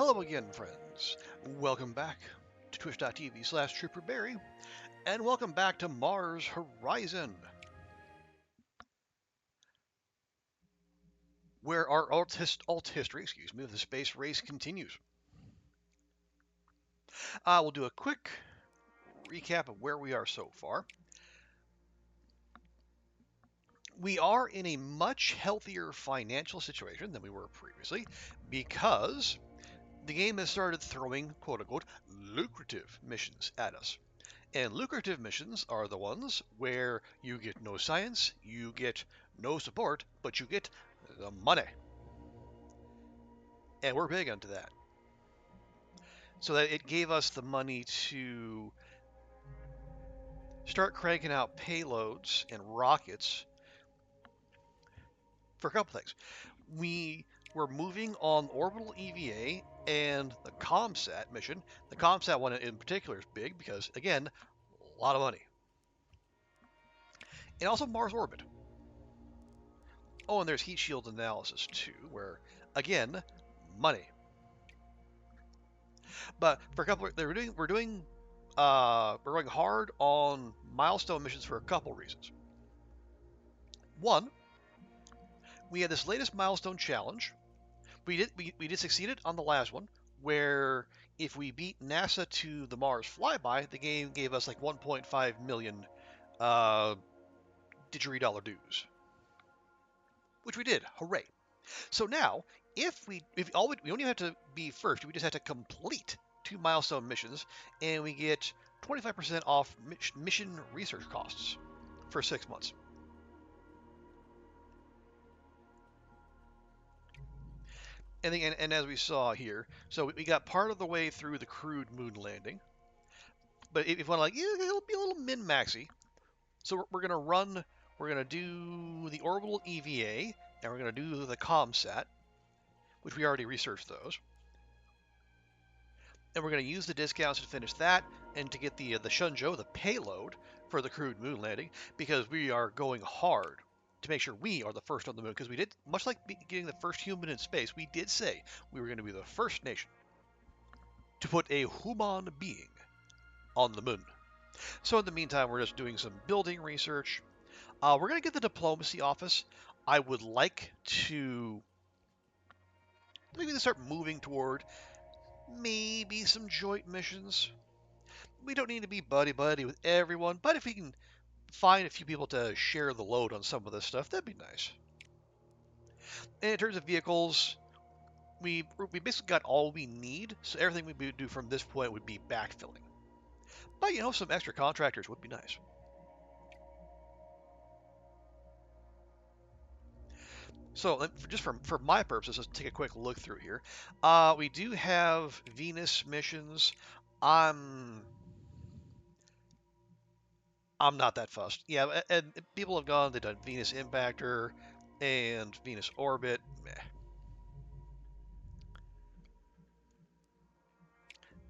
Hello again, friends. Welcome back to twitch.tv/TrooperBerry, and welcome back to Mars Horizon, where our alt history, of the space race continues. We'll do a quick recap of where we are so far. We are in a much healthier financial situation than we were previously because the game has started throwing quote-unquote lucrative missions at us. And lucrative missions are the ones where you get no science, you get no support, but you get the money. And we're big into that. So that it gave us the money to start cranking out payloads and rockets for a couple things. We were moving on orbital EVA and the ComSat mission. The ComSat one in particular is big because, again, a lot of money. And also Mars orbit. Oh, and there's heat shield analysis too, where, again, money. But for a couple, we're going hard on milestone missions for a couple reasons. One, we had this latest milestone challenge. We did succeed it on the last one, where if we beat NASA to the Mars flyby, the game gave us like 1.5 million didgeridoo dues, which we did. Hooray! So now, we don't even have to be first. We just have to complete 2 milestone missions, and we get 25% off mission research costs for 6 months. And as we saw here, so we got part of the way through the crewed moon landing. But if you want to, it'll be a little min-maxy. So we're going to do the orbital EVA, and we're going to do the ComSat, which we already researched those. And we're going to use the discounts to finish that and to get the Shunzhou, the payload for the crewed moon landing, because we are going hard to make sure we are the first on the moon. Because we did, much like getting the first human in space, we did say we were going to be the first nation to put a human being on the moon. So in the meantime, we're just doing some building research. We're going to get the diplomacy office. I would like to maybe start moving toward maybe some joint missions. We don't need to be buddy-buddy with everyone, but if we can find a few people to share the load on some of this stuff, that'd be nice. And in terms of vehicles, we basically got all we need, so everything we do from this point would be backfilling. But, some extra contractors would be nice. So, just for my purposes, let's take a quick look through here. We do have Venus missions. I'm not that fussed. Yeah, and people have gone, they've done Venus Impactor and Venus Orbit. Meh.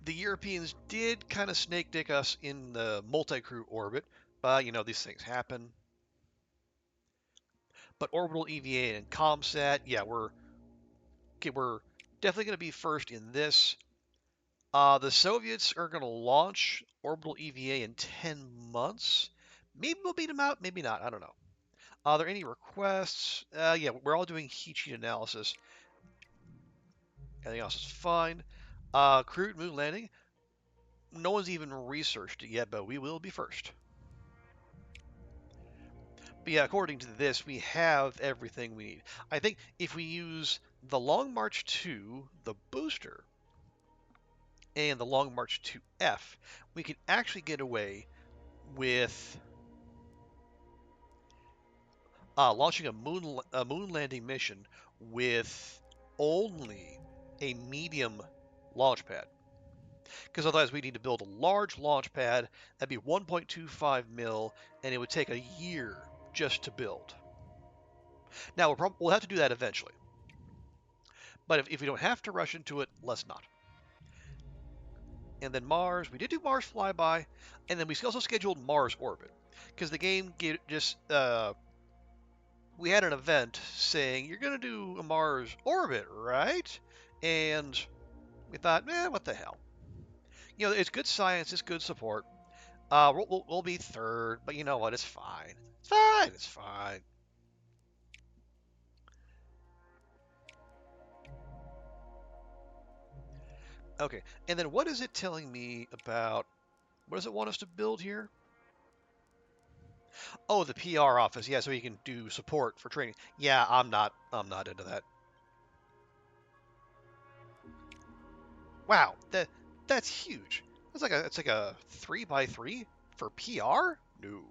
The Europeans did kind of snake dick us in the multi-crew orbit, but these things happen. But orbital EVA and ComSat, yeah, we're definitely going to be first in this. The Soviets are going to launch orbital EVA in 10 months. Maybe we'll beat them out, maybe not. I don't know. Are there any requests? Yeah, we're all doing heat sheet analysis. Everything else is fine. Crewed moon landing. No one's even researched it yet, but we will be first. But yeah, according to this, we have everything we need. I think if we use the Long March 2, the booster, and the Long March 2F, we can actually get away with launching a moon landing mission with only a medium launch pad. Because otherwise we need to build a large launch pad. That'd be 1.25 mil, and it would take a year just to build. Now we'll have to do that eventually. But if we don't have to rush into it, let's not. And then Mars, we did do Mars flyby, and then we also scheduled Mars orbit. Because the game we had an event saying, you're going to do a Mars orbit, right? And We thought, what the hell? It's good science, it's good support. We'll be third, but you know what? It's fine. It's fine. It's fine. Okay, and then what is it telling me about? What does it want us to build here? Oh, the PR office. Yeah, so you can do support for training. Yeah, I'm not. I'm not into that. Wow, that's huge. It's like a 3x3 for PR. No.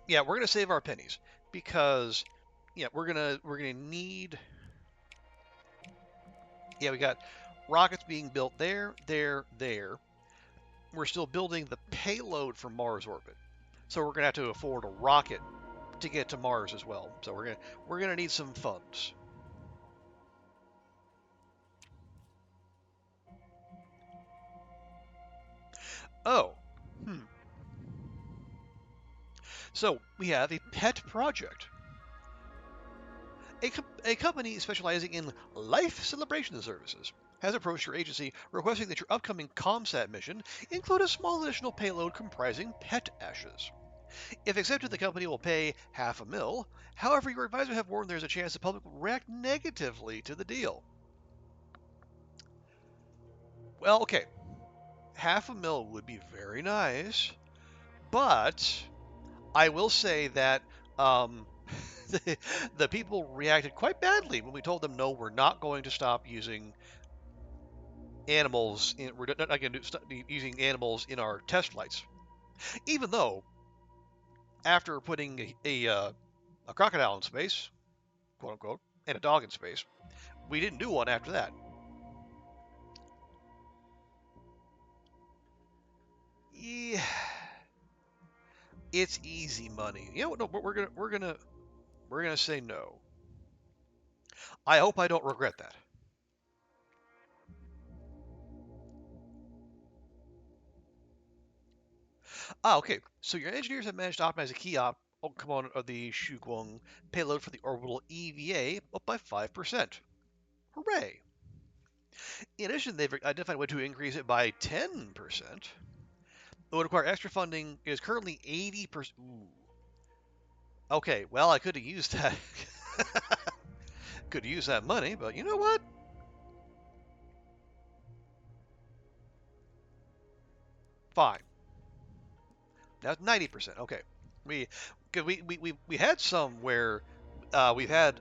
Yeah, we're gonna save our pennies because yeah, we're gonna need. Yeah, we got rockets being built there, there, there. We're still building the payload for Mars orbit, so we're gonna have to afford a rocket to get to Mars as well. So we're gonna need some funds. Oh, hmm. So we have a pet project. A company specializing in life celebration services has approached your agency requesting that your upcoming ComSat mission include a small additional payload comprising pet ashes. If accepted, the company will pay half a mil. However, your advisor have warned there's a chance the public will react negatively to the deal. Well, okay, half a mil would be very nice, but I will say that um, the people reacted quite badly when we told them no, we're not going to stop using animals. We're not going to stop using animals in our test flights, even though after putting a crocodile in space, quote unquote, and a dog in space, we didn't do one after that. Yeah, it's easy money. No, but we're gonna say no. I hope I don't regret that. Okay. So your engineers have managed to optimize a key component of the Shuguang payload for the orbital EVA up by 5%. Hooray! In addition, they've identified a way to increase it by 10%. It would require extra funding. It is currently 80%. Ooh. Okay, well, I could have used that. Could use that money, but you know what? Fine. That's 90%. Okay. We, we had some where we've had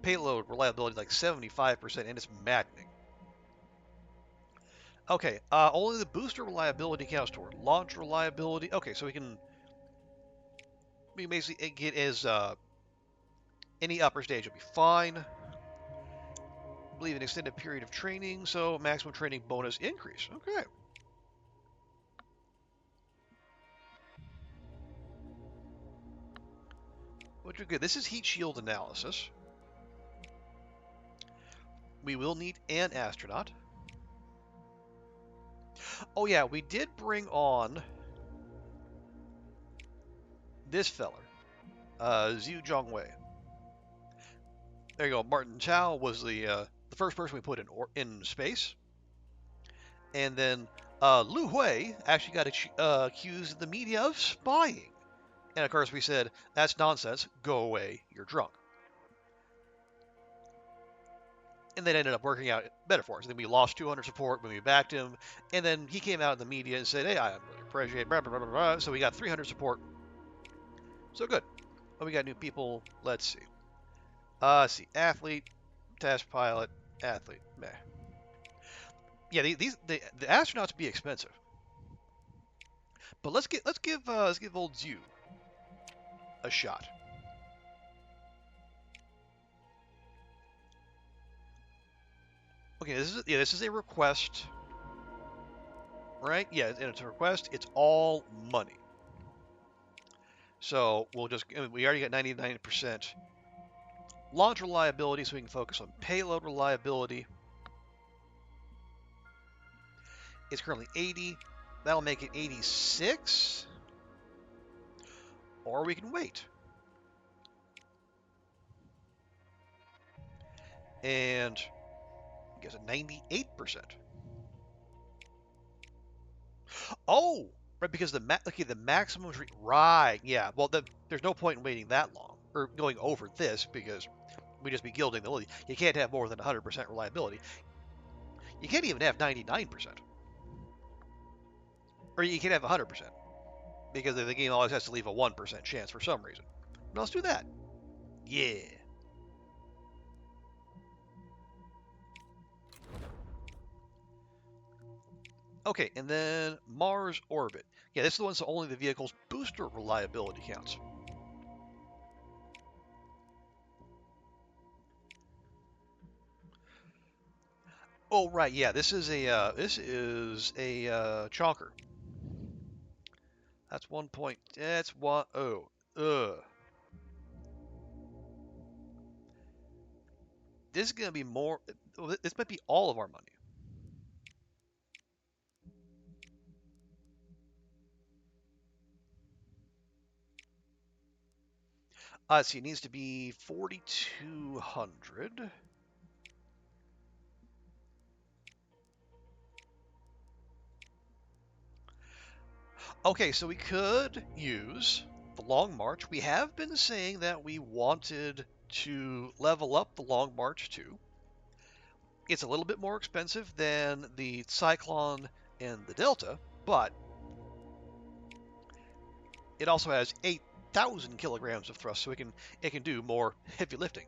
payload reliability like 75%, and it's maddening. Okay, only the booster reliability counts toward launch reliability. Okay, so we basically get as any upper stage will be fine. I believe an extended period of training, so maximum training bonus increase. Okay. Which is good. This is heat shield analysis. We will need an astronaut. Oh yeah, we did bring on this feller, Zhu Zhongwei. There you go. Martin Chow was the first person we put in space, and then Lu Hui actually got accused in the media of spying. And of course, we said that's nonsense. Go away. You're drunk. And that ended up working out better for us. And then we lost 200 support when we backed him, and then he came out in the media and said, "Hey, I really appreciate blah blah blah blah." So we got 300 support. So good. Oh, we got new people. Let's see. Let's see. Athlete, test pilot, athlete. Meh. Yeah, the astronauts be expensive. But let's give old Zhu a shot. Okay, this is a request, right? Yeah, and it's a request. It's all money. So we already got 99% launch reliability, so we can focus on payload reliability. It's currently 80. That'll make it 86, or we can wait. and I guess a 98%. Oh, right, because the maximum right, yeah. Well, there's no point in waiting that long or going over this because we just be gilding the lily. You can't have more than 100% reliability. You can't even have 99%, or you can't have 100% because the game always has to leave a 1% chance for some reason. Now let's do that. Yeah. Okay, and then Mars orbit. Yeah, this is the one so only the vehicle's booster reliability counts. Oh right, yeah, this is a chonker. That's 1 point. That's one. Oh, this is gonna be more. This might be all of our money. See, it needs to be 4,200. Okay, so we could use the Long March. We have been saying that we wanted to level up the Long March too. It's a little bit more expensive than the Cyclone and the Delta, but it also has 8,000 kilograms of thrust, so it can do more heavy lifting.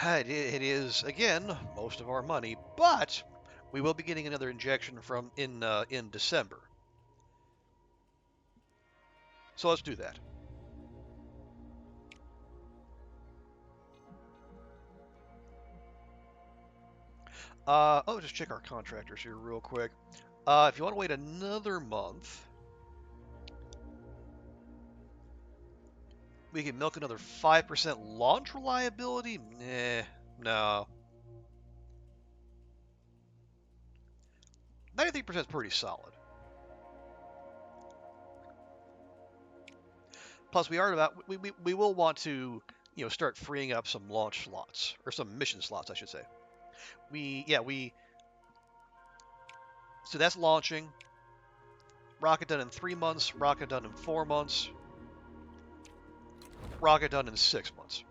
It is again most of our money, but we will be getting another injection from in December. So let's do that. Just check our contractors here real quick. If you want to wait another month, we can milk another 5% launch reliability. No. 93% is pretty solid. Plus, we will want to start freeing up some launch slots or some mission slots, I should say. We so that's launching. Rocket done in 3 months. Rocket done in 4 months. Rocket done in 6 months.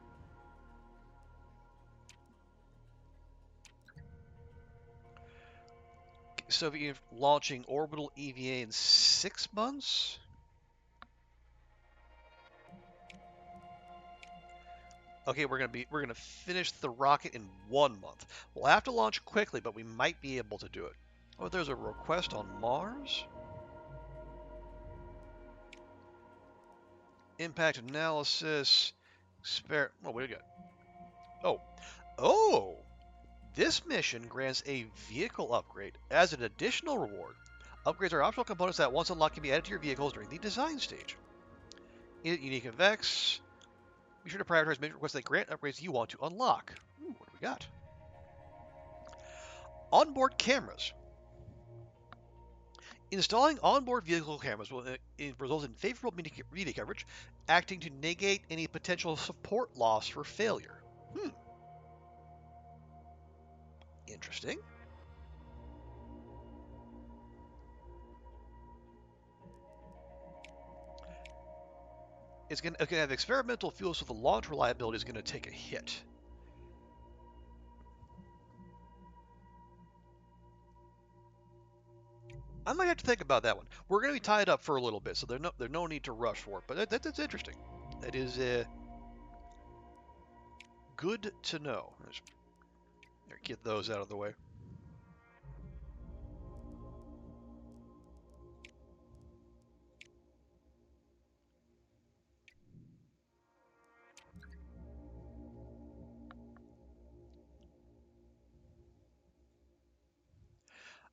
Soviet launching orbital EVA in 6 months. Okay, we're gonna finish the rocket in 1 month. We'll have to launch quickly, but we might be able to do it. Oh, there's a request on Mars. Impact analysis. Spare. Oh, what do we got? Oh, oh! This mission grants a vehicle upgrade as an additional reward. Upgrades are optional components that, once unlocked, can be added to your vehicles during the design stage. Unique effects. Be sure to prioritize major requests that grant upgrades you want to unlock. Ooh, what do we got? Onboard cameras. Installing onboard vehicle cameras will result in favorable media coverage, acting to negate any potential support loss for failure. Interesting. It's going to have experimental fuel, so the launch reliability is going to take a hit. I might have to think about that one. We're going to be tied up for a little bit, so there's no need to rush for it. But that's interesting. That is good to know. Let's get those out of the way.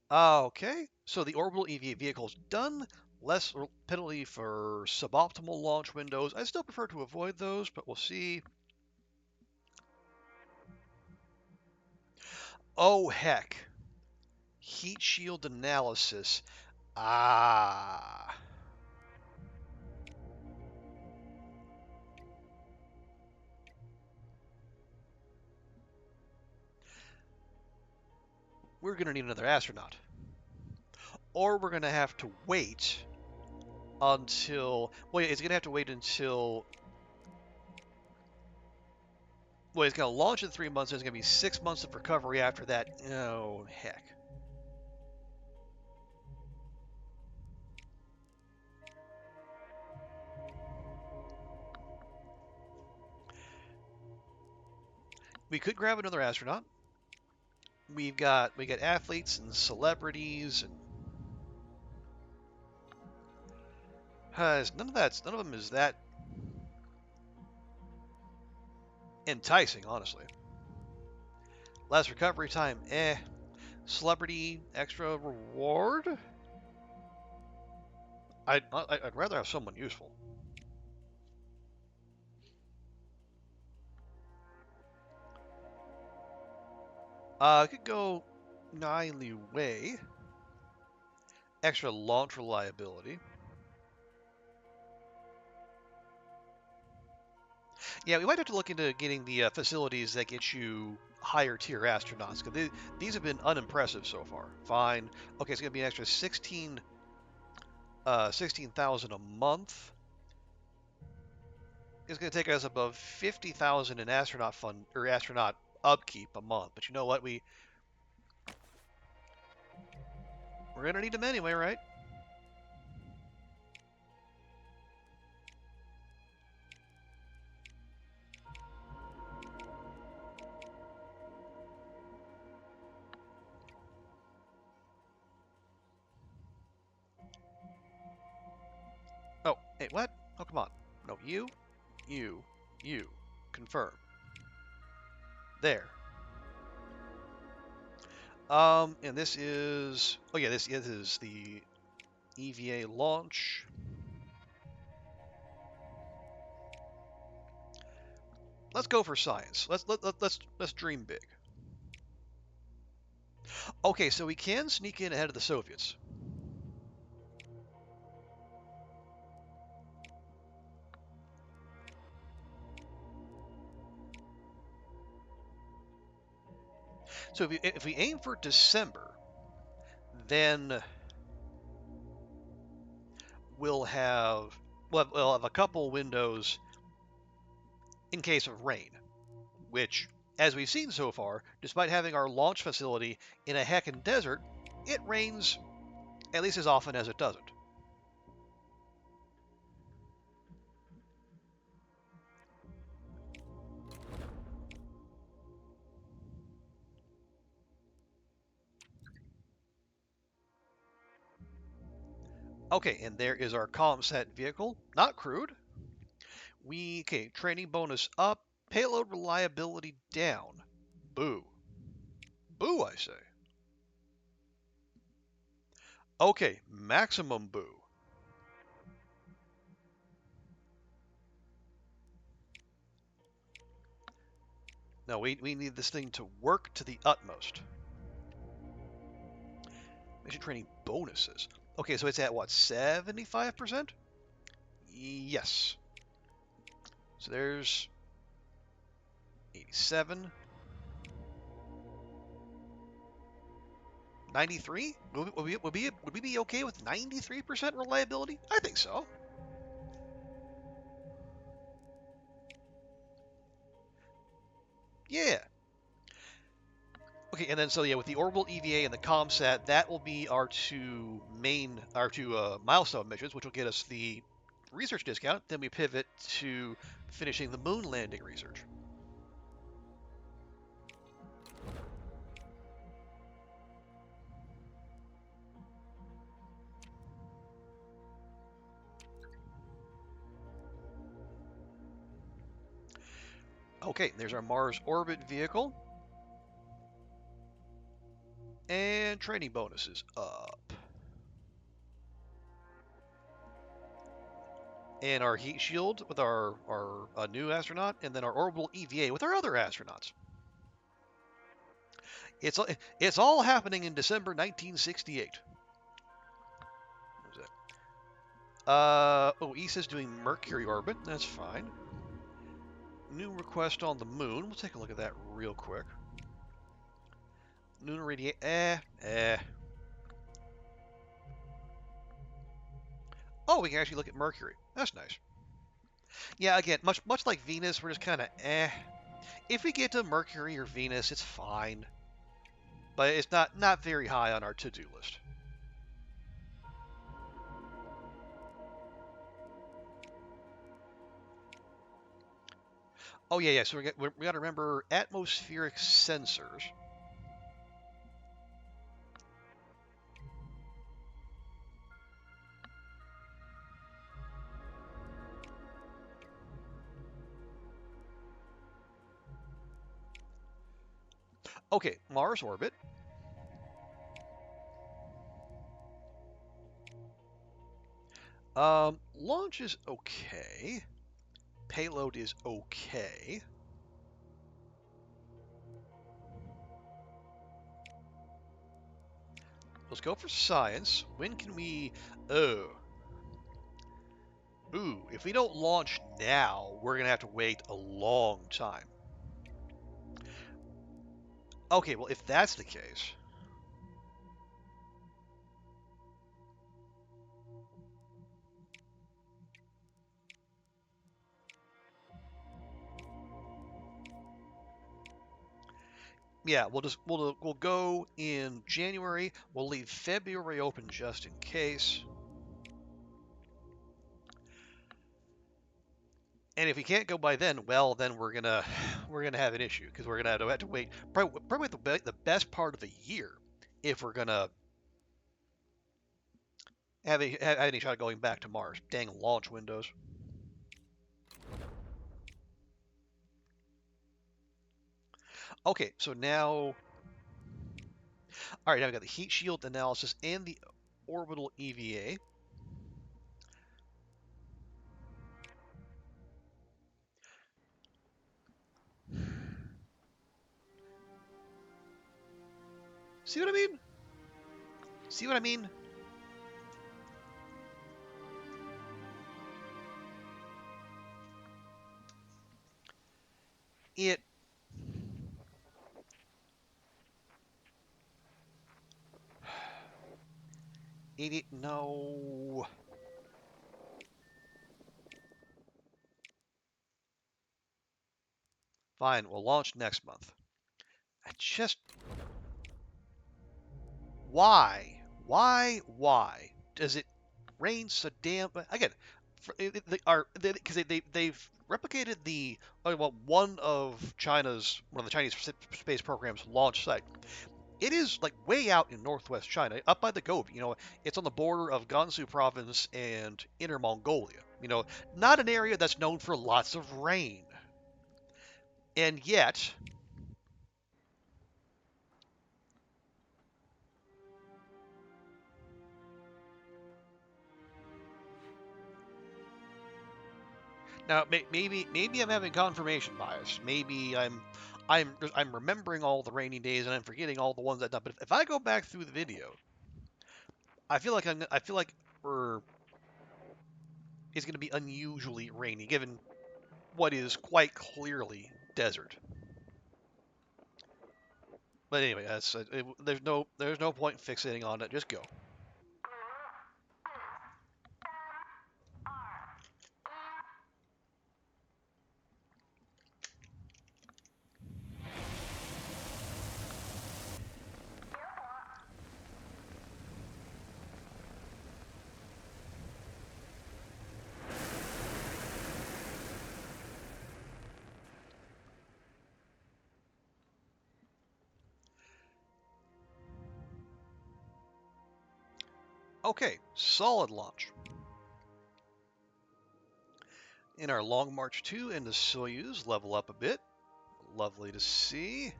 Okay, so the orbital EVA vehicle's done. Less penalty for suboptimal launch windows. I still prefer to avoid those, but we'll see. Oh, heck. Heat shield analysis. Ah. we're going to need another astronaut. Or we're going to have to wait until... Well, it's going to have to wait until... Well, it's going to launch in 3 months. There's going to be 6 months of recovery after that. Oh, heck. We could grab another astronaut. We got athletes and celebrities and none of them is that enticing, honestly. Less recovery time, eh. Celebrity extra reward. I'd rather have someone useful. I could go 9 Li Wei. Extra launch reliability. Yeah, we might have to look into getting the facilities that get you higher tier astronauts, because these have been unimpressive so far. Fine. Okay, it's going to be an extra 16,000 a month. It's going to take us above 50,000 in astronaut fund or astronaut upkeep a month. But you know what? We're going to need them anyway, right? Oh, hey, what? Oh, come on. No, you. Confirm. There. And this is... Oh, yeah, this is the EVA launch. Let's go for science. Let's dream big. Okay, so we can sneak in ahead of the Soviets. So if we aim for December, then we'll have a couple windows in case of rain, which, as we've seen so far, despite having our launch facility in a heckin' desert, it rains at least as often as it doesn't. Okay, and there is our ComSat vehicle, not crewed. Training bonus up, payload reliability down. Boo. Boo, I say. Okay, maximum boo. No, we need this thing to work to the utmost. Mission training bonuses. Okay, so it's at what, 75%? Yes. So there's 87. 93? Would we be okay with 93% reliability? I think so. Yeah. Okay, and then so yeah, with the orbital EVA and the ComSat, that will be our two milestone missions, which will get us the research discount. Then we pivot to finishing the moon landing research. Okay, there's our Mars orbit vehicle. And training bonuses up. And our heat shield with our new astronaut, and then our orbital EVA with our other astronauts. It's all happening in December 1968. What was that? ESA's doing Mercury orbit. That's fine. New request on the moon. We'll take a look at that real quick. Lunar radiation. Oh, we can actually look at Mercury. That's nice. Yeah, again, much like Venus, we're just kind of eh. If we get to Mercury or Venus, it's fine, but it's not very high on our to-do list. Oh yeah, yeah. So we got to remember atmospheric sensors. Okay, Mars orbit. Launch is okay. Payload is okay. Let's go for science. When can we? Oh, ooh. If we don't launch now, we're gonna have to wait a long time. Okay, well if that's the case, yeah, we'll go in January. We'll leave February open just in case. And if we can't go by then, well, then we're gonna have an issue because we're gonna have to wait probably the best part of the year if we're gonna have any shot of going back to Mars. Dang launch windows. Okay, so now, all right, now we got the heat shield analysis and the orbital EVA. See what I mean? See what I mean? It 80. No. Fine, we'll launch next month. I just why does it rain so damn? Again, because they've replicated one of the Chinese space program's launch site. It is like way out in northwest China, up by the Gobi. It's on the border of Gansu province and Inner Mongolia. Not an area that's known for lots of rain. And yet, now maybe I'm having confirmation bias. Maybe I'm remembering all the rainy days and I'm forgetting all the ones that. But if I go back through the video, I feel like we're it's going to be unusually rainy given what is quite clearly desert. But anyway, there's no point fixating on it. Just go. Okay, solid launch. In our Long March 2 into Soyuz, level up a bit. Lovely to see.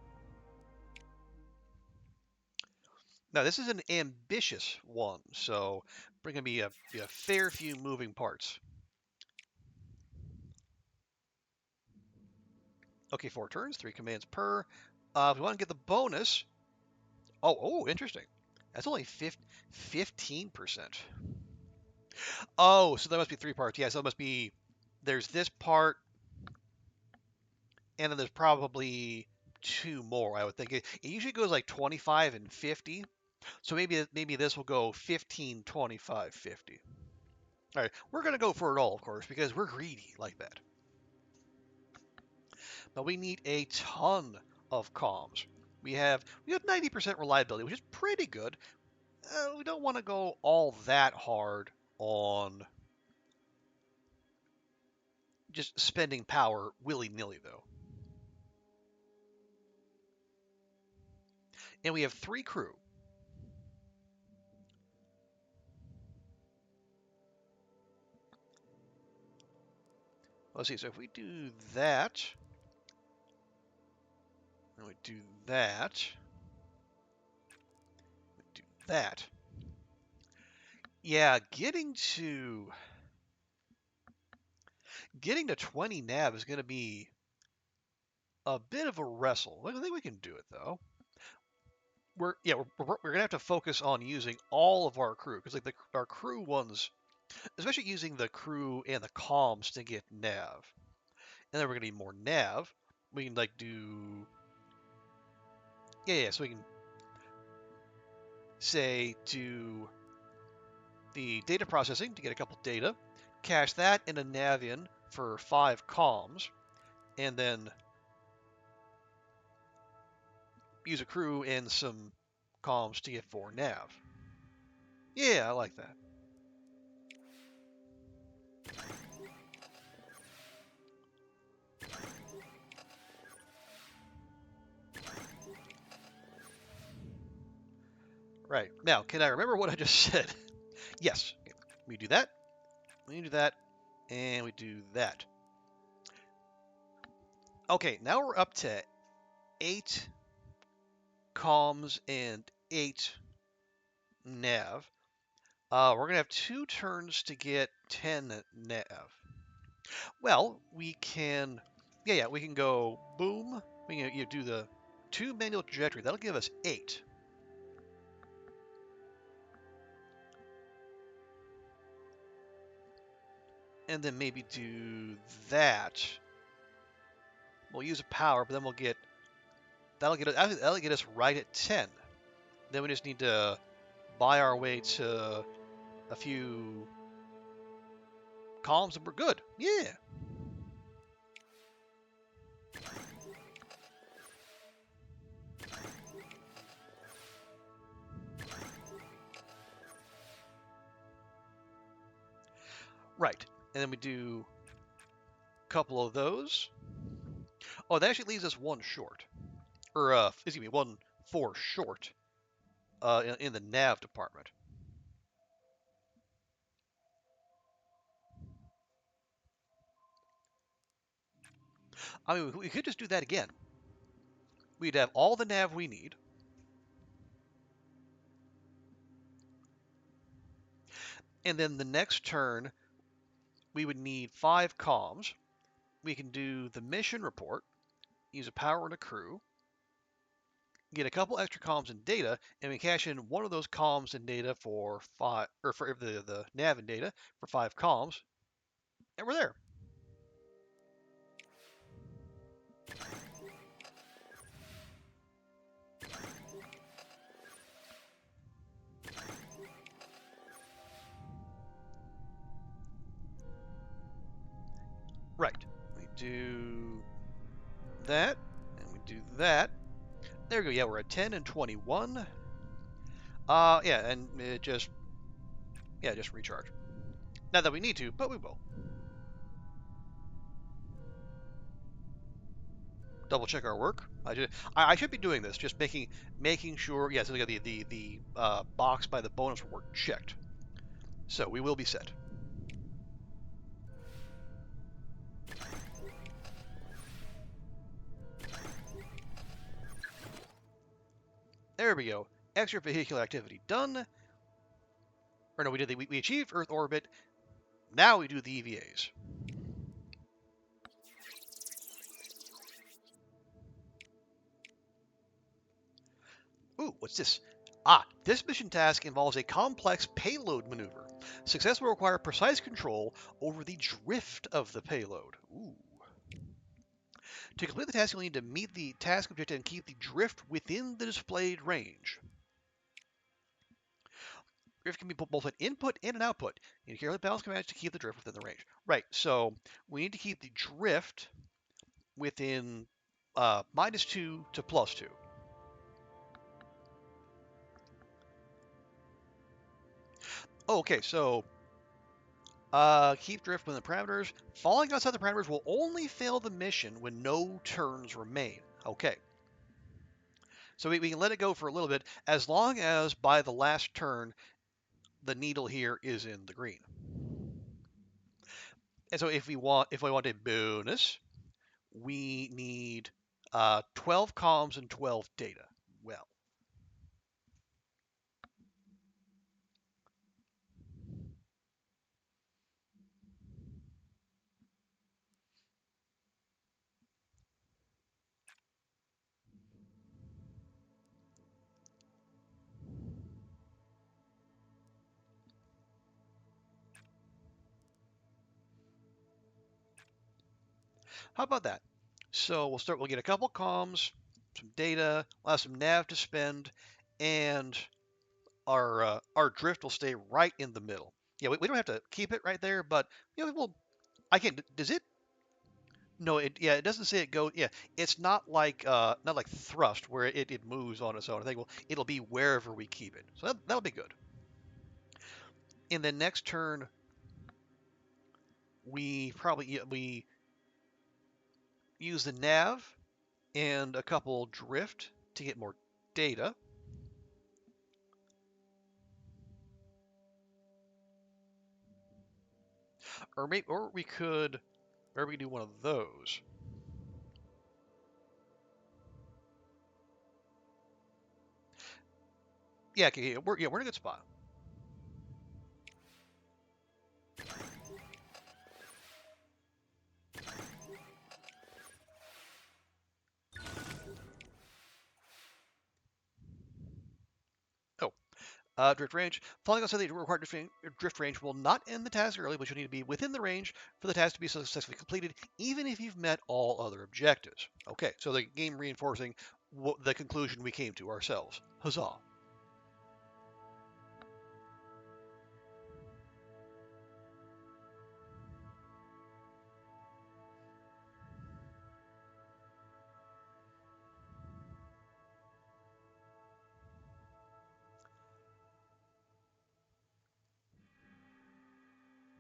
Now, this is an ambitious one, so we're going to be a fair few moving parts. Okay, 4 turns, 3 commands per. If we want to get the bonus... Oh, interesting. That's only 15%. Oh, so there must be 3 parts. Yeah, so it must be... There's this part, and then there's probably 2 more, I would think. It usually goes like 25 and 50. So maybe this will go 15, 25, 50. All right, we're going to go for it all, of course, because we're greedy like that. But we need a ton of comms. We have 90% reliability, which is pretty good. We don't want to go all that hard on just spending power willy-nilly, though. And we have 3 crew. Let's see, so if we do that, and we do that, we do that. Yeah, getting to 20 nav is going to be a bit of a wrestle. I think we can do it though. We're gonna have to focus on using all of our crew because like our crew ones, especially using the crew and the comms to get nav, and then we're gonna need more nav. We can like do so we can say do the data processing to get a couple data, cache that in a nav in for 5 comms, and then use a crew and some comms to get 4 nav. Yeah, I like that. Right. Now, can I remember what I just said? Yes. We do that. We do that. And we do that. Okay, now we're up to 8 comms and 8 nav. We're going to have 2 turns to get 10 nav. Well, we can... Yeah, we can go boom. We can do the 2 manual trajectory. That'll give us 8. And then maybe do that. We'll use a power, but then we'll get... That'll get us right at 10. Then we just need to buy our way to a few columns and we're good. Yeah. Right. And then we do a couple of those. Oh, that actually leaves us 1 short. Or, excuse me, 1 4 short in the nav department. I mean, we could just do that again. We'd have all the nav we need. And then the next turn, we would need 5 comms. We can do the mission report, use a power and a crew, get a couple extra comms and data, and we cash in one of those comms and data for 5, or for the nav and data for 5 comms, and we're there. Right. We do that, and we do that. There we go. Yeah, we're at 10 and 21. Yeah, and it just recharge. Not that we need to, but we will. Double check our work. I should be doing this, just making sure. Yeah, so we got the box by the bonus reward checked. So we will be set. There we go. Extra vehicular activity done. Or no, we achieved Earth orbit. Now we do the EVAs. Ooh, what's this? This mission task involves a complex payload maneuver. Success will require precise control over the drift of the payload. Ooh. To complete the task, you'll need to meet the task objective and keep the drift within the displayed range. Drift can be both an input and an output. You need to carefully balance commands to keep the drift within the range. Right, so we need to keep the drift within -2 to +2. Oh, okay, so keep drift within the parameters. Falling outside the parameters will only fail the mission when no turns remain. Okay. So we can let it go for a little bit as long as by the last turn the needle here is in the green. And so if we want a bonus, we need 12 comms and 12 data. Well, how about that? So we'll get a couple comms, some data, we'll have some nav to spend, and our drift will stay right in the middle. Yeah, we don't have to keep it right there, but I can. Does it? No, it doesn't say it goes. Yeah, it's not like thrust where it moves on its own. I think it'll be wherever we keep it. So that'll be good. In the next turn, we use the nav and a couple drift to get more data. Or we could do one of those. Yeah, okay, we're in a good spot. Oh, drift range. Falling outside the required drift range will not end the task early, but you'll need to be within the range for the task to be successfully completed, even if you've met all other objectives. Okay, so the game reinforcing the conclusion we came to ourselves. Huzzah.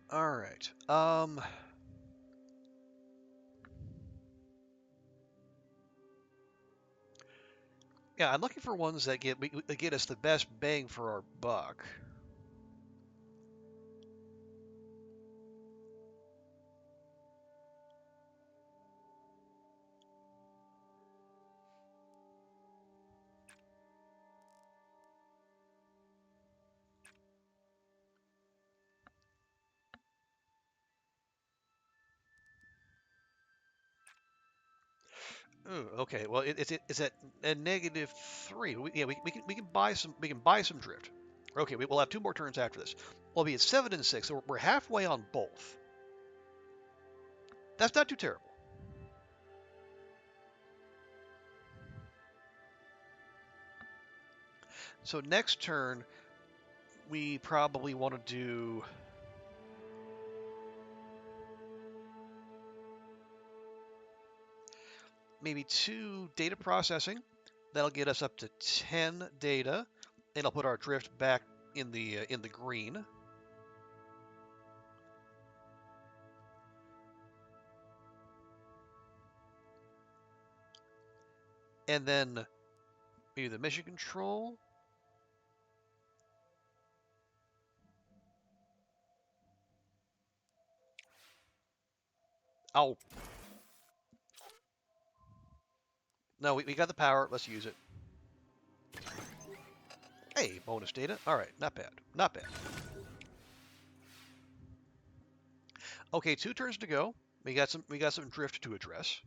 All right. Yeah, I'm looking for ones that get us the best bang for our buck. Ooh, okay. Well, it's at a -3. Yeah, we can buy some drift. Okay, we'll have two more turns after this. We'll be at 7 and 6, so we're halfway on both. That's not too terrible. So next turn, we probably want to do maybe 2 data processing. That'll get us up to 10 data. It'll put our drift back in the green. And then maybe the mission control. Oh, no, we got the power. Let's use it. Hey, bonus data. All right, not bad. Not bad. Okay, 2 turns to go. We got some drift to address.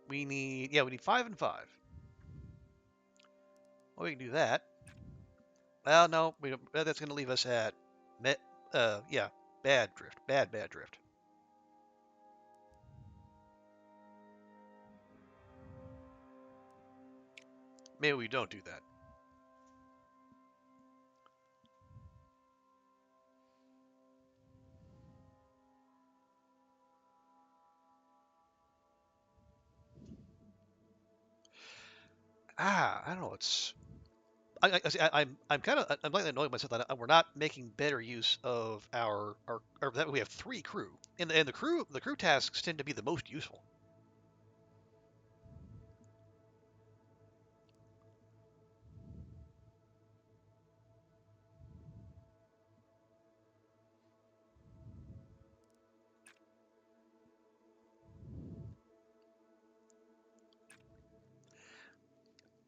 We need, yeah, we need 5 and 5. Well, we can do that. Well, no, that's going to leave us at, yeah, bad drift, bad drift. Maybe we don't do that. I don't know. I'm kind of I'm like annoying myself that we're not making better use of our or that we have 3 crew, and the crew tasks tend to be the most useful.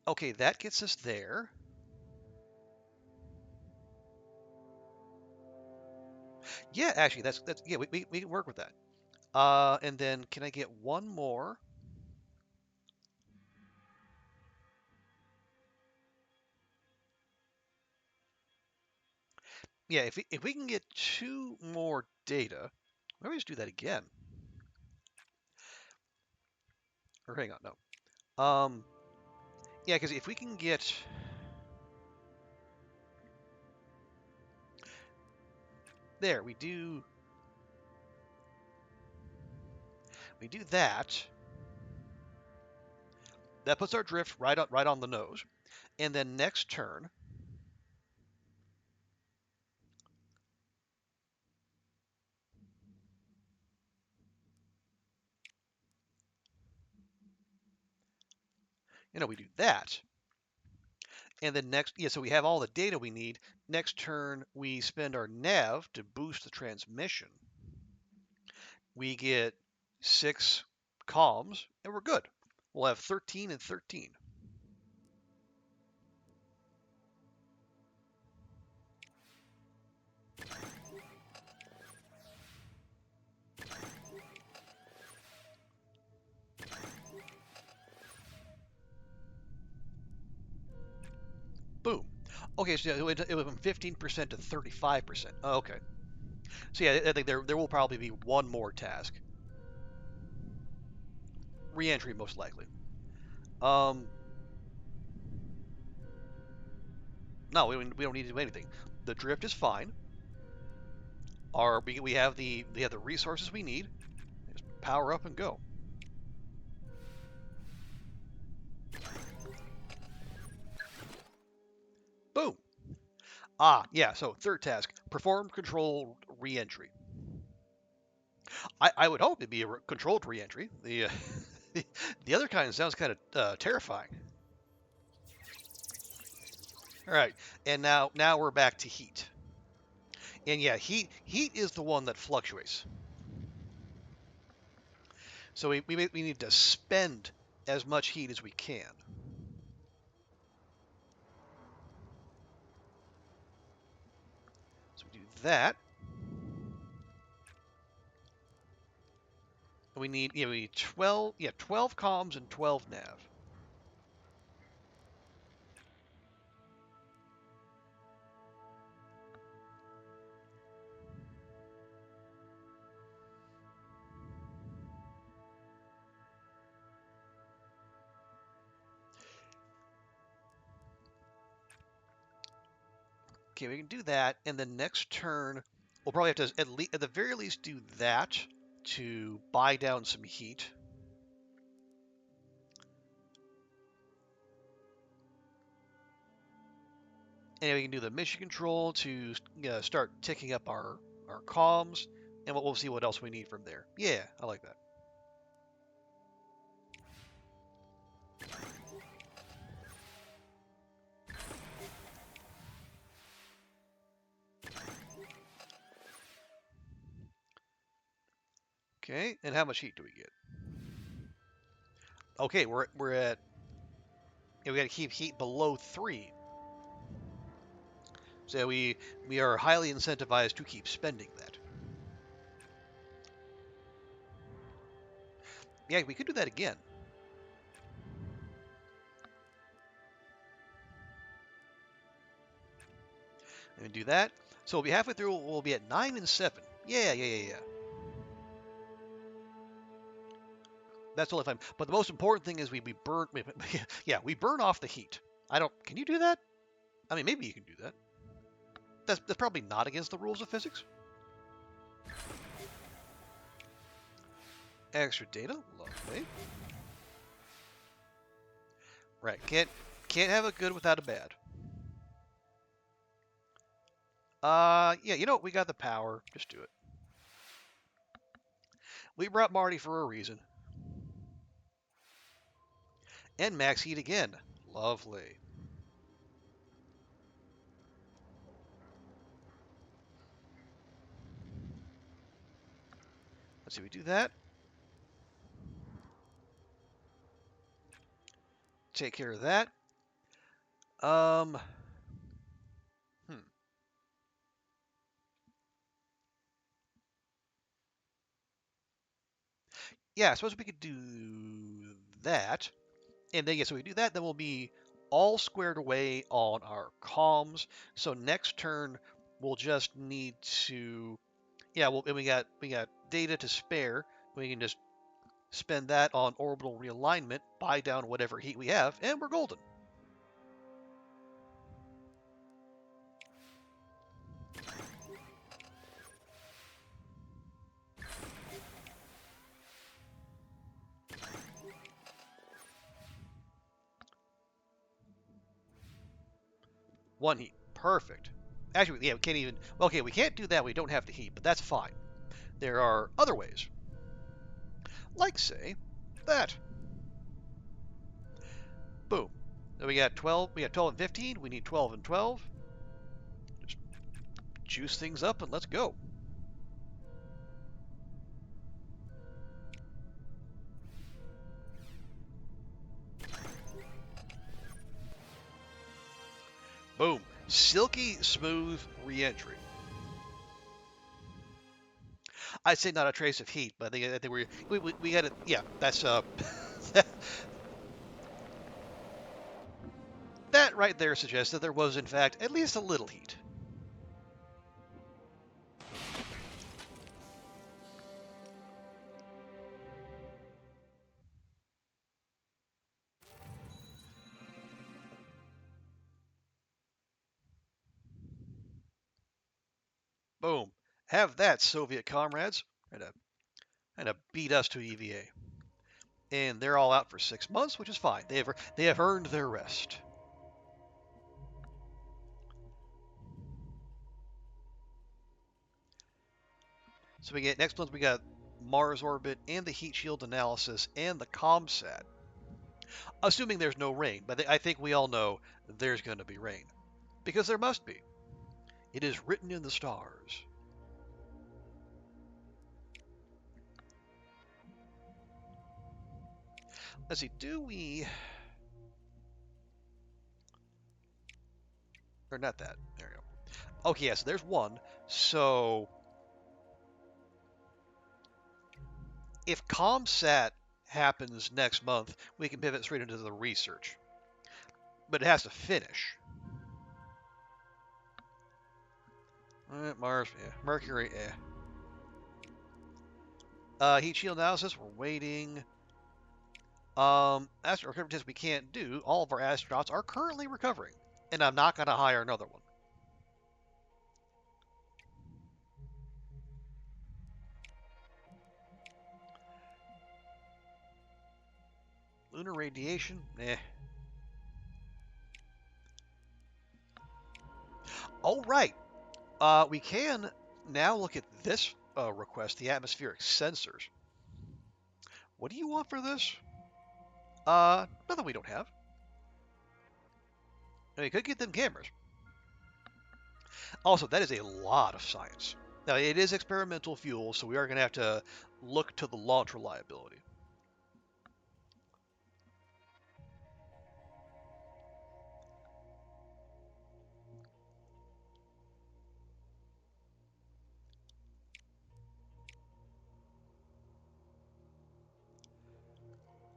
Okay, that gets us there. Yeah, actually, that's yeah, we can work with that. And then can I get one more? Yeah, if we can get 2 more data, let me just do that again. Or hang on, no. Yeah, because if we can get there, we do that. That puts our drift right on the nose. And then next turn, we do that. And then next, yeah, so we have all the data we need. Next turn, we spend our nav to boost the transmission. We get 6 comms, and we're good. We'll have 13 and 13. Boom. Okay, so it went from 15% to 35%. Oh, okay. So yeah, I think there will probably be one more task. Re-entry, most likely. Um, no, we don't need to do anything. The drift is fine. We have the resources we need. Just power up and go. Boom. Ah, yeah. So third task: perform control re-entry. I would hope it'd be a controlled re-entry. The other kind sounds kind of terrifying. All right, and now we're back to heat. And yeah, heat is the one that fluctuates. So we need to spend as much heat as we can. So we do that. And we need 12 comms and 12 nav. Okay, we can do that, and then next turn we'll probably have to at the very least do that to buy down some heat. And we can do the mission control to start ticking up our comms, and we'll see what else we need from there. Yeah, I like that. Okay, and how much heat do we get? Okay, we're at we got to keep heat below 3. So we are highly incentivized to keep spending that. Yeah, we could do that again. And do that. So we'll be halfway through. We'll be at 9 and 7. Yeah. That's totally fine. But the most important thing is we burn. Yeah, we burn off the heat. I don't. Can you do that? I mean, maybe you can do that. That's probably not against the rules of physics. Extra data, lovely. Right, can't have a good without a bad. Yeah, you know what? We got the power. Just do it. We brought Marty for a reason. And max heat again. Lovely. Let's see, we do that. Take care of that. Um, hmm. Yeah, I suppose we could do that. And then, yeah, so we do that, then we'll be all squared away on our comms. So next turn, we'll just need to, yeah, well, and we got data to spare. We can just spend that on orbital realignment, buy down whatever heat we have, and we're golden. One heat. Perfect. Actually, yeah, we can't even. Okay, we can't do that. We don't have the heat, but that's fine. There are other ways. Like, say, that. Boom. Then we got 12. We got 12 and 15. We need 12 and 12. Just juice things up and let's go. Boom. Silky smooth reentry. I'd say not a trace of heat, but I think we got it. Yeah, that's that right there suggests that there was in fact at least a little heat. Boom. Have that, Soviet comrades. And to beat us to EVA. And they're all out for 6 months, which is fine. They have earned their rest. So we get next month we got Mars orbit and the heat shield analysis and the ComSat. Assuming there's no rain, but I think we all know there's going to be rain because there must be. It is written in the stars. Let's see, do we or not that? There we go. Okay, yeah, so there's one. So if ComSat happens next month, we can pivot straight into the research. But it has to finish. Mars, yeah. Mercury, yeah. Heat shield analysis, we're waiting. Astronaut recovery test we can't do. All of our astronauts are currently recovering, and I'm not going to hire another one. Lunar radiation, eh. Oh, right. We can now look at this request, the atmospheric sensors. What do you want for this? Nothing we don't have. And we could get them cameras. Also, that is a lot of science. Now, it is experimental fuel, so we are going to have to look to the launch reliability.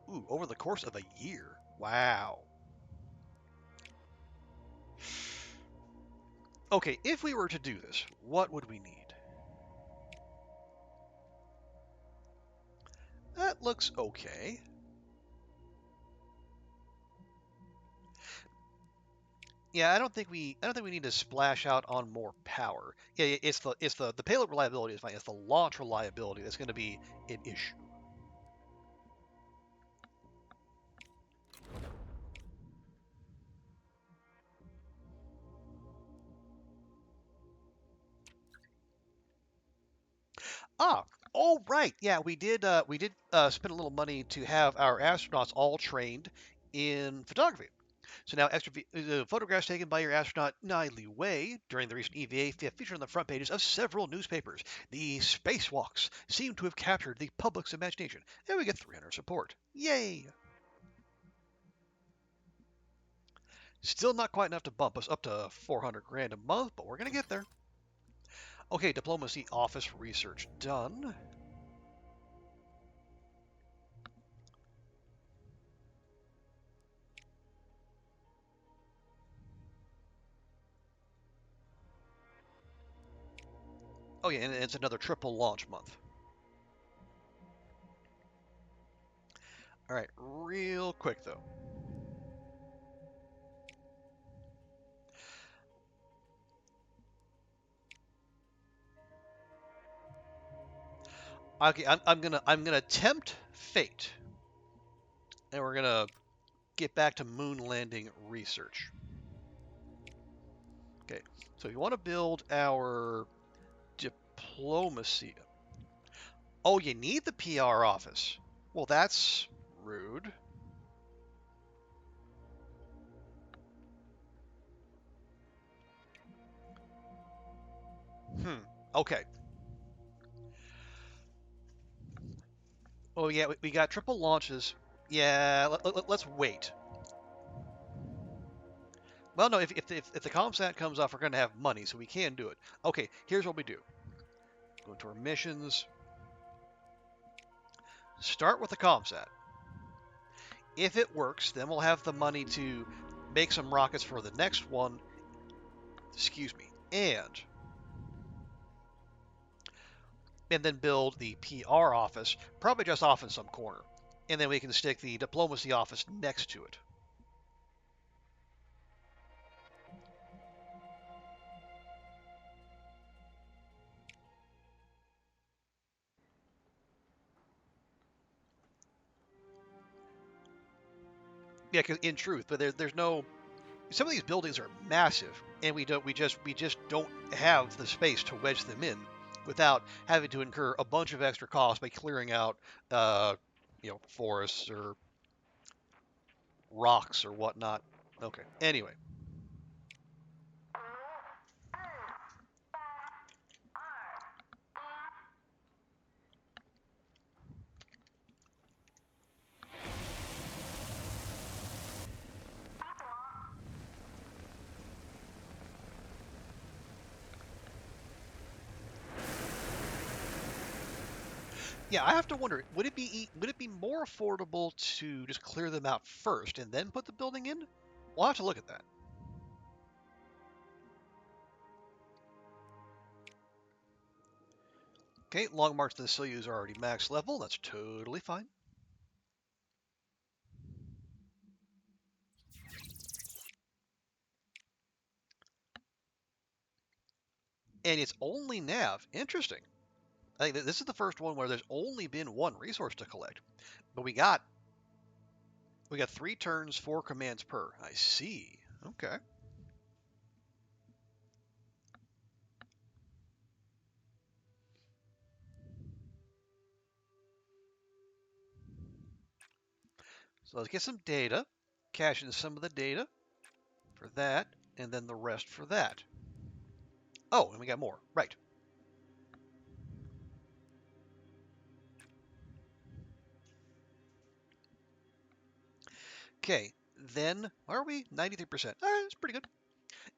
Ooh, over the course of a year. Wow. Okay, if we were to do this, what would we need? That looks okay. Yeah, I don't think we need to splash out on more power. Yeah, it's the payload reliability is fine. It's the launch reliability that's going to be an issue. Ah, oh right, yeah, we did spend a little money to have our astronauts all trained in photography. So now photographs taken by your astronaut Niley Way during the recent EVA featured on the front pages of several newspapers. The spacewalks seem to have captured the public's imagination, and we get 300 support. Yay! Still not quite enough to bump us up to 400 grand a month, but we're gonna get there. Okay, diplomacy office research done. Oh yeah, and it's another triple launch month. All right, real quick though. Okay, I'm gonna tempt fate, and we're gonna get back to moon landing research. Okay, so if you want to build our diplomacy, oh, you need the PR office. Well, that's rude. Hmm. Okay. Oh yeah, we got triple launches. Yeah, let's wait. Well, no, if the ComSat comes off, we're going to have money, so we can do it. Okay, here's what we do. Go to our missions. Start with the ComSat. If it works, then we'll have the money to make some rockets for the next one. Excuse me. And then build the PR office, probably just off in some corner. And then we can stick the diplomacy office next to it. Yeah, because in truth, but there's no. Some of these buildings are massive, and we just don't have the space to wedge them in without having to incur a bunch of extra costs by clearing out, uh, forests or rocks or whatnot. Okay. Anyway, yeah, I have to wonder, would it be more affordable to just clear them out first and then put the building in? We'll have to look at that. Okay, Long March to the Soyuz are already max level. That's totally fine. And it's only nav. Interesting. I think this is the first one where there's only been one resource to collect, but we got 3 turns, 4 commands per. I see. Okay. So let's get some data, cash in some of the data for that, and then the rest for that. Oh, and we got more. Right. Okay. Then, are we? 93%. All right, that's pretty good.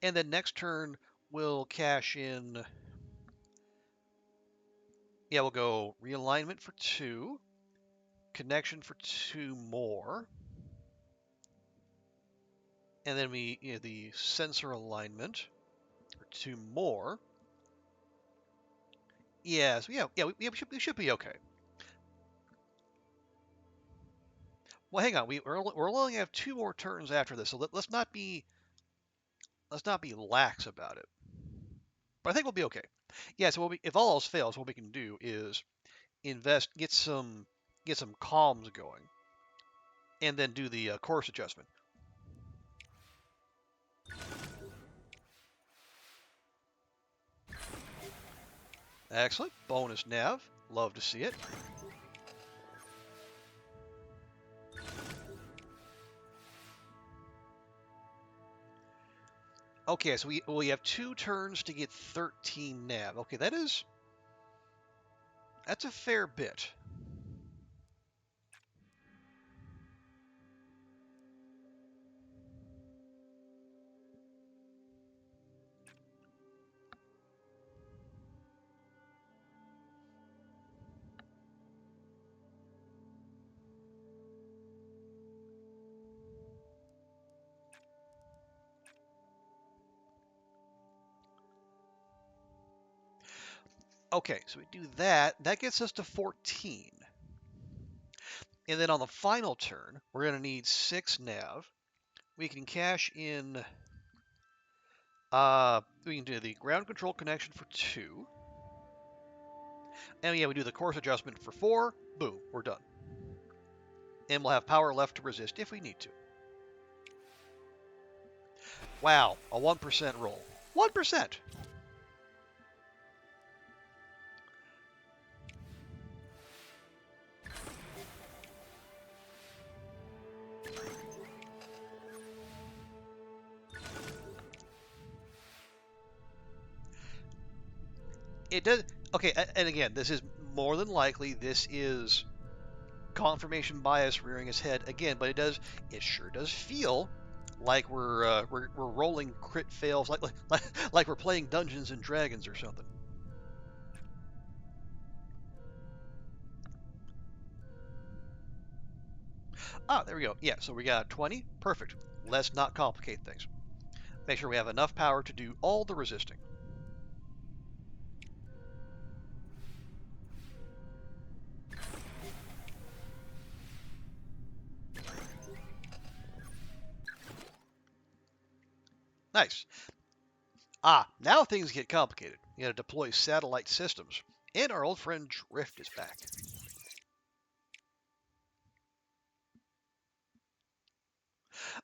And then next turn, we'll cash in. Yeah, we'll go realignment for 2, connection for 2 more, and then the sensor alignment, for 2 more. Yeah, so we should be okay. Well, hang on. We're only gonna have 2 more turns after this, so let's not be lax about it. But I think we'll be okay. Yeah. So if all else fails, what we can do is get some comms going, and then do the course adjustment. Excellent. Bonus nav. Love to see it. Okay, so we have 2 turns to get 13 nav. Okay, that's a fair bit. Okay, so we do that. That gets us to 14. And then on the final turn, we're going to need 6 nav. We can cash in. We can do the ground control connection for 2. And yeah, we do the course adjustment for 4. Boom, we're done. And we'll have power left to resist if we need to. Wow, a 1% roll. 1%! It does. Okay, and again, this is more than likely, this is confirmation bias rearing its head again, but it sure does feel like we're rolling crit fails, like we're playing Dungeons and Dragons or something. Ah, there we go. Yeah, so we got 20. Perfect. Let's not complicate things. Make sure we have enough power to do all the resisting. Nice. Ah, now things get complicated. You gotta deploy satellite systems. And our old friend Drift is back.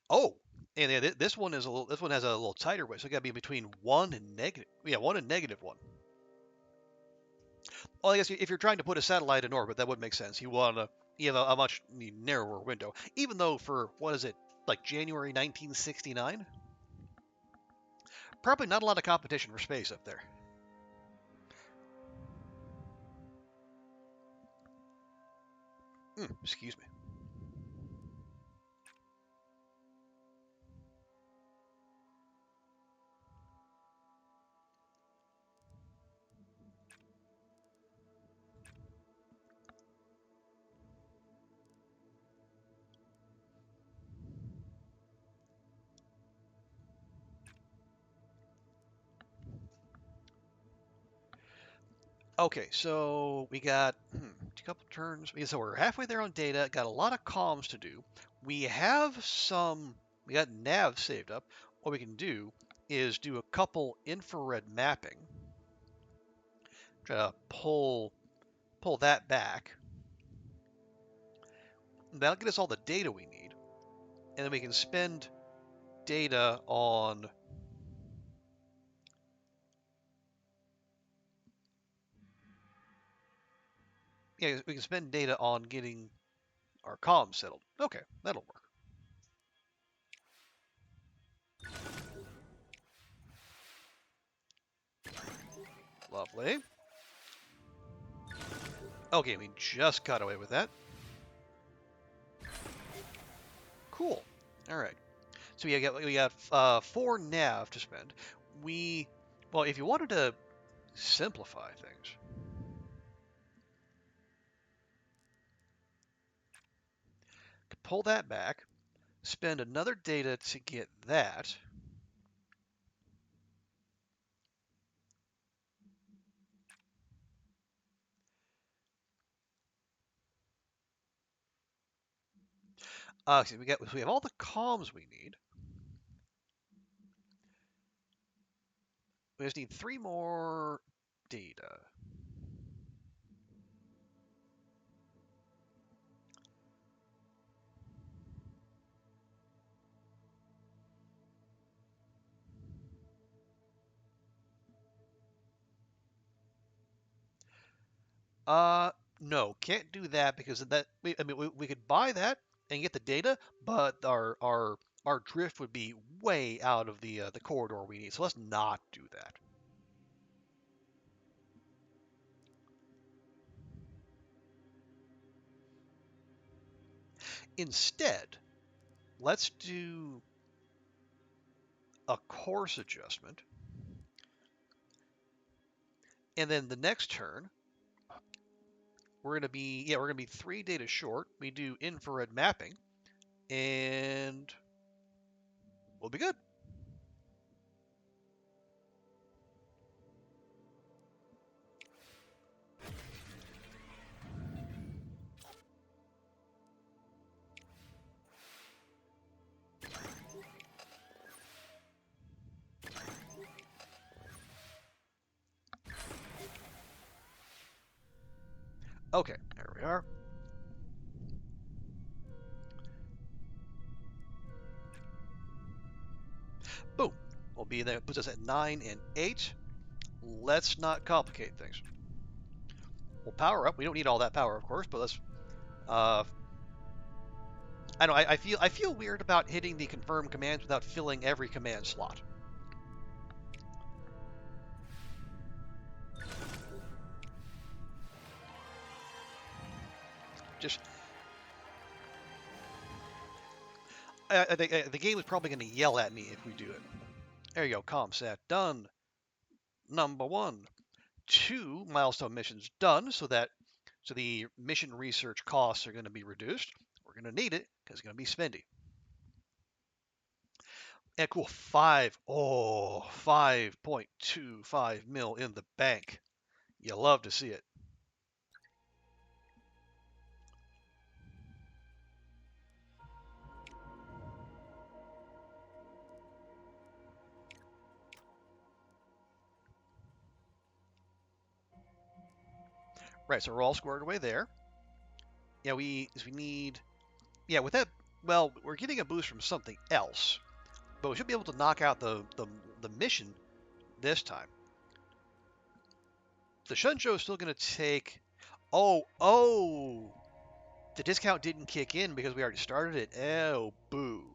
Oh, and yeah, this one has a little tighter way, so it got to be between 1 and negative. Yeah, 1 and -1. Well, I guess if you're trying to put a satellite in orbit, that would make sense. You have a much narrower window. Even though for what is it, like January 1969, probably not a lot of competition for space up there. Excuse me. Okay, so we got a couple turns. So we're halfway there on data. Got a lot of comms to do. We got nav saved up. What we can do is do a couple infrared mapping. Try to pull that back. That'll get us all the data we need, and then we can spend data on. Yeah, we can spend data on getting our comms settled. Okay, that'll work. Lovely. Okay, we just got away with that. Cool. All right. So we got 4 nav to spend. Well, if you wanted to simplify things, could pull that back, spend another data to get that. So we have all the comms we need. We just need 3 more data. No, can't do that because that. We could buy that and get the data, but our drift would be way out of the corridor we need. So let's not do that. Instead, let's do a course adjustment, and then the next turn we're gonna be 3 data short. We do infrared mapping, and we'll be good. Okay, there we are. Boom. We'll be there. Puts us at 9 and 8. Let's not complicate things. We'll power up. We don't need all that power, of course, but let's. Uh, I know. I feel weird about hitting the confirm commands without filling every command slot. Just. I think the game is probably going to yell at me if we do it. There you go. ComSat done. Number 1. 2 milestone missions done, so the mission research costs are going to be reduced. We're going to need it because it's going to be spendy. And cool, 5.25 mil in the bank. You love to see it. Right, so we're all squared away there. Yeah, we need. Yeah, with that. Well, we're getting a boost from something else, but we should be able to knock out the mission this time. The Shunjo is still going to take. Oh, the discount didn't kick in because we already started it. Oh, boo.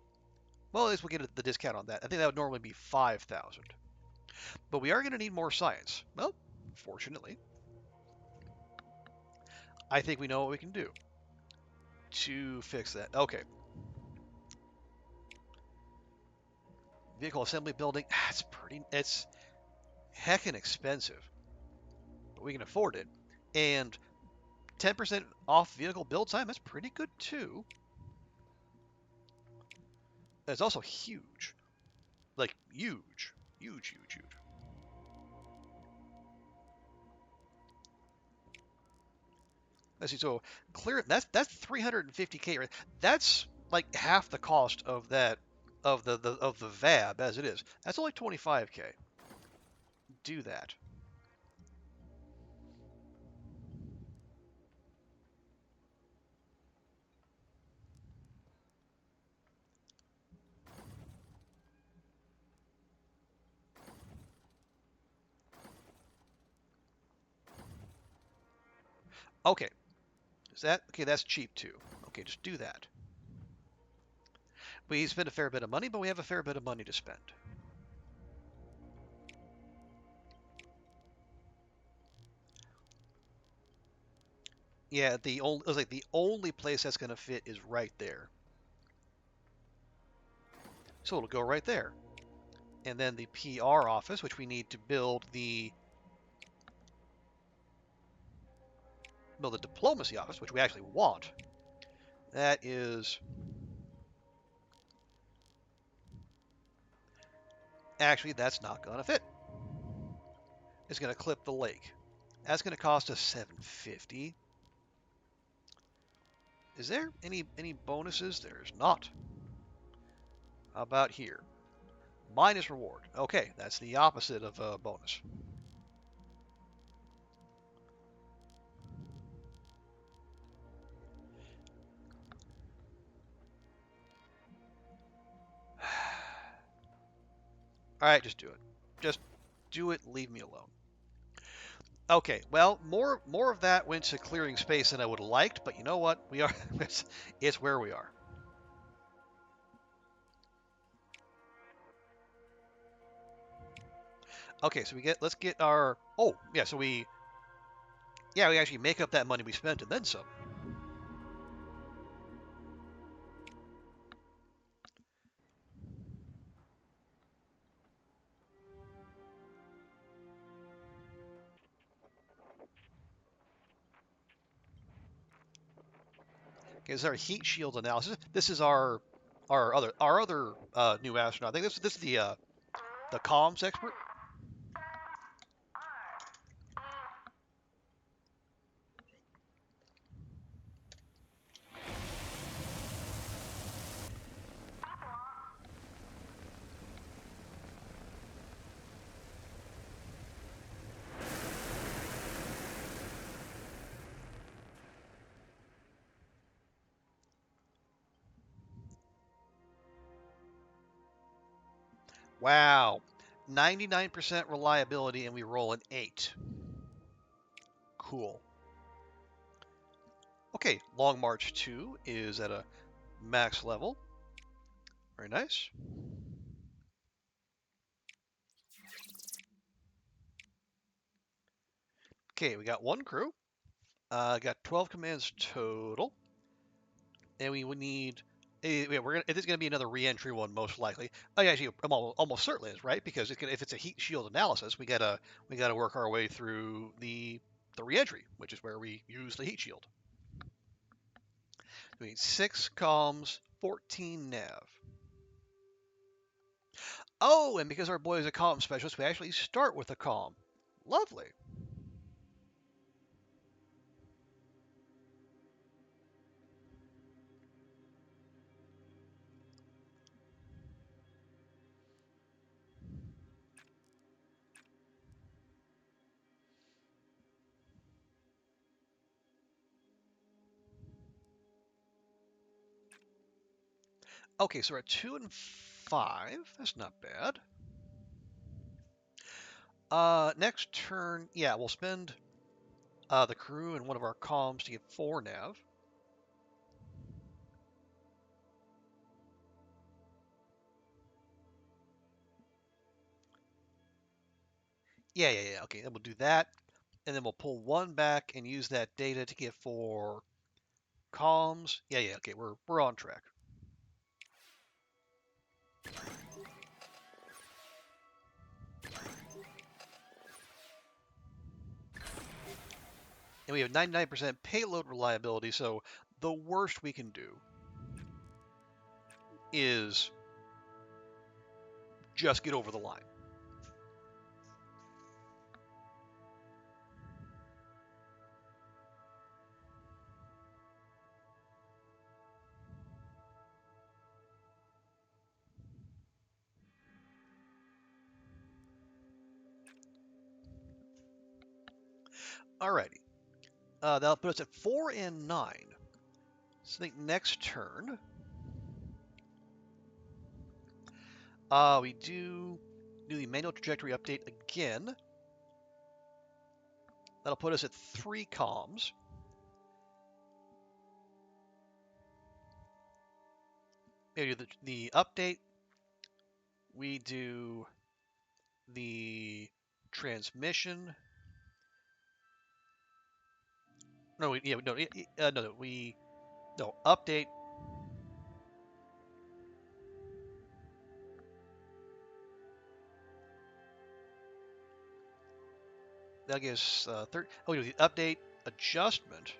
Well, at least we'll get the discount on that. I think that would normally be 5,000. But we are going to need more science. Well, fortunately, I think we know what we can do to fix that. Okay. Vehicle assembly building. It's heckin' expensive. But we can afford it. And 10% off vehicle build time, that's pretty good too. It's also huge. Like, huge. Huge, huge, huge. Let's see, so clear that's 350K, right? That's like half the cost of that of the VAB as it is. That's only 25K. Do that. Okay. Is that okay? That's cheap too. Okay, just do that. We spend a fair bit of money, but we have a fair bit of money to spend. Yeah, it was like the only place that's going to fit is right there. So it'll go right there. And then the PR office, which we need to build a diplomacy office, which we actually want. That is actually that's not going to fit. It's going to clip the lake. That's going to cost us 750. Is there any bonuses? There's not. How about here? Minus reward. Okay, that's the opposite of a bonus. All right, just do it. Just do it. Leave me alone. Okay, well, more of that went to clearing space than I would have liked, but you know what? We are it's where we are. Okay, so let's get our so we actually make up that money we spent and then some. Okay, this is our heat shield analysis. This is our other new astronaut. I think this is the comms expert. Wow, 99% reliability, and we roll an 8. Cool. Okay, Long March 2 is at a max level. Very nice. Okay, we got one crew. Got 12 commands total, and we would need. It is going to be another re-entry one, most likely. Actually, almost certainly is, right? Because if it's a heat shield analysis, we gotta work our way through the re-entry, which is where we use the heat shield. We need 6 comms, 14 nav. Oh, and because our boy is a comm specialist, we actually start with a comm. Lovely. Okay, so we're at 2 and 5. That's not bad. Next turn, yeah, we'll spend the crew and one of our comms to get 4 nav. Yeah. Okay, then we'll do that, and then we'll pull 1 back and use that data to get 4 comms. Yeah. Okay, we're on track. And we have 99% payload reliability, so the worst we can do is just get over the line. Alrighty. That'll put us at 4 and 9. So I think next turn, we do the manual trajectory update again. That'll put us at 3 comms. Maybe the update. We do the transmission. No, update. That gives third. Oh, we do the update adjustment.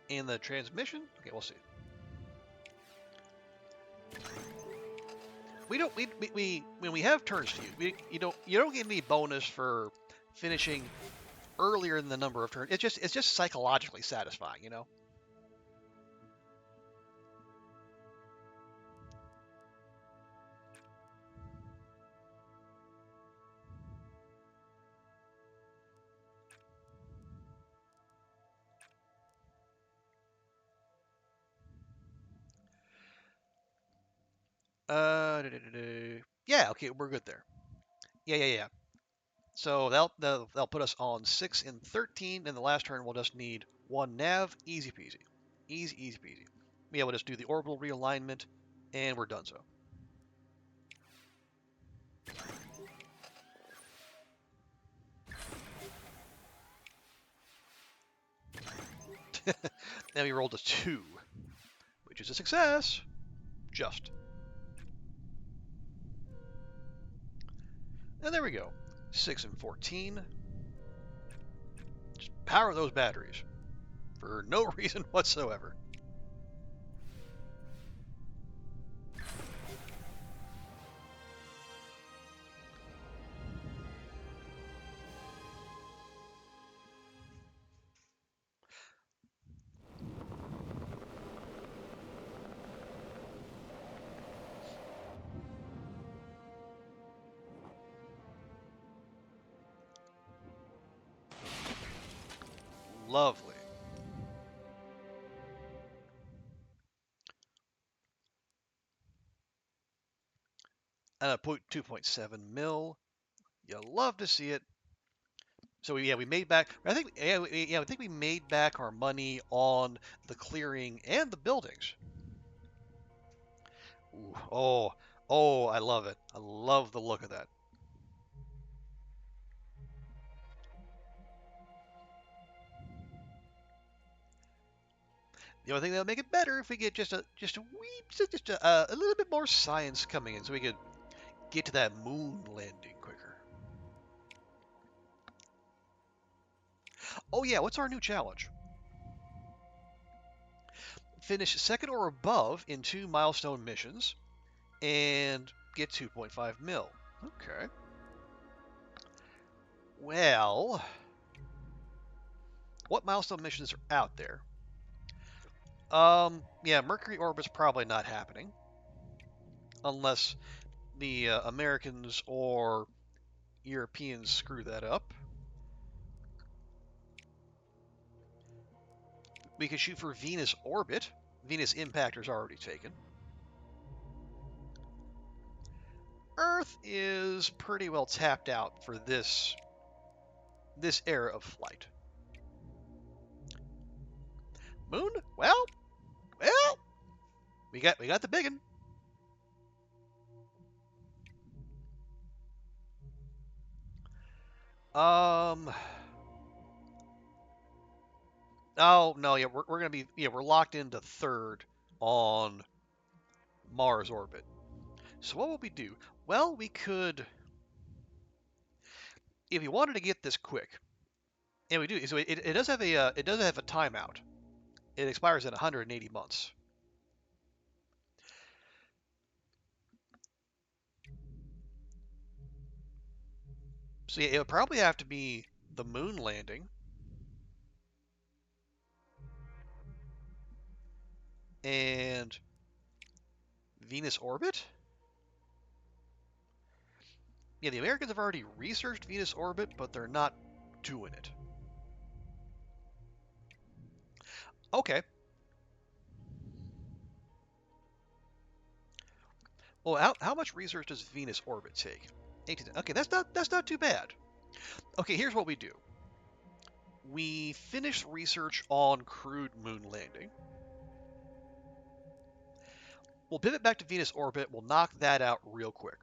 And the transmission. Okay, we'll see. We don't. We when we have turns to you, you don't get any bonus for finishing earlier in the number of turns. It's just psychologically satisfying, you know. Yeah, okay, we're good there. Yeah. So they'll put us on 6 and 13, and the last turn we'll just need one nav, easy peasy, easy peasy. Yeah, we'll just do the orbital realignment, and we're done. So then we rolled a 2, which is a success. Just. And there we go. 6 and 14. Just power those batteries for no reason whatsoever. Lovely. And a 2.7 mil. You love to see it. So we made back. I think we made back our money on the clearing and the buildings. Ooh, oh, I love it. I love the look of that. The only thing that'll make it better if we get a little bit more science coming in, so we could get to that moon landing quicker. Oh yeah, what's our new challenge? Finish second or above in 2 milestone missions and get 2.5 mil. Okay. Well, what milestone missions are out there? Yeah, Mercury orbit's probably not happening unless the Americans or Europeans screw that up. We could shoot for Venus orbit. Venus impactor's already taken. Earth is pretty well tapped out for this era of flight. Moon? Well, we got the big one. Um. Oh no, yeah, we're gonna be we're locked into third on Mars orbit. So what will we do? Well, we could, if we wanted to get this quick, and we do. So it does have a timeout. It expires in 180 months. So yeah, it would probably have to be the moon landing and Venus orbit. Yeah, the Americans have already researched Venus orbit, but they're not doing it. Okay. Well, how much research does Venus orbit take? 18. Okay, that's not too bad. Okay, here's what we do. We finish research on crewed moon landing. We'll pivot back to Venus orbit. We'll knock that out real quick.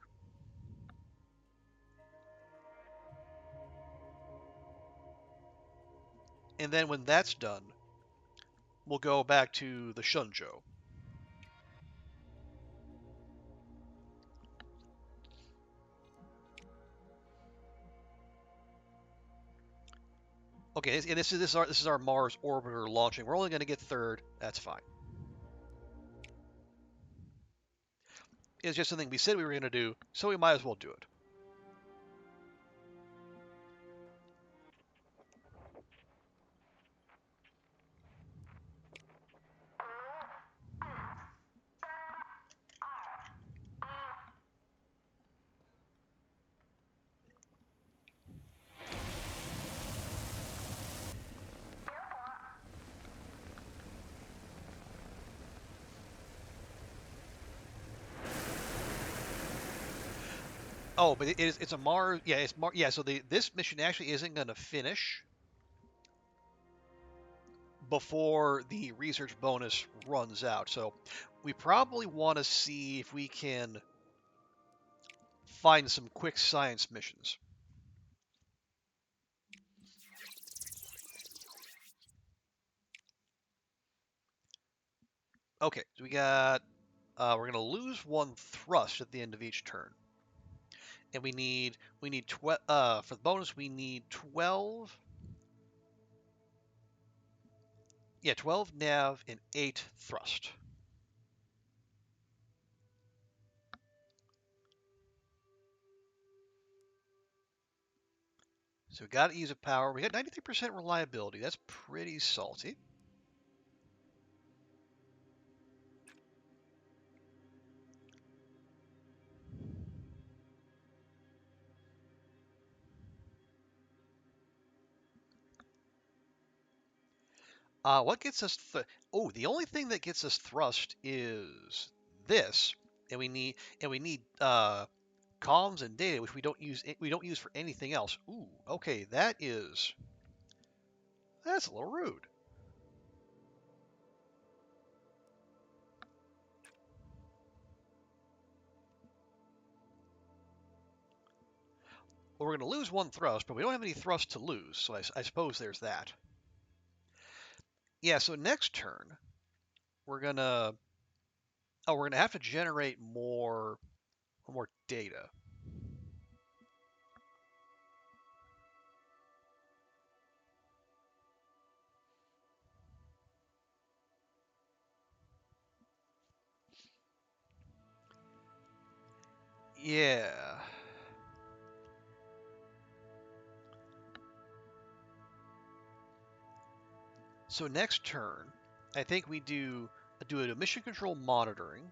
And then when that's done, we'll go back to the Shunzhou. Okay, and this is our Mars orbiter launching. We're only going to get third. That's fine. It's just something we said we were going to do, so we might as well do it. Oh, but it's a Mars. Yeah, it's Mars. Yeah, so this mission actually isn't going to finish before the research bonus runs out. So we probably want to see if we can find some quick science missions. Okay, so we got we're gonna lose one thrust at the end of each turn, and we need 12 for the bonus. We need 12. Yeah, 12 nav and 8 thrust. So we got to use a power. We got 93% reliability. That's pretty salty. What gets us? Oh, the only thing that gets us thrust is this, and we need comms and data, which we don't use. We don't use for anything else. Ooh, okay, that's a little rude. Well, we're going to lose one thrust, but we don't have any thrust to lose, so I suppose there's that. Yeah, so next turn we're gonna we're gonna have to generate more data. Yeah. So next turn, I think we do a mission control monitoring,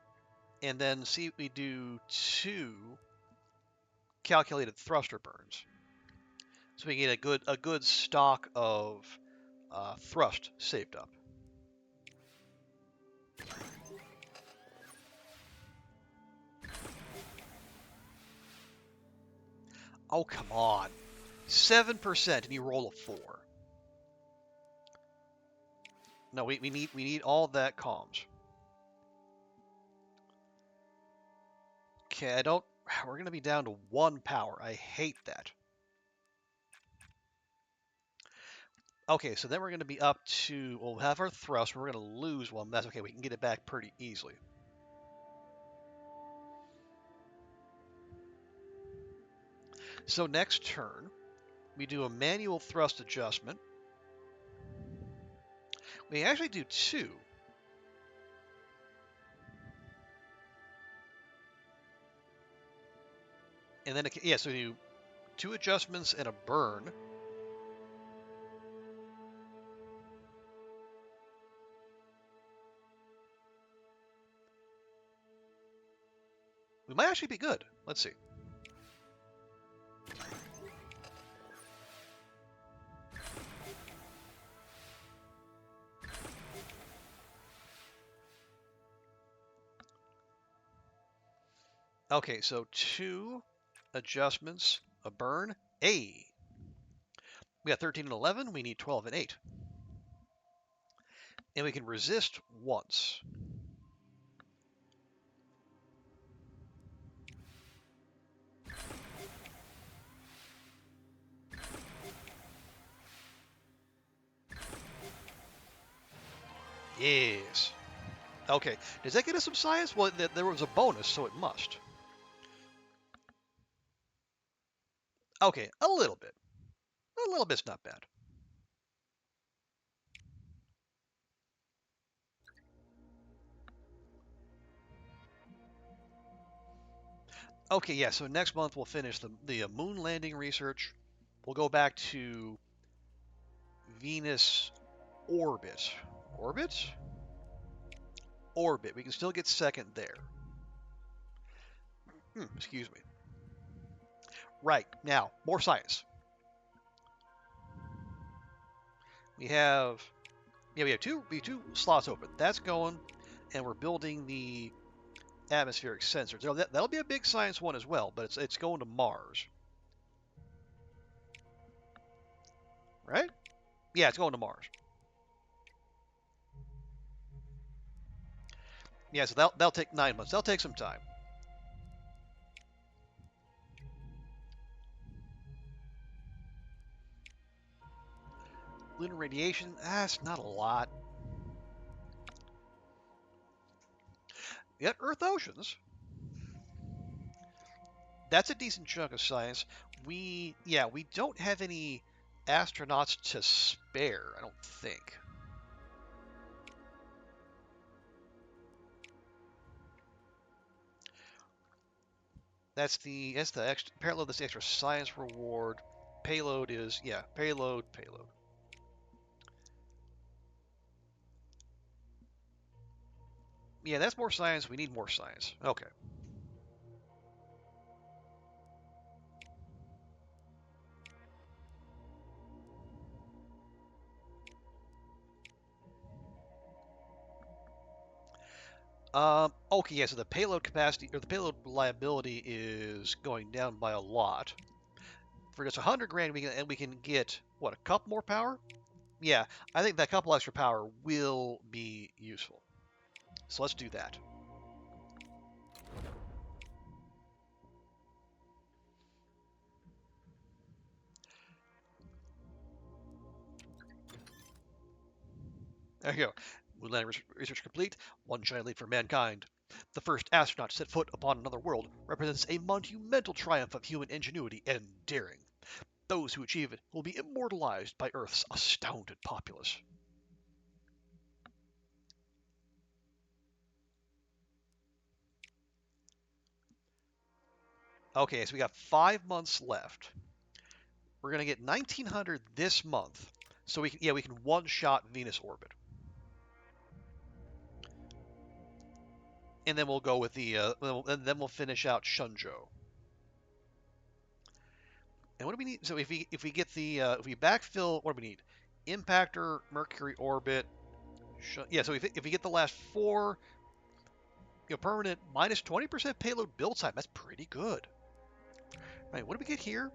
and then see if we do 2 calculated thruster burns, so we get a good stock of thrust saved up. Oh come on, 7%, and you roll a 4. No, we need all that comms. Okay, I don't. We're gonna be down to 1 power. I hate that. Okay, so then we're gonna be up to. We'll have our thrust. We're gonna lose one. That's okay. We can get it back pretty easily. So next turn, we do a manual thrust adjustment. We actually do 2. And then, yeah, so we do 2 adjustments and a burn. We might actually be good. Let's see. Okay, so 2 adjustments, a burn. A. We got 13 and 11. We need 12 and 8. And we can resist once. Yes. Okay. Does that get us some science? Well, there was a bonus, so it must. Okay, a little bit. A little bit's not bad. Okay, yeah, so next month we'll finish the moon landing research. We'll go back to Venus orbit. Orbit? Orbit. We can still get second there. Excuse me. Right, now, more science. We have we have two slots open. That's going, and we're building the atmospheric sensors. That'll be a big science one as well, but it's going to Mars, right? Yeah, it's going to Mars. Yeah, so that'll take 9 months. That'll take some time. Lunar radiation, that's not a lot. Yet Earth oceans, that's a decent chunk of science. We don't have any astronauts to spare, I don't think. That's the extra parallel. This extra science reward. Payload is payload. Yeah, that's more science. We need more science. Okay. Okay, yeah, so the payload capacity or the payload reliability is going down by a lot. For just 100 grand, we can get what, a cup more power? Yeah, I think that couple extra power will be useful. So let's do that. There you go. Moon landing research complete. One giant leap for mankind. The first astronaut to set foot upon another world represents a monumental triumph of human ingenuity and daring. Those who achieve it will be immortalized by Earth's astounded populace. Okay, so we got 5 months left. We're gonna get 1900 this month, so we can one-shot Venus orbit, and then we'll go with and then we'll finish out Shunzhou. And what do we need? So if we get if we backfill, what do we need? Impactor, Mercury orbit. Yeah, so if we get the last four, permanent minus 20% payload build time. That's pretty good. Right, what do we get here?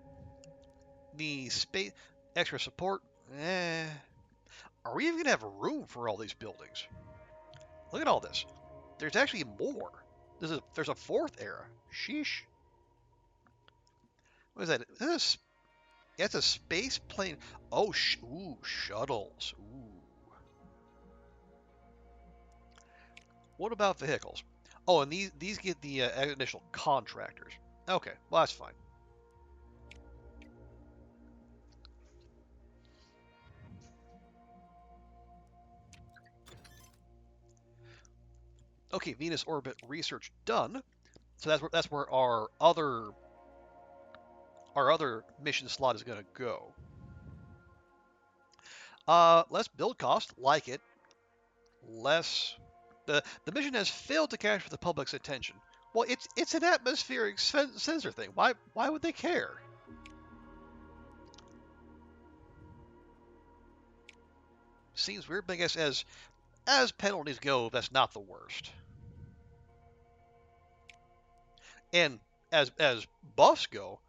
The space extra support. Eh. Are we even gonna have room for all these buildings? Look at all this. There's actually more. There's a fourth era. Sheesh. What is that? That's a space plane. Oh, ooh, shuttles. Ooh. What about vehicles? Oh, and these get the initial contractors. Okay, well that's fine. Okay, Venus orbit research done. So that's where our other mission slot is going to go. Less build cost, like it. Less. The mission has failed to capture the public's attention. Well, it's an atmospheric sensor thing. Why would they care? Seems weird, but I guess as penalties go, that's not the worst. And as buffs go,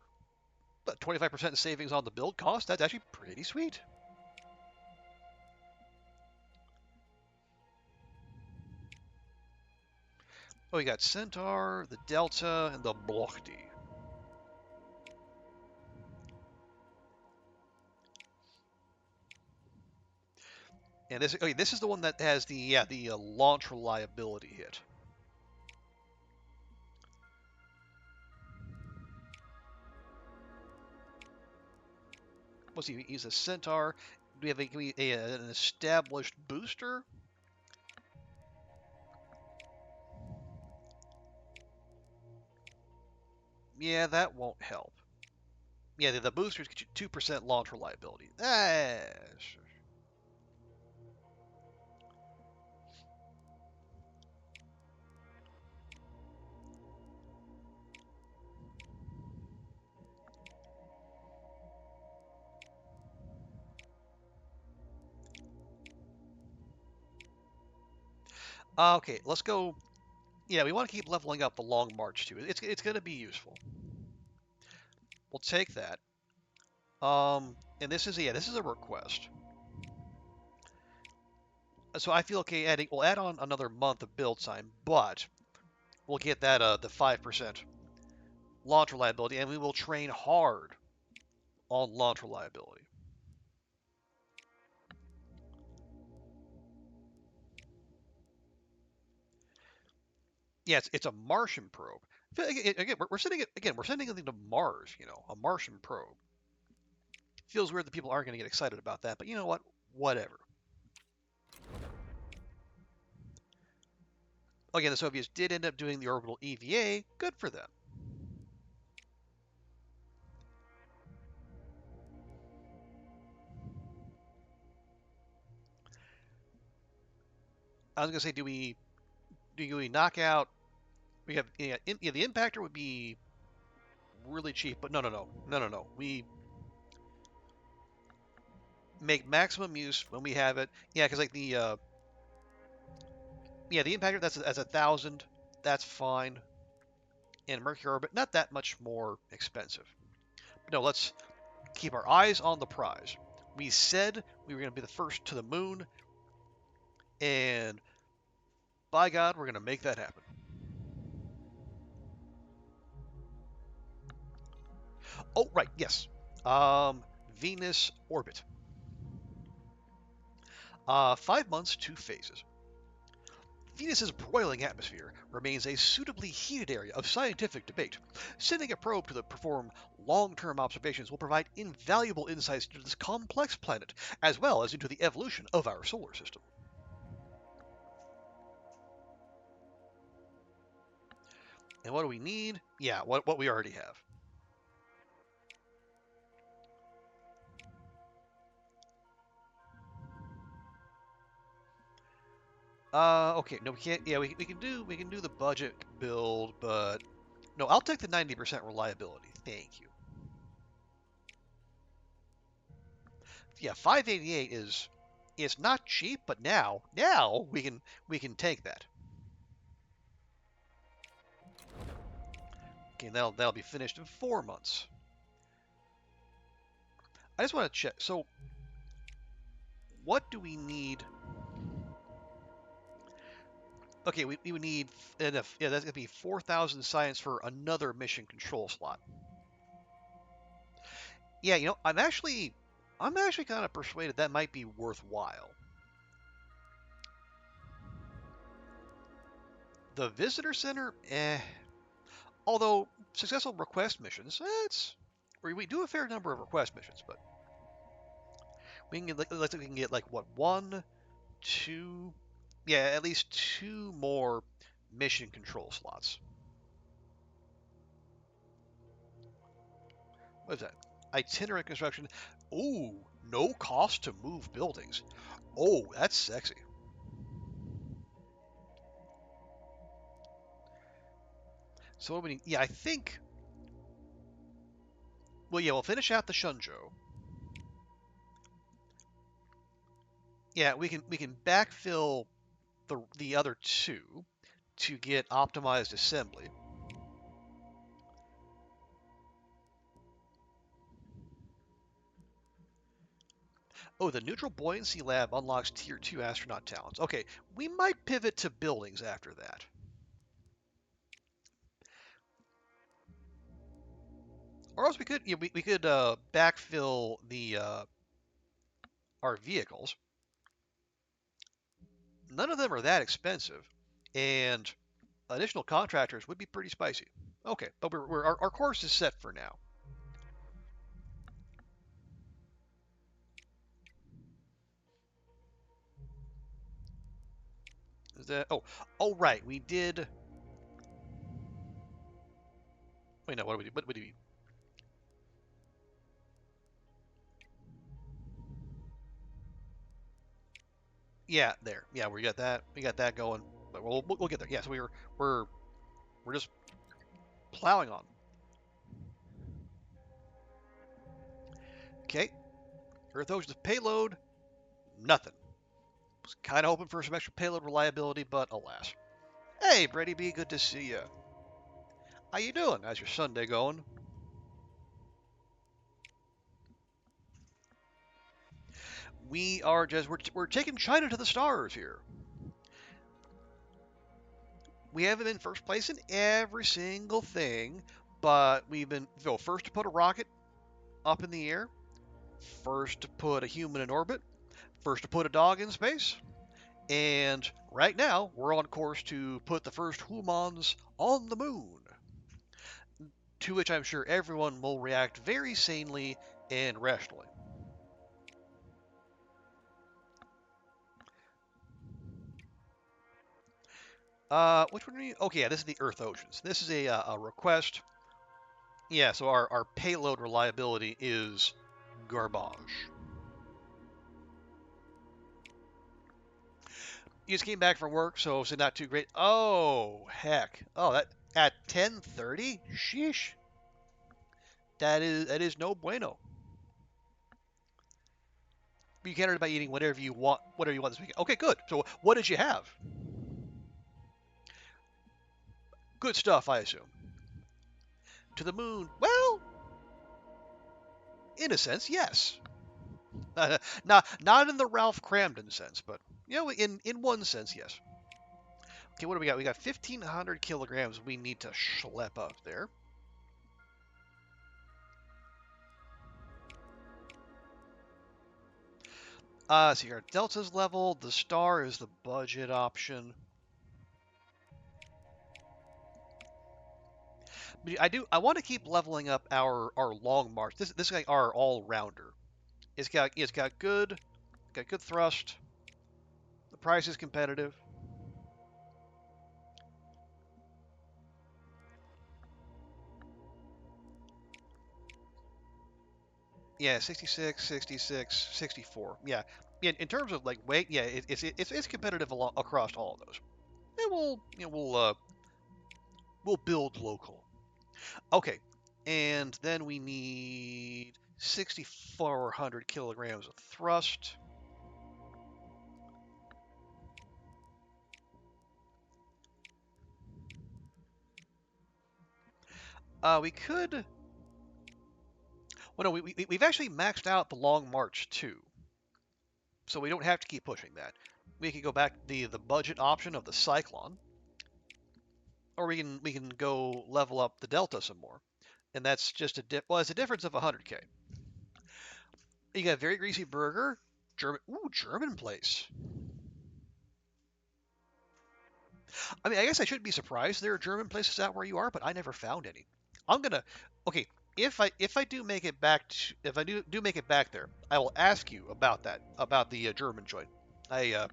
but 25% savings on the build cost, that's actually pretty sweet. Oh, we got Centaur, the Delta, and the Blochdi. And this is the one that has the launch reliability hit. Let's see, he's a Centaur. Do we have an established booster? Yeah, that won't help. Yeah, the boosters get you 2% launch reliability. Sure. Okay, let's go. Yeah, we want to keep leveling up the Long March too. It's going to be useful. We'll take that. And this is a request. So I feel okay we'll add on another month of build time, but we'll get that the 5% launch reliability, and we will train hard on launch reliability. Yeah, it's a Martian probe. Again, we're sending it again. We're sending it to Mars. You know, a Martian probe. Feels weird that people aren't going to get excited about that, but you know what? Whatever. Again, the Soviets did end up doing the orbital EVA. Good for them. I was going to say, do we knock out? We have the impactor would be really cheap, but no. We make maximum use when we have it. Yeah, because like the impactor that's 1,000. That's fine. And Mercury orbit, not that much more expensive. But no, let's keep our eyes on the prize. We said we were going to be the first to the moon, and by God, we're going to make that happen. Oh, right, yes. Venus orbit. 5 months, 2 phases. Venus's broiling atmosphere remains a suitably heated area of scientific debate. Sending a probe to perform long-term observations will provide invaluable insights into this complex planet, as well as into the evolution of our solar system. And what do we need? Yeah, what we already have. Okay, no, we can't. Yeah, we can do the budget build, but no, I'll take the 90% reliability. Thank you. Yeah, 588 is it's not cheap, but now we can take that. Okay, that'll be finished in 4 months. I just want to check. So, what do we need? Okay, we would need enough. Yeah, that's gonna be 4,000 science for another mission control slot. Yeah, I'm actually kind of persuaded that might be worthwhile. The visitor center, although successful request missions, we do a fair number of request missions, but we can get like what 1, 2, yeah, at least 2 more mission control slots. What is that? Itinerant construction. Ooh, no cost to move buildings. Oh, that's sexy. So what we need? Yeah, I think. Well, yeah, we'll finish out the Shunjo. Yeah, we can backfill the other two to get optimized assembly. Oh, the neutral buoyancy lab unlocks tier 2 astronaut talents. Okay, we might pivot to buildings after that. Or else we could backfill the our vehicles. None of them are that expensive, and additional contractors would be pretty spicy. Okay, but our course is set for now. Is that? Oh, right. We did. Wait, no. What do we do? What do we? Yeah, there. Yeah, we got that. We got that going. But we'll get there. Yeah. So we're just plowing on. Okay. Earth Ocean's payload. Nothing. Was kind of hoping for some extra payload reliability, but alas. Hey, Brady B, good to see you. How you doing? How's your Sunday going? We're taking China to the stars here. We haven't been first place in every single thing, but we've been first to put a rocket up in the air, first to put a human in orbit, first to put a dog in space, and right now we're on course to put the first humans on the moon. To which I'm sure everyone will react very sanely and rationally. Which one are you? Okay, yeah, this is the Earth Oceans. This is a request. Yeah, so our payload reliability is garbage. You just came back from work, so not too great. Oh, heck. Oh, that at 10:30? Sheesh. That is no bueno. You can't earn by eating whatever you want this weekend. Okay, good. So what did you have? Good stuff, I assume. To the moon. Well, in a sense, yes. Not in the Ralph Cramden sense, but in one sense, yes. Okay, what do we got? We got 1,500 kilograms we need to schlep up there. See our delta's level. The star is the budget option. But I want to keep leveling up our long march. This guy our all rounder. It's got good thrust. The price is competitive. Yeah, 66, 66, 64. Yeah, in terms of like weight, yeah, it's competitive across all of those. And we'll build local. Okay, and then we need 6,400 kilograms of thrust. We could. Well, no, we've actually maxed out the Long March 2, so we don't have to keep pushing that. We can go back to the budget option of the Cyclone, or we can go level up the Delta some more, and that's just it's a difference of 100K. You got very greasy burger, German place. I mean, I guess I shouldn't be surprised there are German places out where you are, but I never found any. I'm gonna okay. If I do make it back if I do make it back there, I will ask you about the German joint. I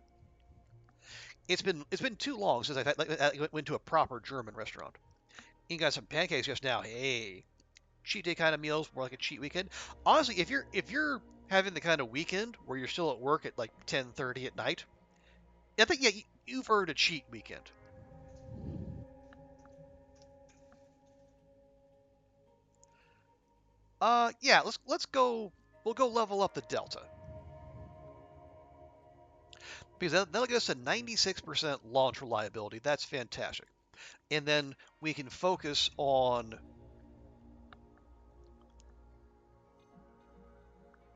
it's been too long since I went to a proper German restaurant. You got some pancakes just now. Hey, cheat day kind of meals, more like a cheat weekend. Honestly, if you're having the kind of weekend where you're still at work at like 10:30 at night, I think yeah, you've earned a cheat weekend. Yeah, let's go. We'll go level up the Delta because that'll get us to 96% launch reliability. That's fantastic. And then we can focus on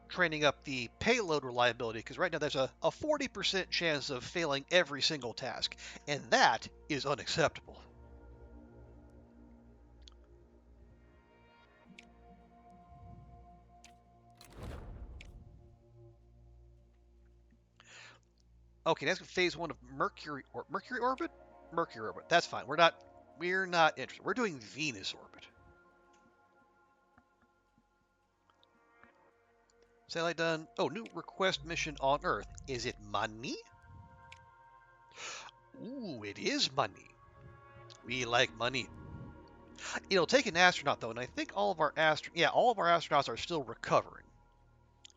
training up the payload reliability because right now there's a 40% chance of failing every single task, and that is unacceptable. Okay, that's phase one of Mercury orbit. Mercury orbit. That's fine. We're not interested. We're doing Venus orbit. Satellite done. Oh, new request mission on Earth. Is it money? Ooh, it is money. We like money. It'll take an astronaut though, and I think all of our astronauts are still recovering.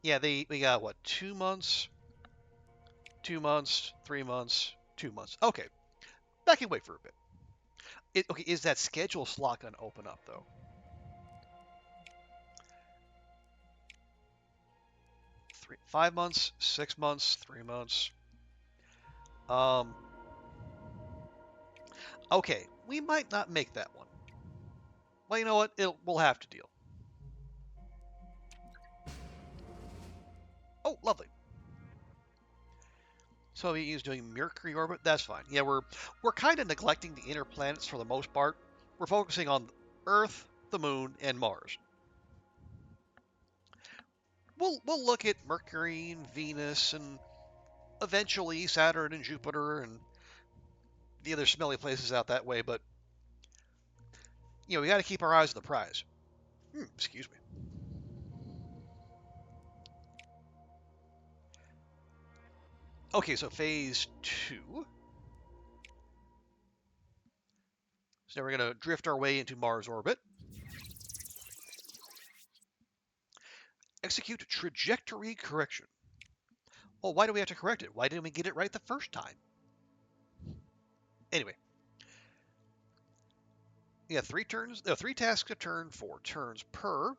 Yeah, we got what 2 months, 2 months, 3 months, 2 months. Okay, that can wait for a bit. Okay, is that schedule slot gonna open up though? 5 months, 6 months, 3 months. Um, Okay, we might not make that one. Well, you know what? We'll have to deal. Oh, lovely. So he's doing Mercury orbit. That's fine. Yeah, we're kind of neglecting the inner planets for the most part. We're focusing on Earth, the Moon, and Mars. We'll look at Mercury and Venus and eventually Saturn and Jupiter and the other smelly places out that way. But we got to keep our eyes on the prize. Excuse me. Okay, so phase 2. So now we're going to drift our way into Mars orbit. Execute trajectory correction. Well, why do we have to correct it? Why didn't we get it right the first time? Anyway, yeah, 3 tasks a turn, 4 turns per.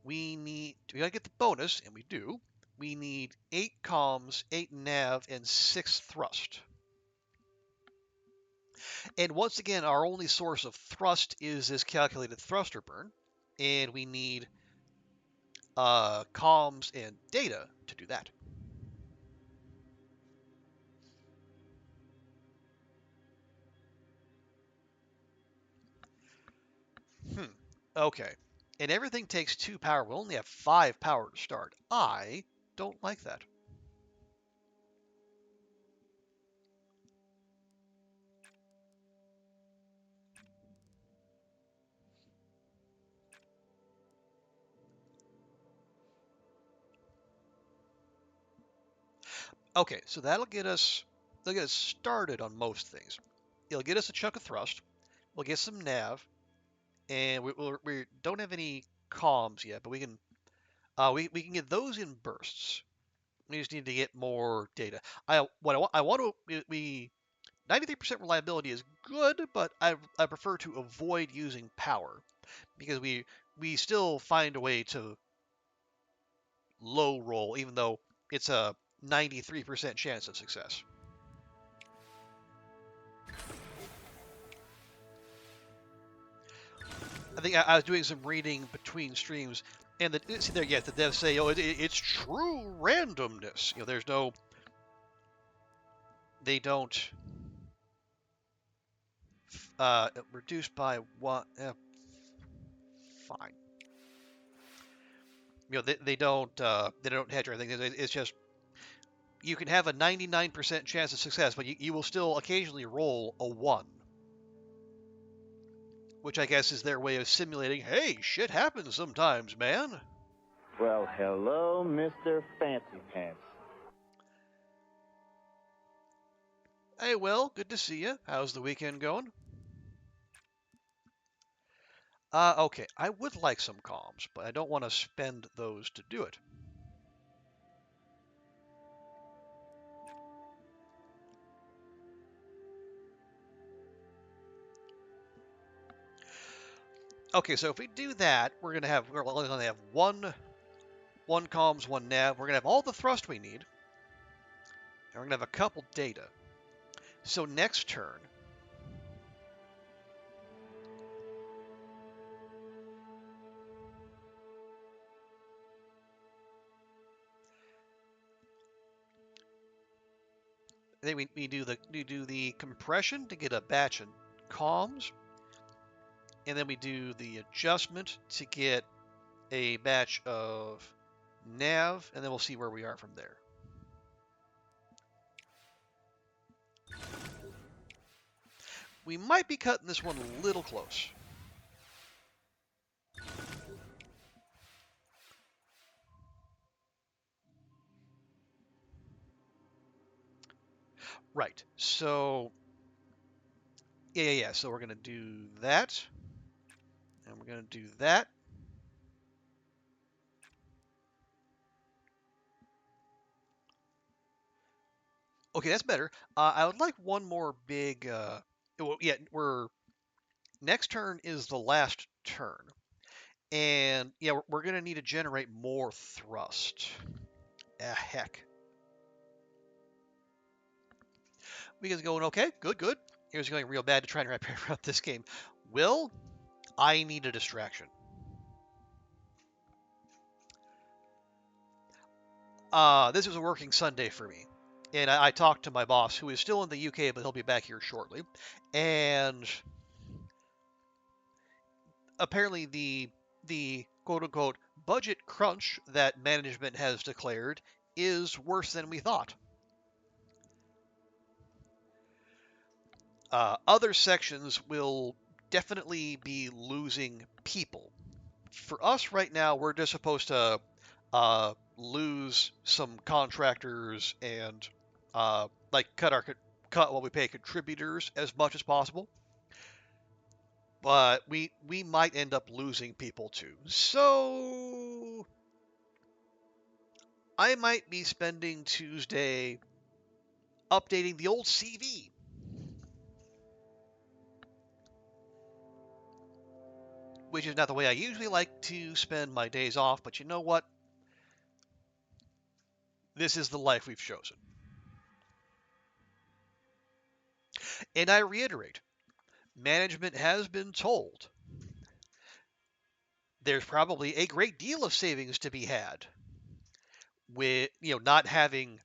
We gotta get the bonus, and we do. We need 8 comms, 8 nav, and 6 thrust. And once again, our only source of thrust is this calculated thruster burn, and we need comms and data to do that. Okay. And everything takes 2 power. We only have 5 power to start. I don't like that. Okay, so that'll get us started on most things. It'll get us a chunk of thrust. We'll get some nav, and we don't have any comms yet, but we can get those in bursts. We just need to get more data. I want to we 93% reliability is good, but I prefer to avoid using power because we still find a way to low roll, even though it's a 93% chance of success. I think I was doing some reading between streams, and the devs say, "Oh, it's true randomness." There's no, they don't reduced by one. Fine. They don't hedge or anything. It's just you can have a 99% chance of success, but you will still occasionally roll a 1. Which I guess is their way of simulating, hey, shit happens sometimes, man. Well, hello, Mr. Fancy Pants. Hey, Will, good to see you. How's the weekend going? Okay, I would like some comms, but I don't want to spend those to do it. Okay, so if we do that, we're only gonna have one comms, 1 nav. We're gonna have all the thrust we need, and we're gonna have a couple data. So next turn, then we do the compression to get a batch of comms, and then we do the adjustment to get a batch of nav, and then we'll see where we are from there. We might be cutting this one a little close. Right, so yeah. So we're gonna do that, and we're gonna do that. Okay, that's better. I would like one more big. Next turn is the last turn, and yeah, we're gonna need to generate more thrust. Heck. Weekend's going okay. Good. it was going real bad to try and wrap around this game. Will, I need a distraction. This was a working Sunday for me. And I talked to my boss, who is still in the UK, but he'll be back here shortly. And apparently the quote unquote budget crunch that management has declared is worse than we thought. Other sections will definitely be losing people. For us right now, we're just supposed to lose some contractors and like cut what we pay contributors as much as possible. But we might end up losing people too. So I might be spending Tuesday updating the old CV. Which is not the way I usually like to spend my days off, but you know what? This is the life we've chosen. And I reiterate, management has been told there's probably a great deal of savings to be had with not having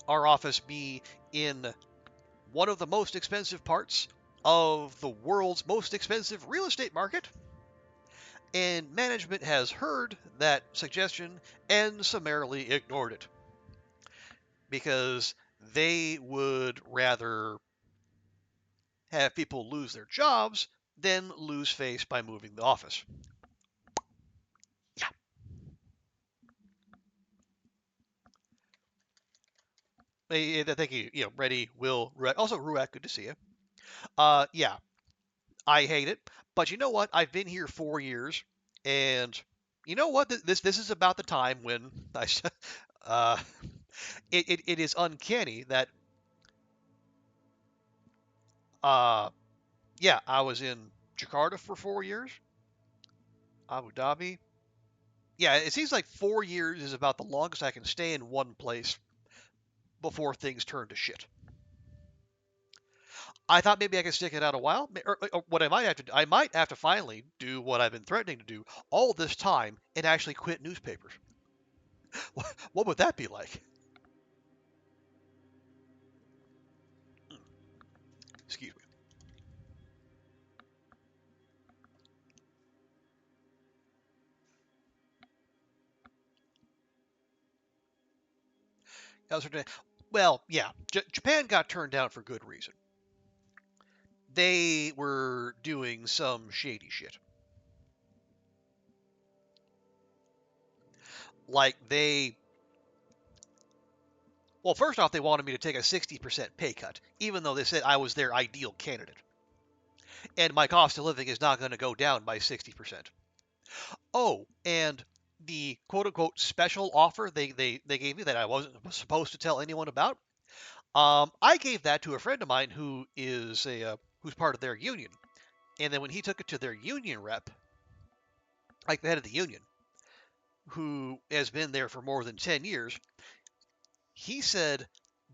our office be in one of the most expensive parts of the world's most expensive real estate market. And management has heard that suggestion and summarily ignored it because they would rather have people lose their jobs than lose face by moving the office. Yeah. Thank you. Ready, Will, Ruak. Also, Ruak, good to see you. Yeah, I hate it, but you know what? I've been here 4 years, and you know what? This is about the time when uh, it is uncanny that uh, yeah, I was in Jakarta for 4 years, Abu Dhabi. Yeah, it seems like 4 years is about the longest I can stay in one place before things turn to shit. I thought maybe I could stick it out a while. Or what I might have to do, I might have to finally do what I've been threatening to do all this time and actually quit newspapers. What would that be like? Excuse me. Well, yeah, Japan got turned down for good reason. They were doing some shady shit. Like well, first off, they wanted me to take a 60% pay cut, even though they said I was their ideal candidate. And my cost of living is not going to go down by 60%. Oh, and the quote unquote special offer they gave me that I wasn't supposed to tell anyone about, I gave that to a friend of mine who is who's part of their union. And then when he took it to their union rep, like the head of the union, who has been there for more than 10 years, he said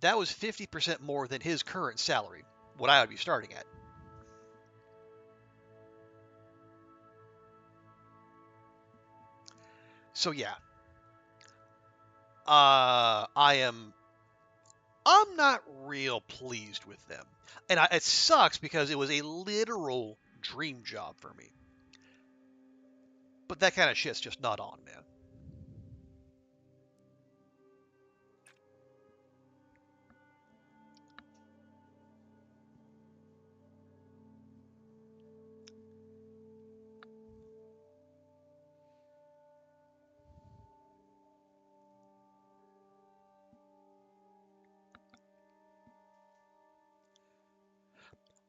that was 50% more than his current salary, what I would be starting at. So yeah, I'm not real pleased with them, and it sucks because it was a literal dream job for me. But that kind of shit's just not on, man.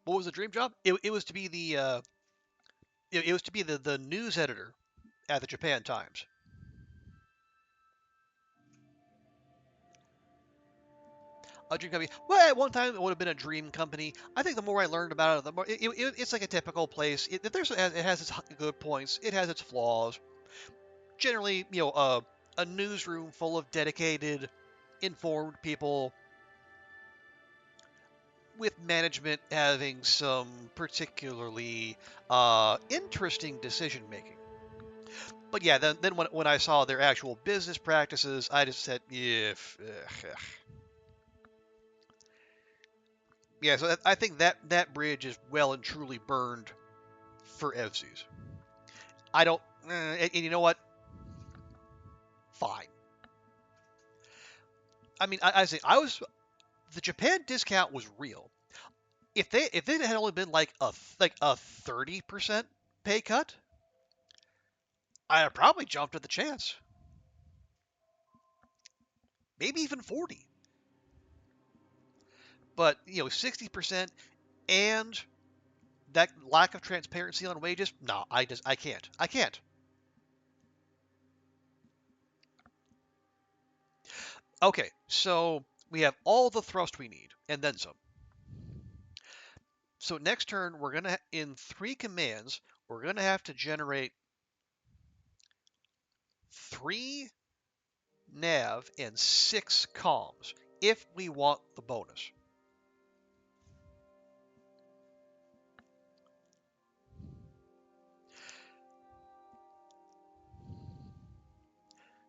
What was the dream job? It was to be it was to be the news editor at the Japan Times. A dream company. Well, at one time it would have been a dream company. I think the more I learned about it, the more it's like a typical place. It has its good points. It has its flaws. Generally, a newsroom full of dedicated, informed people with management having some particularly interesting decision making. But yeah, then when I saw their actual business practices, I just said, yeah, yeah. So I think that bridge is well and truly burned for EVSEs. I don't, and you know what? Fine. I mean, I say I was the Japan discount was real. If it had only been like a 30% pay cut, I'd have probably jumped at the chance. Maybe even 40. But 60% and that lack of transparency on wages, no, I can't. I can't. Okay, so we have all the thrust we need, and then some. So next turn, we're gonna in 3 commands, we're gonna have to generate 3 nav and 6 comms if we want the bonus.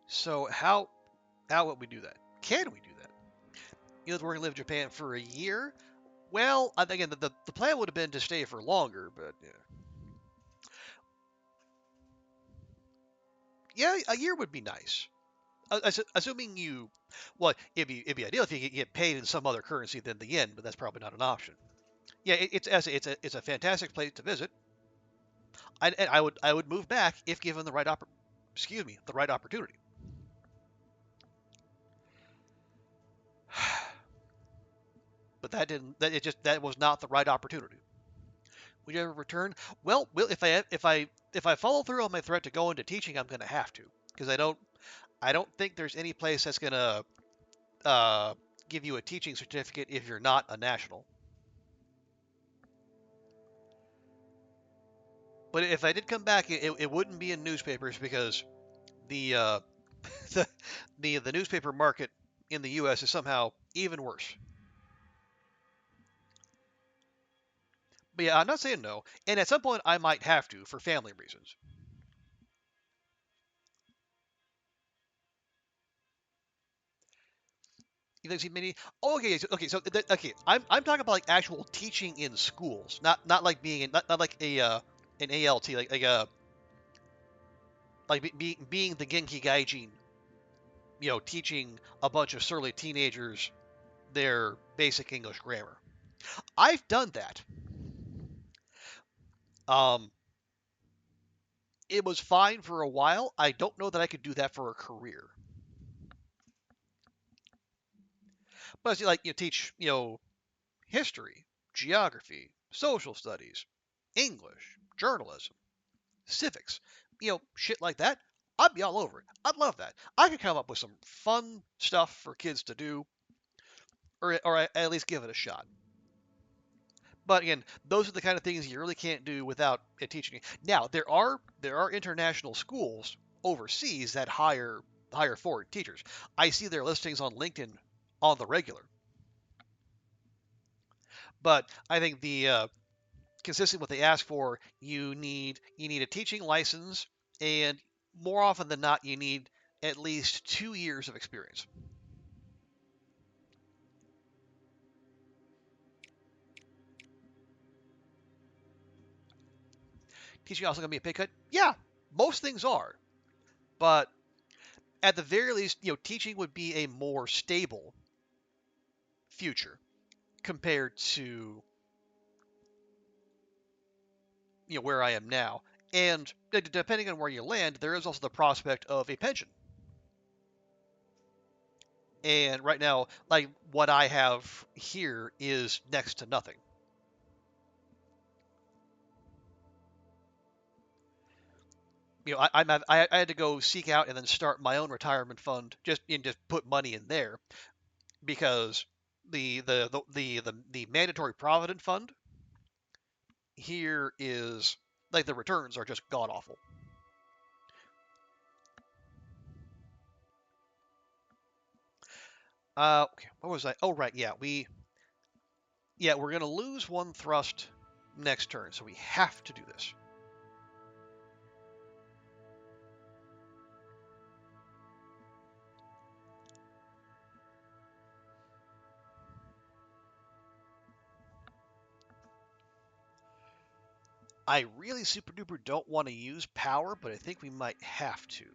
So how would we do that? Can we do that? We're gonna live in Japan for a year. Well, again, the plan would have been to stay for longer, but yeah, a year would be nice. Assuming you, well, it'd be ideal if you could get paid in some other currency than the yen, but that's probably not an option. Yeah, it's a fantastic place to visit. I would move back if given the right the right opportunity. But that didn't that it just that was not the right opportunity. Would you ever return? Well, if I follow through on my threat to go into teaching, I'm going to have to because I don't think there's any place that's going to uh, give you a teaching certificate if you're not a national. But if I did come back, it wouldn't be in newspapers because the the, the newspaper market in the U.S. is somehow even worse. But yeah, I'm not saying no, and at some point I might have to for family reasons. You think see many? Oh, okay, okay. So okay, I'm talking about like actual teaching in schools, not like being not like a an ALT, like being the Genki Gaijin, teaching a bunch of surly teenagers their basic English grammar. I've done that. Um, it was fine for a while. I don't know that I could do that for a career. But as you teach, history, geography, social studies, English, journalism, civics, shit like that. I'd be all over it. I'd love that. I could come up with some fun stuff for kids to do, or at least give it a shot. But again, those are the kind of things you really can't do without it teaching. Now there are international schools overseas that hire foreign teachers. I see their listings on LinkedIn on the regular. But I think the consistent with what they ask for, you need a teaching license, and more often than not, you need at least 2 years of experience. Teaching also going to be a pay cut? Yeah, most things are, but at the very least, teaching would be a more stable future compared to where I am now. And depending on where you land, there is also the prospect of a pension. And right now, like what I have here is next to nothing. I had to go seek out and then start my own retirement fund, just put money in there because the mandatory provident fund here is like the returns are just god awful. Okay, what was I? Oh right, yeah, Yeah, we're going to lose one thrust next turn, so we have to do this. I really super duper don't want to use power, but I think we might have to.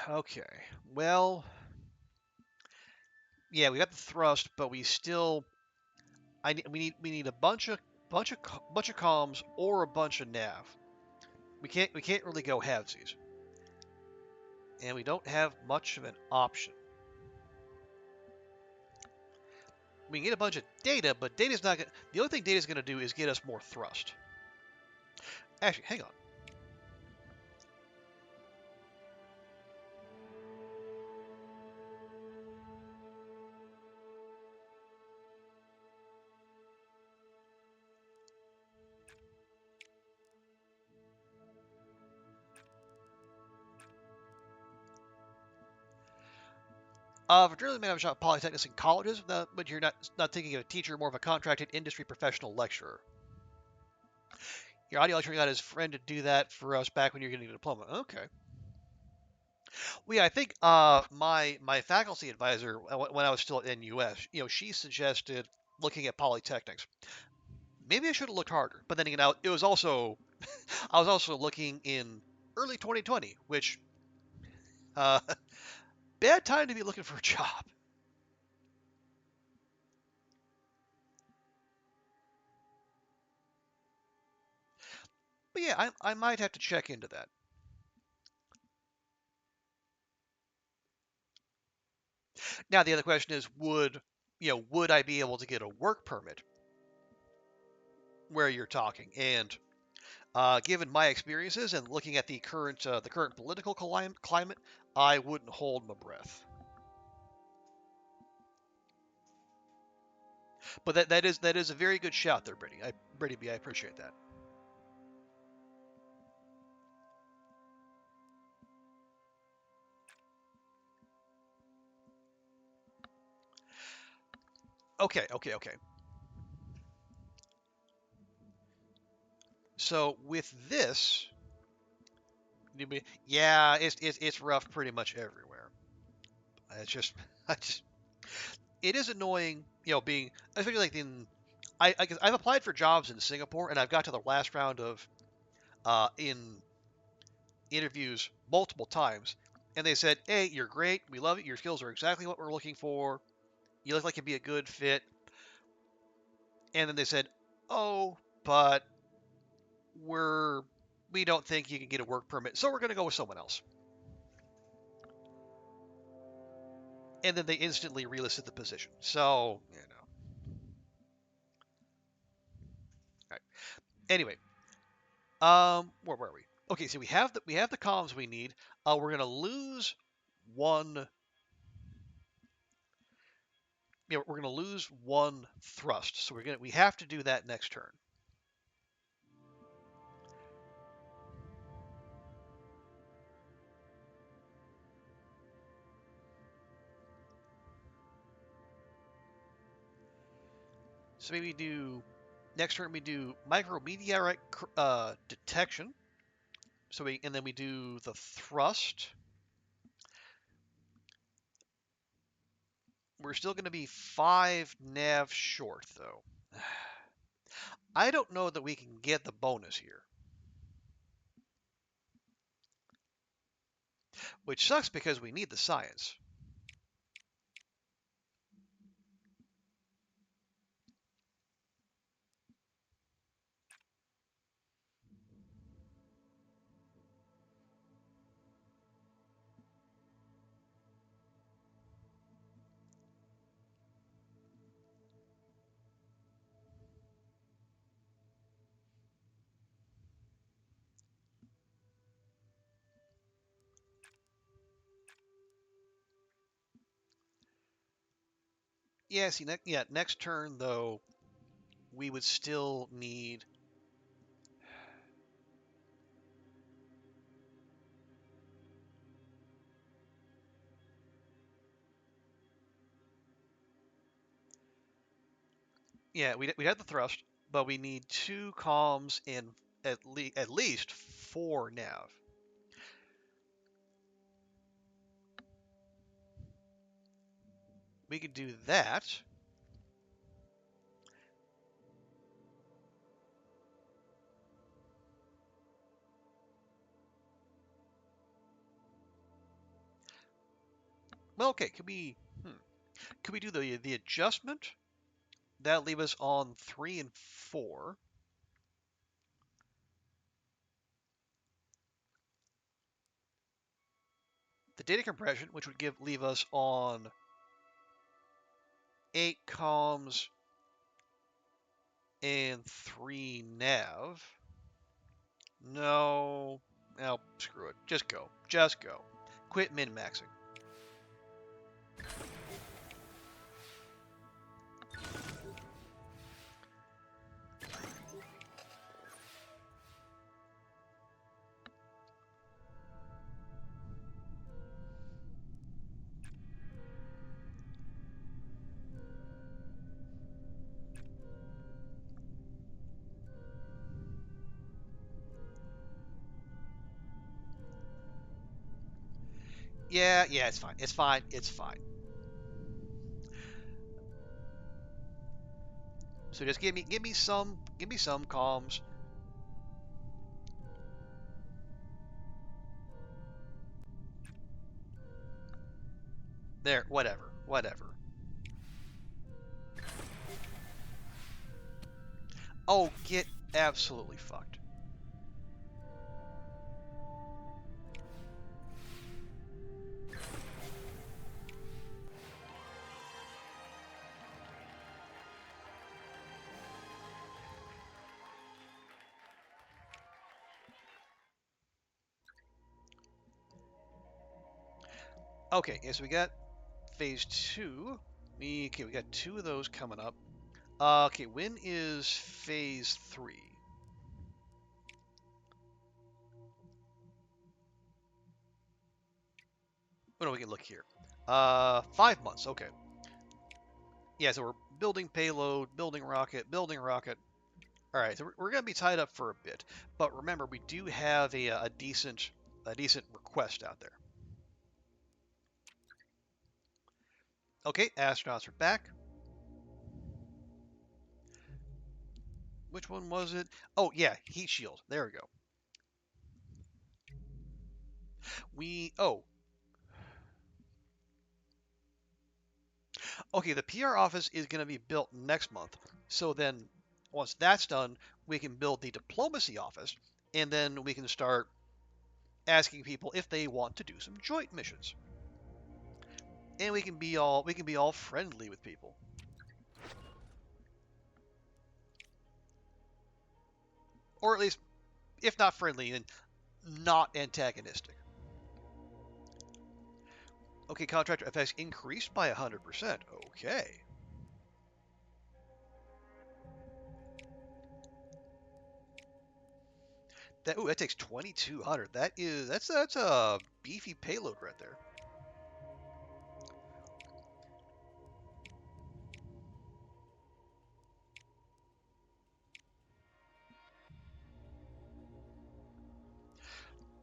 Okay. Well, yeah, we got the thrust, but we still we need a bunch of comms or a bunch of nav. We can't really go halvesies, and we don't have much of an option. We can get a bunch of data, but data's not gonna, the only thing data's going to do is get us more thrust. Actually, hang on. For journalism management at polytechnics and colleges, but you're not thinking of a teacher, more of a contracted industry professional lecturer. Your audio lecturer got his friend to do that for us back when you were getting a diploma. Okay. Well, yeah, I think my faculty advisor when I was still at NUS, she suggested looking at polytechnics. Maybe I should have looked harder, but then again, it was also I was also looking in early 2020, which uh, bad time to be looking for a job. But yeah, I might have to check into that. Now the other question is, would I be able to get a work permit where you're talking? And given my experiences and looking at the current political climate, I wouldn't hold my breath. But that is a very good shout there, Brady. Brady B, I appreciate that. Okay, okay, okay. So with this, yeah, it's rough pretty much everywhere. It's just, I just it is annoying, being especially like I've applied for jobs in Singapore and I've got to the last round of in interviews multiple times, and they said, "Hey, you're great. We love it. Your skills are exactly what we're looking for. You look like you'd be a good fit." And then they said, "Oh, but we're we don't think you can get a work permit, so we're going to go with someone else." And then they instantly relisted the position. So, All right. Anyway, where were we? Okay, so we have the comms we need. We're going to lose one. We're going to lose one thrust, so we have to do that next turn. So maybe do next turn we do micrometeorite detection. And then we do the thrust. We're still going to be 5 nav short though. I don't know that we can get the bonus here, which sucks because we need the science. Yeah, see, next turn though, we would still need. Yeah, we'd have the thrust, but we need 2 comms and at least 4 nav. We could do that. Well, okay, could we do the adjustment? That'll leave us on 3 and 4. The data compression, which would leave us on 8 comms and 3 nav. No, no, screw it. Just go. Just go. Quit min-maxing. Yeah, yeah, it's fine. It's fine. It's fine. So just give me some comms. There, whatever, whatever. Oh, get absolutely fucked. Okay, yeah, so we got phase 2. We got 2 of those coming up. Okay, when is phase 3? Oh no, we can look here. 5 months. Okay. Yeah, so we're building payload, building rocket, building rocket. All right, so we're going to be tied up for a bit, but remember we do have a decent request out there. Okay, astronauts are back. Which one was it? Oh yeah, heat shield. There we go. Oh, okay. The PR office is going to be built next month. So then, once that's done, we can build the diplomacy office, and then we can start asking people if they want to do some joint missions, and we can be all friendly with people, or at least, if not friendly, then not antagonistic. Okay, contractor effects increased by 100%. Okay. That takes 2,200. That's a beefy payload right there.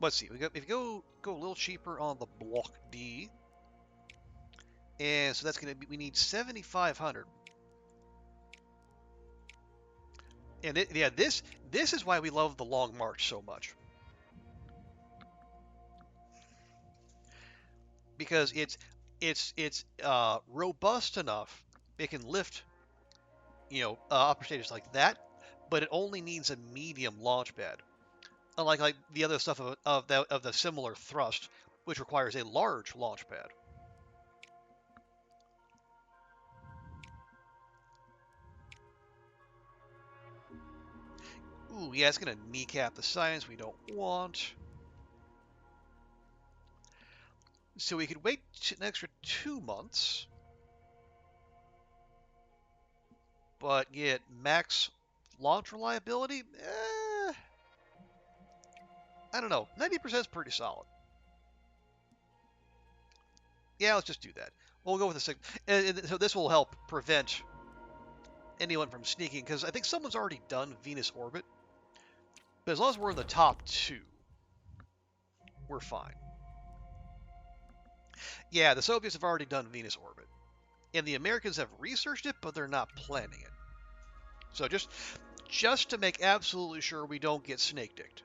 Let's see. If you go a little cheaper on the block D, and so that's gonna be we need 7,500. And yeah, this is why we love the Long March so much, because it's robust enough. It can lift upper stages like that, but it only needs a medium launch pad. Unlike the other stuff of the similar thrust, which requires a large launch pad. Ooh, yeah, it's gonna kneecap the science we don't want. So we could wait an extra 2 months. but get max launch reliability. I don't know. 90% is pretty solid. Yeah, let's just do that. We'll go with the 6. And so this will help prevent anyone from sneaking, because I think someone's already done Venus orbit. But as long as we're in the top 2, we're fine. Yeah, the Soviets have already done Venus orbit. And the Americans have researched it, but they're not planning it. So just to make absolutely sure we don't get snake-dicked.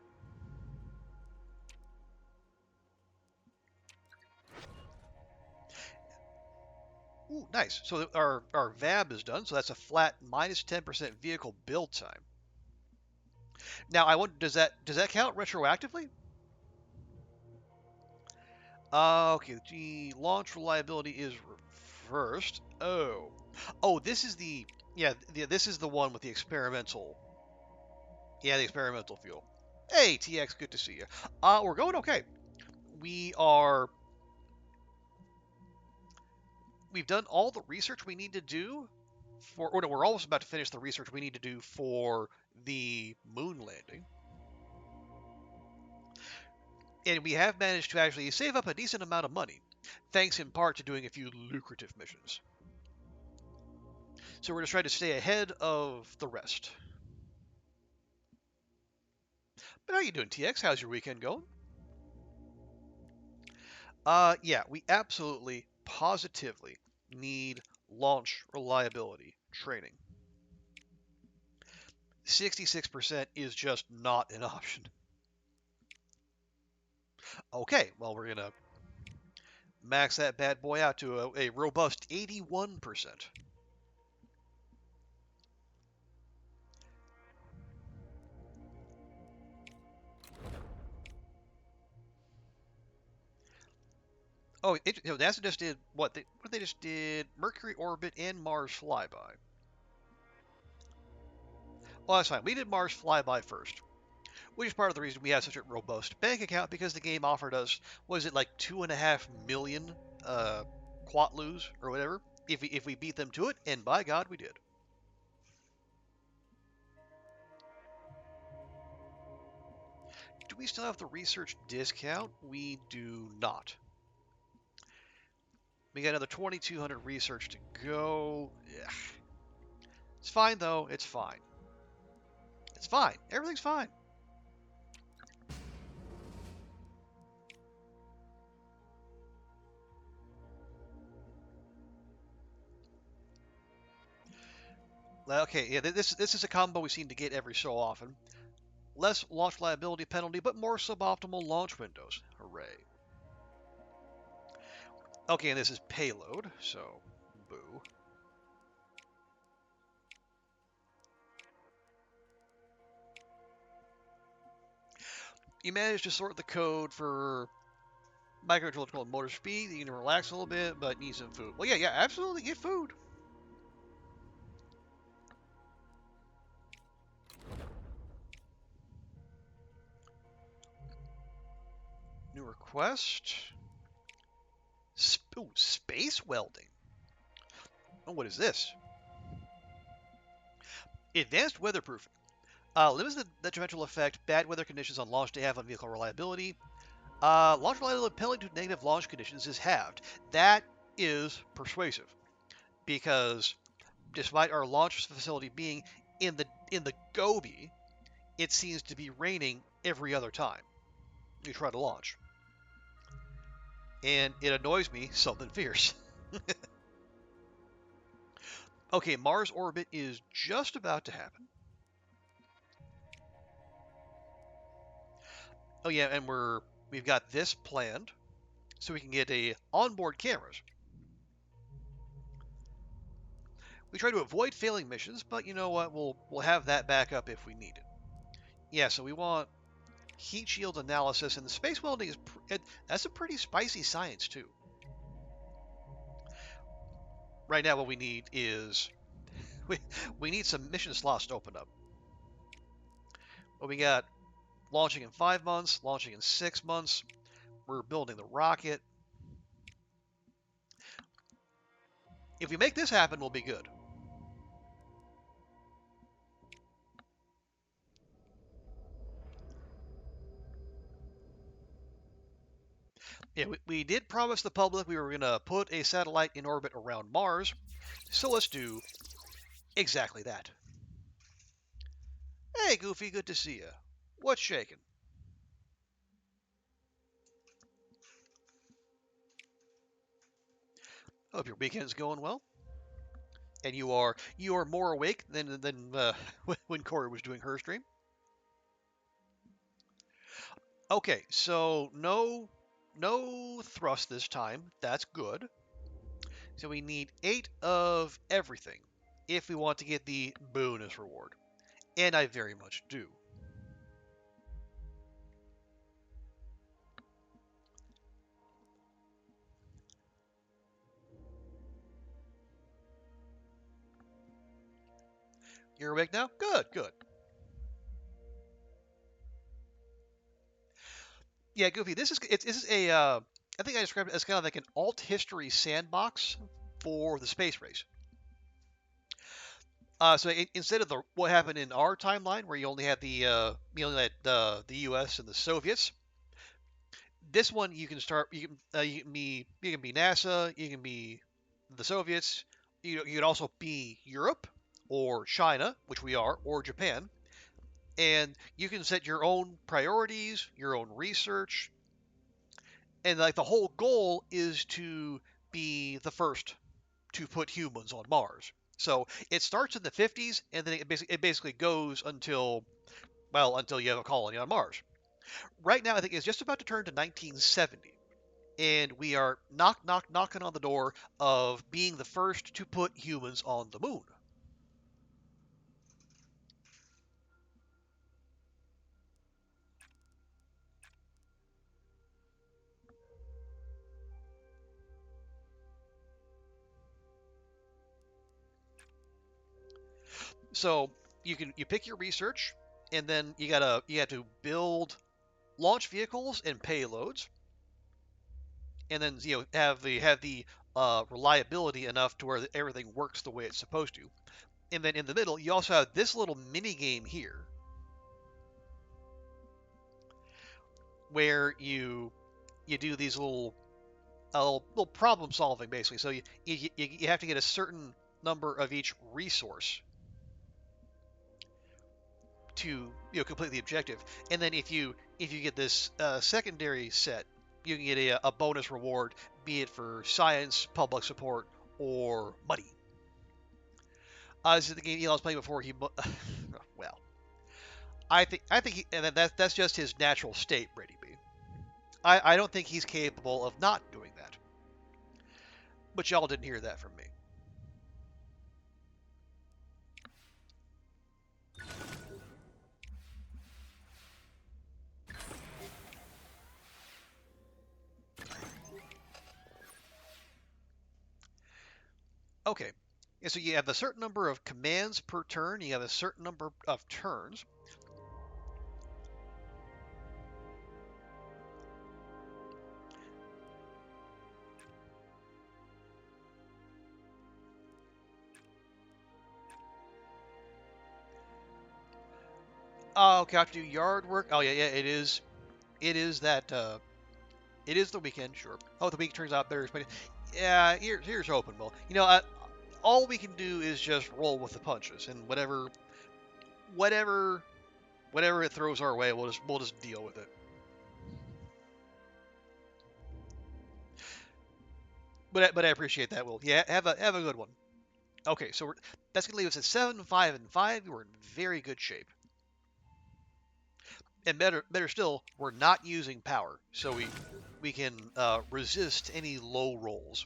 Ooh, nice. So our VAB is done, so that's a flat minus 10% vehicle build time. Now I wonder, does that count retroactively? Okay, the launch reliability is reversed. Oh, this is this is the one with the experimental. Yeah, the experimental fuel. Hey, TX, good to see you. We're going okay. We are. We've done all the research we need to do for. Or no, we're almost about to finish the research we need to do for the moon landing. And we have managed to actually save up a decent amount of money, thanks in part to doing a few lucrative missions. So we're just trying to stay ahead of the rest. But how you doing, TX? How's your weekend going? Yeah, we absolutely, positively need launch reliability training. 66% is just not an option. Okay, well, we're gonna max that bad boy out to a robust 81%. Oh, NASA just did what? They just did Mercury orbit and Mars flyby. Well, that's fine. We did Mars flyby first, which is part of the reason we have such a robust bank account, because the game offered us, was it like 2.5 million quatlus or whatever, if we beat them to it, and by God, we did. Do we still have the research discount? We do not. We got another 2,200 research to go. Ugh. It's fine though. It's fine. It's fine. Everything's fine. Okay, yeah, this is a combo we seem to get every so often. Less launch liability penalty, but more suboptimal launch windows. Hooray. Okay, and this is payload, so boo. You managed to sort the code for microcontroller called motor speed. You can relax a little bit, but need some food. Well, yeah, absolutely get food. New request. Ooh, space welding. Oh, what is this? Advanced weatherproofing. Limits the detrimental effect bad weather conditions on launch day have on vehicle reliability. Launch reliability penalty to negative launch conditions is halved. That is persuasive, because despite our launch facility being in the Gobi, it seems to be raining every other time you try to launch, and it annoys me something fierce. Okay, Mars orbit is just about to happen. Oh yeah, and we've got this planned so we can get a onboard cameras. We try to avoid failing missions, but you know what? We'll have that backup if we need it. Yeah, so we want heat shield analysis, and the space welding that's a pretty spicy science too. Right now, what we need is we need some mission slots to open up. Well, we got launching in 5 months, launching in 6 months. We're building the rocket. If we make this happen, we'll be good. Yeah, we did promise the public we were going to put a satellite in orbit around Mars, so let's do exactly that. Hey, Goofy, good to see you. What's shaking? Hope your weekend's going well, and you are more awake than when Corey was doing her stream. Okay, so no thrust this time. That's good. So we need 8 of everything if we want to get the bonus reward, and I very much do. You're awake now? Good, good. Yeah, Goofy, this is a I think I described it as kind of like an alt history sandbox for the space race. So instead of what happened in our timeline, where you only had the U.S. and the Soviets, this one you can start. You can be NASA. You can be the Soviets. You can also be Europe or China, which we are, or Japan, and you can set your own priorities, your own research, and like the whole goal is to be the first to put humans on Mars. So it starts in the 50s, and then it basically goes until you have a colony on Mars. Right now, I think it's just about to turn to 1970, and we are knocking on the door of being the first to put humans on the moon. So you pick your research, and then you have to build launch vehicles and payloads, and then have the reliability enough to where everything works the way it's supposed to. And then in the middle, you also have this little mini game here, where you do these little problem solving basically. So you have to get a certain number of each resource to complete the objective. And then if you get this secondary set, you can get a bonus reward, be it for science, public support, or money. This is the game Elon's playing before he. Well, and that's just his natural state, Brady B. I don't think he's capable of not doing that. But y'all didn't hear that from me. Okay. And so you have a certain number of commands per turn. You have a certain number of turns. Oh, okay, I have to do yard work. Oh yeah, yeah, it is. It is that. It is the weekend, sure. Oh, the week turns out better. But yeah, here's hoping. Well, all we can do is just roll with the punches, and whatever, whatever it throws our way, we'll just deal with it. But I appreciate that, Will. Yeah, have a good one. Okay, so that's gonna leave us at 7, 5, and 5. We're in very good shape. And better still, we're not using power, so we can resist any low rolls.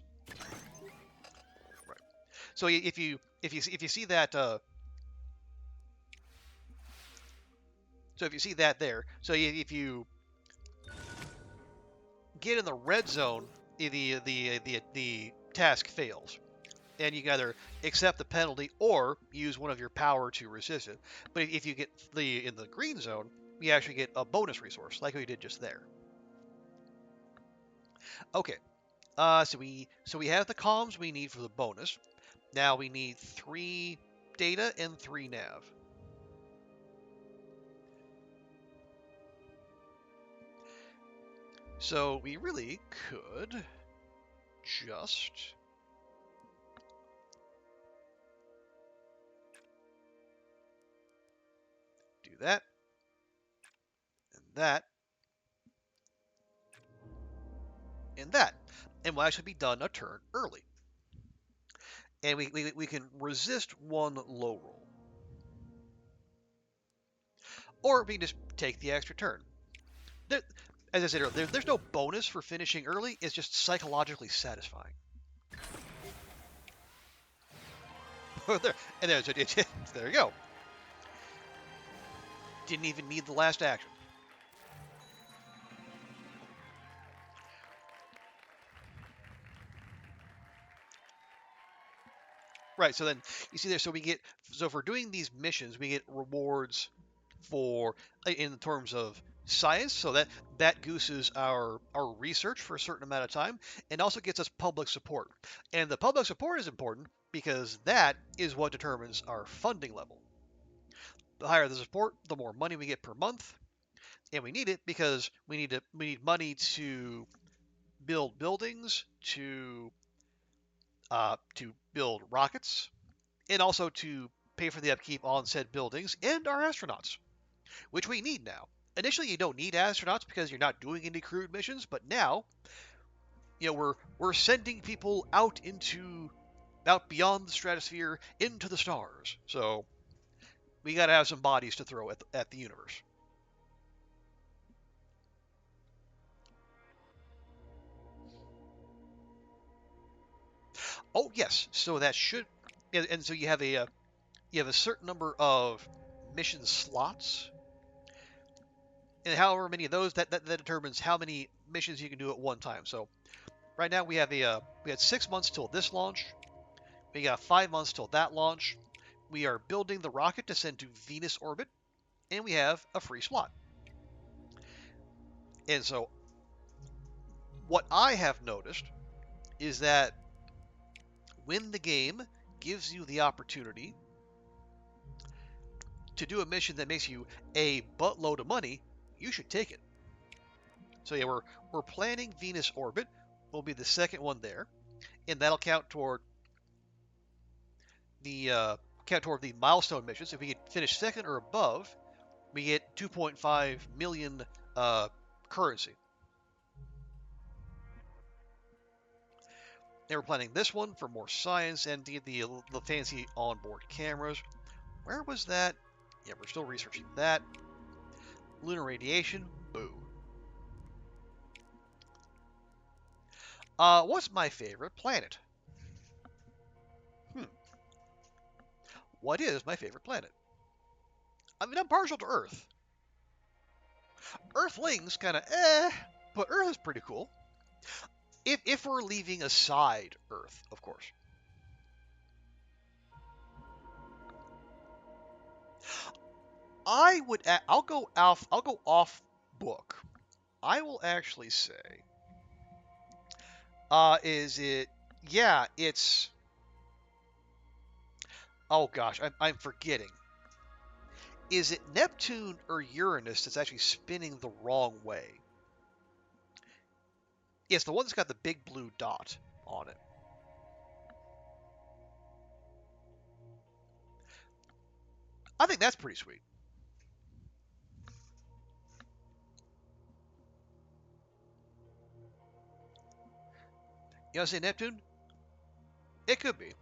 Right. So if you see that if you see that there, so if you get in the red zone, the task fails, and you can either accept the penalty or use one of your power to resist it. But if you get in the green zone, you actually get a bonus resource, like we did just there. Okay, so we have the comms we need for the bonus. Now we need 3 data and 3 nav. So we really could just do that and that and that, and we'll actually be done a turn early. And we can resist one low roll. Or we can just take the extra turn. There, as I said earlier, there's no bonus for finishing early. It's just psychologically satisfying. There, and there's it. There you go. Didn't even need the last action. Right. So then you see there. So we get. So for doing these missions, we get rewards for in terms of science. So that gooses our research for a certain amount of time, and also gets us public support. And the public support is important because that is what determines our funding level. The higher the support, the more money we get per month, and we need it because we need money to build buildings, to build rockets, and also to pay for the upkeep on said buildings and our astronauts, which we need now. Initially, you don't need astronauts because you're not doing any crewed missions, but now, we're sending people out beyond the stratosphere into the stars. So we got to have some bodies to throw at the universe. Oh yes, so that should, and so you have a certain number of mission slots, and however many of those that determines how many missions you can do at one time. So right now we had 6 months till this launch. We got 5 months till that launch. We are building the rocket to send to Venus orbit, and we have a free slot. And so what I have noticed is that when the game gives you the opportunity to do a mission that makes you a buttload of money, you should take it. So yeah, we're planning Venus orbit. Will be the second one there, and that'll the count toward the milestone missions. If we get finish second or above, we get 2.5 million currency. And we're planning this one for more science and the fancy onboard cameras. Where was that? Yeah, we're still researching that. Lunar radiation. Boo. What's my favorite planet? Hmm. What is my favorite planet? I mean, I'm partial to Earth. Earthlings kind of but Earth is pretty cool. If we're leaving aside Earth, of course. I'll go off book. I will actually say, is it? Yeah, it's. Oh gosh, I'm forgetting. Is it Neptune or Uranus that's actually spinning the wrong way? Yes, the one that's got the big blue dot on it. I think that's pretty sweet. You know, say Neptune? It could be,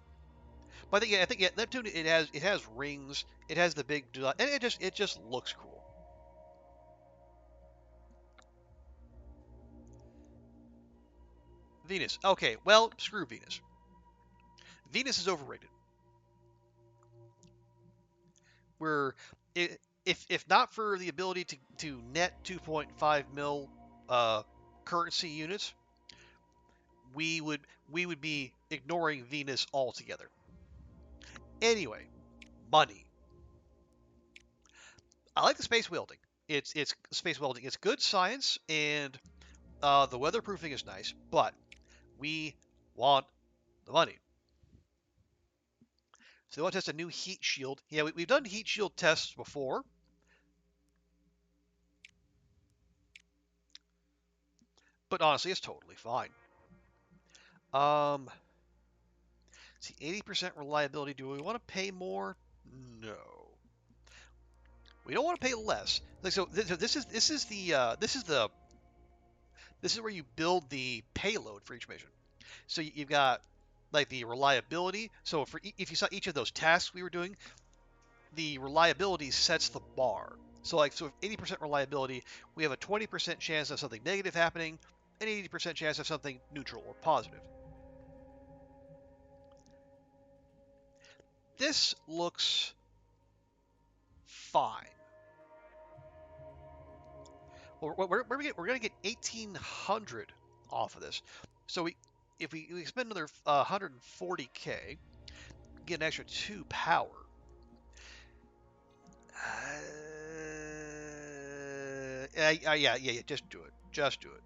but I think yeah, Neptune. It has rings. It has the big dot, and it just looks cool. Venus. Okay, well, screw Venus. Venus is overrated. We're if not for the ability to net 2.5 mil uh, currency units, we would we would be ignoring Venus altogether. Anyway, money. I like the space welding. It's space welding. It's good science, and the weatherproofing is nice, but we want the money. So they want to test a new heat shield. Yeah, we've done heat shield tests before. But honestly, it's totally fine. Um, see, 80% reliability. Do we want to pay more? No. We don't want to pay less. Like so, this is where you build the payload for each mission. So you've got like the reliability. So if you saw each of those tasks we were doing, the reliability sets the bar. So if 80% reliability, we have a 20% chance of something negative happening, an 80% chance of something neutral or positive. This looks fine. Well, we're going to get 1,800 off of this. So if we spend another 140K, get an extra 2 power. Yeah. Just do it. Just do it.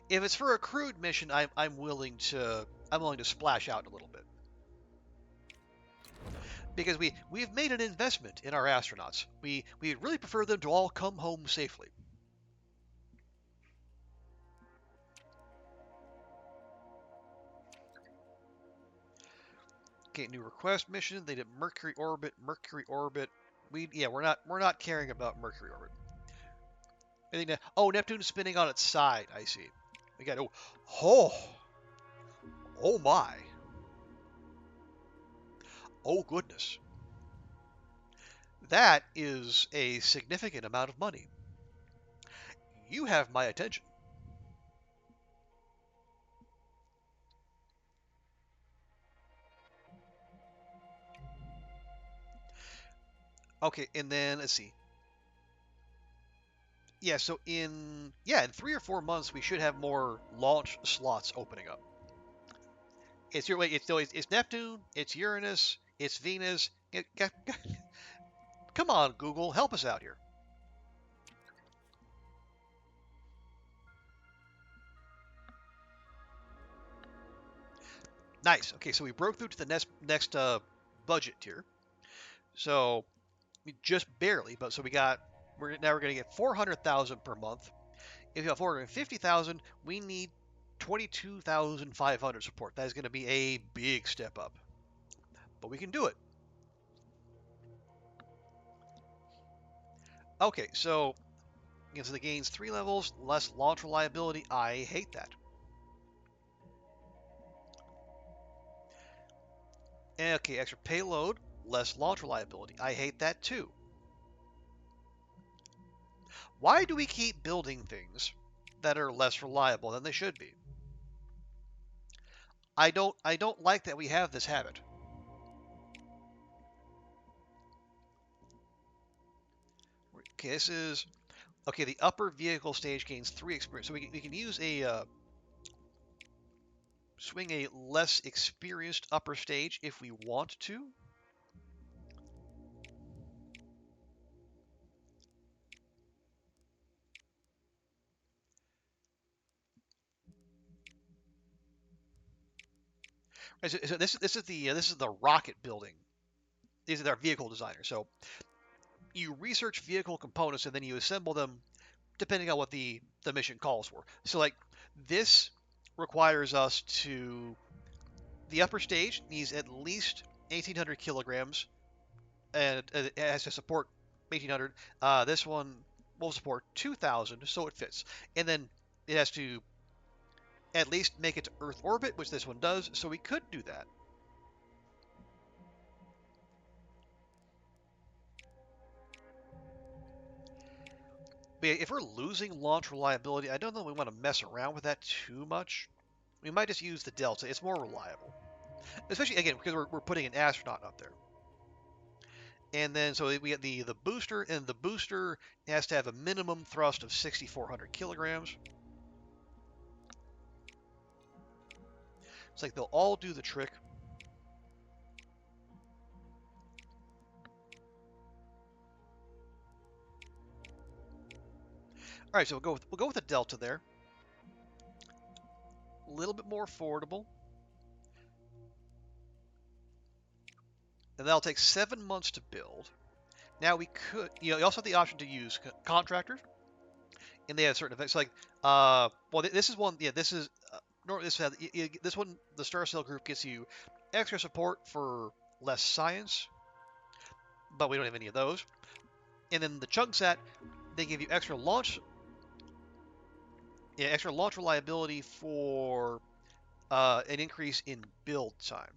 If it's for a crewed mission, I'm willing to splash out a little bit because we've made an investment in our astronauts. We really prefer them to all come home safely. Okay, new request mission. They did Mercury orbit. Mercury orbit. We're not caring about Mercury orbit. I think Neptune's spinning on its side. I see. We got oh oh my oh goodness. That is a significant amount of money. You have my attention. Okay, and then let's see. Yeah, so in 3 or 4 months we should have more launch slots opening up. It's Neptune, it's Uranus, it's Venus. Come on, Google, help us out here. Nice. Okay, so we broke through to the next budget tier. So we just barely, but so we're going to get 400,000 per month. If you have 450,000, we need 22,500 support. That is going to be a big step up, but we can do it. Okay, so the gains 3 levels, less launch reliability. I hate that. Okay, extra payload, less launch reliability. I hate that too. Why do we keep building things that are less reliable than they should be? I don't like that we have this habit. Okay, this is okay. The upper vehicle stage gains 3 experience, so we can use a swing a less experienced upper stage if we want to. So this is the rocket building. These are our vehicle designers. So you research vehicle components and then you assemble them depending on what the mission calls for. So like this requires us to the upper stage needs at least 1,800 kilograms and it has to support 1,800. This one will support 2,000, so it fits. And then it has to at least make it to Earth orbit, which this one does. So we could do that. But if we're losing launch reliability, I don't know if we want to mess around with that too much. We might just use the Delta. It's more reliable. Especially, again, because we're putting an astronaut up there. And then, so we get the booster, and the booster has to have a minimum thrust of 6,400 kilograms. It's like they'll all do the trick. All right, so we'll go with the Delta there. A little bit more affordable. And that'll take 7 months to build. Now we could, you also have the option to use contractors. and they have certain effects. Like, well, this is one. Yeah, this is this one. The Star Sail group gets you extra support for less science, but we don't have any of those. And then the chunk set, they give you extra launch reliability for an increase in build time.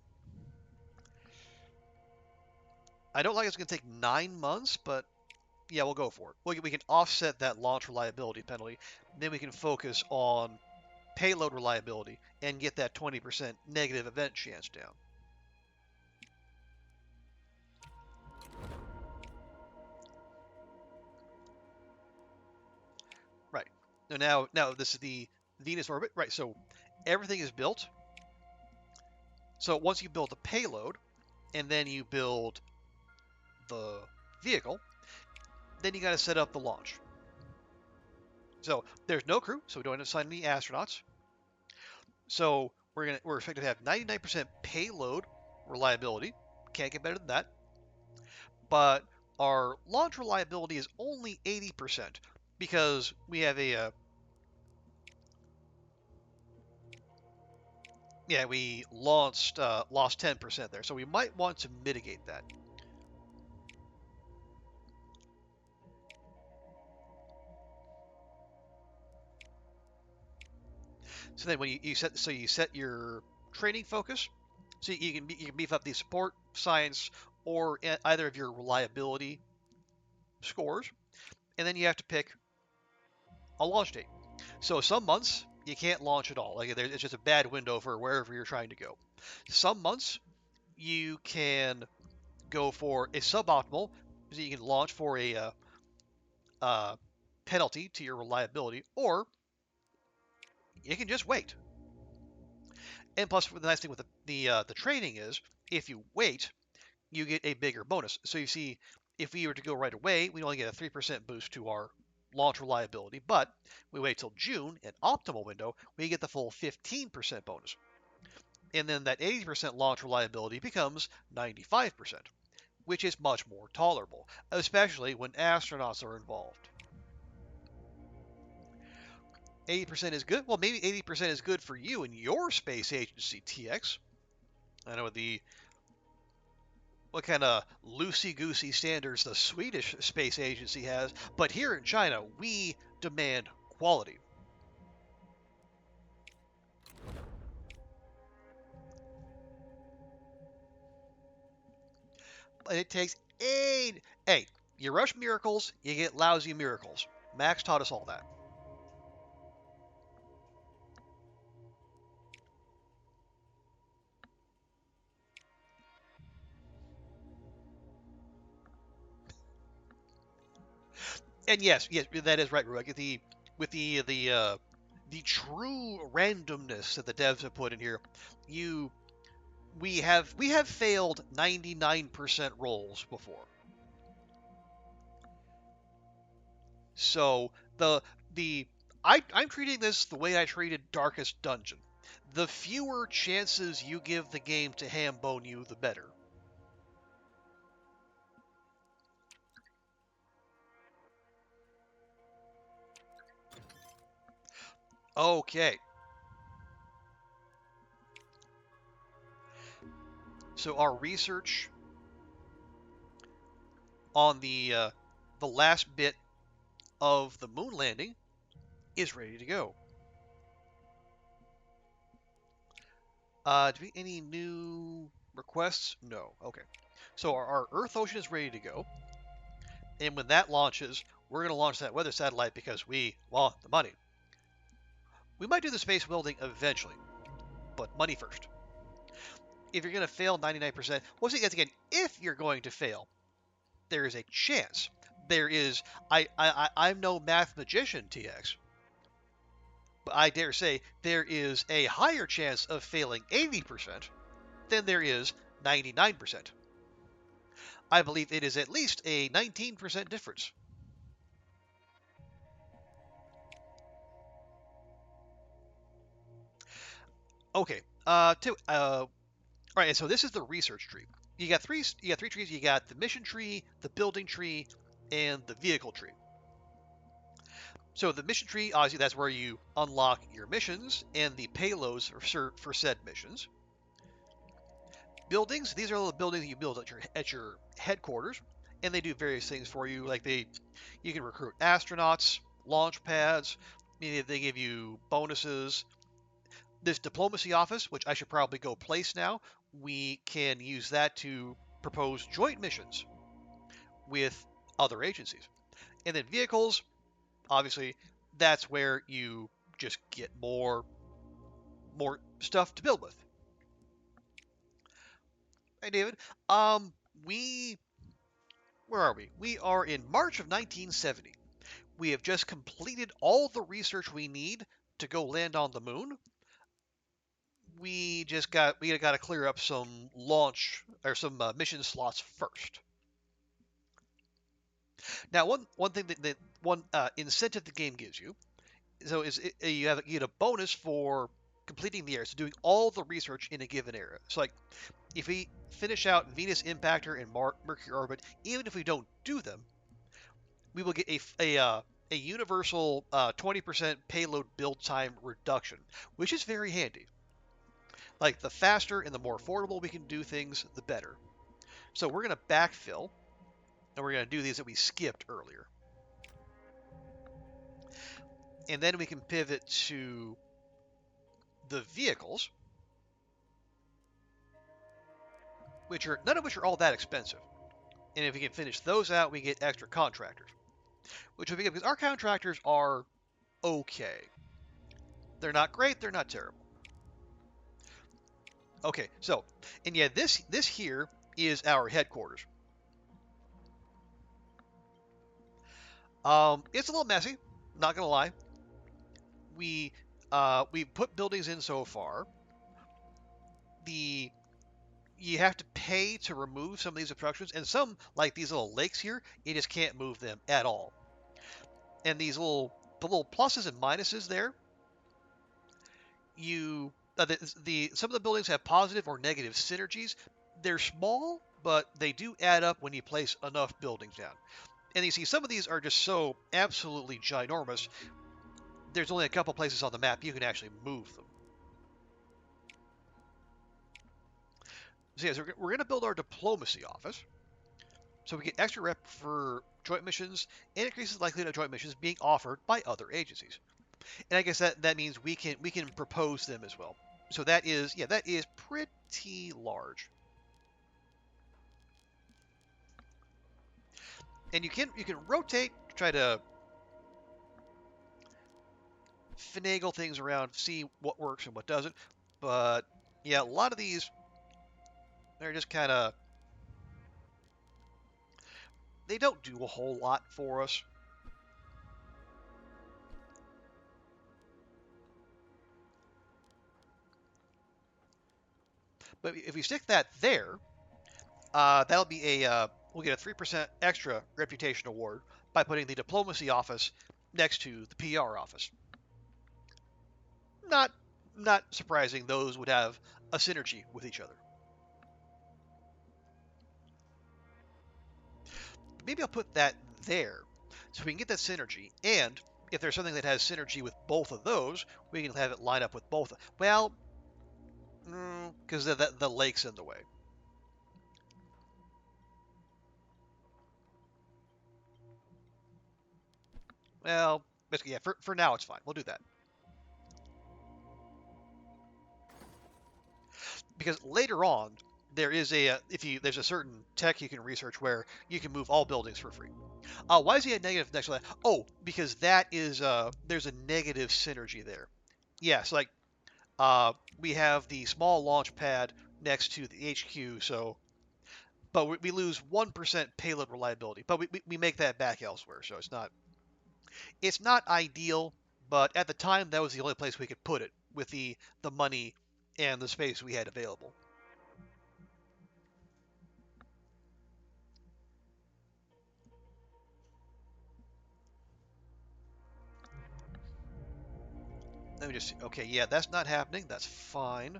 I don't like it's going to take 9 months, but yeah, we'll go for it. We can offset that launch reliability penalty. Then we can focus on payload reliability and get that 20% negative event chance down. Right. Now this is the Venus orbit. Right. So everything is built. So once you build the payload and then you build the vehicle, then you got to set up the launch. So there's no crew, so we don't assign any astronauts. So we're expected to have 99% payload reliability. Can't get better than that. But our launch reliability is only 80% because we have we lost 10% there. So we might want to mitigate that. So then when you set your training focus, so you can beef up the support, science, or either of your reliability scores, and then you have to pick a launch date. So some months you can't launch at all. Like it's just a bad window for wherever you're trying to go. Some months you can go for a suboptimal, so you can launch for a uh, penalty to your reliability, or you can just wait. And plus, the nice thing with the training is, if you wait, you get a bigger bonus. So you see, if we were to go right away, we only get a 3% boost to our launch reliability, but we wait till June, an optimal window, we get the full 15% bonus. And then that 80% launch reliability becomes 95%, which is much more tolerable, especially when astronauts are involved. 80% is good. Well, maybe 80% is good for you and your space agency, TX. I know what kind of loosey-goosey standards the Swedish space agency has, but here in China, we demand quality. But it takes eight. Hey, you rush miracles, you get lousy miracles. Max taught us all that. And yes, that is right, Ruak. The true randomness that the devs have put in here, you we have failed 99% rolls before. So the I'm treating this the way I treated Darkest Dungeon. The fewer chances you give the game to hambone you, the better. Okay, so our research on the last bit of the moon landing is ready to go. Do we any new requests? No. Okay. So our Earth ocean is ready to go, and when that launches, we're going to launch that weather satellite because we want the money. We might do the space welding eventually, but money first. If you're going to fail 99%, well, see, again, if you're going to fail, there is a chance. There is. I'm no math magician, TX, but I dare say there is a higher chance of failing 80% than there is 99%. I believe it is at least a 19% difference. Okay. All right. So this is the research tree. You got three. You got three trees. You got the mission tree, the building tree, and the vehicle tree. So the mission tree, obviously, that's where you unlock your missions and the payloads for said missions. Buildings, these are all the buildings that you build at your headquarters, and they do various things for you. Like you can recruit astronauts, launch pads. They give you bonuses. This diplomacy office, which I should probably go place now, we can use that to propose joint missions with other agencies. And then vehicles, obviously, that's where you just get more stuff to build with. Hey, David. Um, we where are we? We are in March of 1970. We have just completed all the research we need to go land on the moon. We got to clear up some launch or some mission slots first. Now, one thing that one incentive the game gives you, so you get a bonus for completing the area, so doing all the research in a given area. So like if we finish out Venus Impactor and Mercury Orbit, even if we don't do them, we will get a universal 20% payload build time reduction, which is very handy. Like the faster and the more affordable we can do things, the better. So we're going to backfill, and we're going to do these that we skipped earlier. And then we can pivot to the vehicles, which are none of which are all that expensive. And if we can finish those out, we get extra contractors, which would be good because our contractors are okay. They're not great, they're not terrible. Okay, so, and yeah, this here is our headquarters. It's a little messy, not gonna lie. We put buildings in so far. The You have to pay to remove some of these obstructions, and some like these little lakes here, you just can't move them at all. And the little pluses and minuses there, you the some of the buildings have positive or negative synergies. They're small, but they do add up when you place enough buildings down. And you see some of these are just so absolutely ginormous. There's only a couple places on the map you can actually move them. So yes, we're going to build our diplomacy office, so we get extra rep for joint missions and increases the likelihood of joint missions being offered by other agencies. And I guess that means we can propose them as well. So that is pretty large. And you can rotate, try to finagle things around, see what works and what doesn't. But yeah, a lot of these they're just kind of they don't do a whole lot for us. But if we stick that there, that'll be we'll get a 3% extra reputation award by putting the diplomacy office next to the PR office. Not not surprising those would have a synergy with each other. Maybe I'll put that there so we can get that synergy. And if there's something that has synergy with both of those, we can have it line up with both. Well, because the lake's in the way. Well, basically, yeah. For now, it's fine. We'll do that because later on there is if you there's a certain tech you can research where you can move all buildings for free. Why is he a negative next to that? Oh, because that is there's a negative synergy there. Yes, like we have the small launch pad next to the HQ, so but we lose 1% payload reliability, but we make that back elsewhere, so it's not ideal, but at the time that was the only place we could put it with the money and the space we had available. Let me just see. Okay, yeah, that's not happening. That's fine.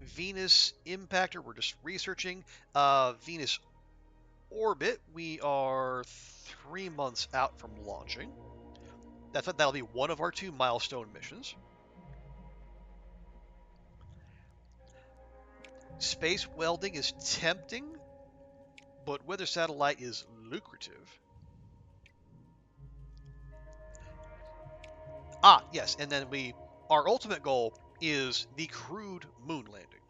Venus Impactor, we're just researching. Venus Orbit, we are 3 months out from launching. That'll be one of our 2 milestone missions. Space welding is tempting, but weather satellite is lucrative. Ah, yes, and then our ultimate goal is the crewed moon landing.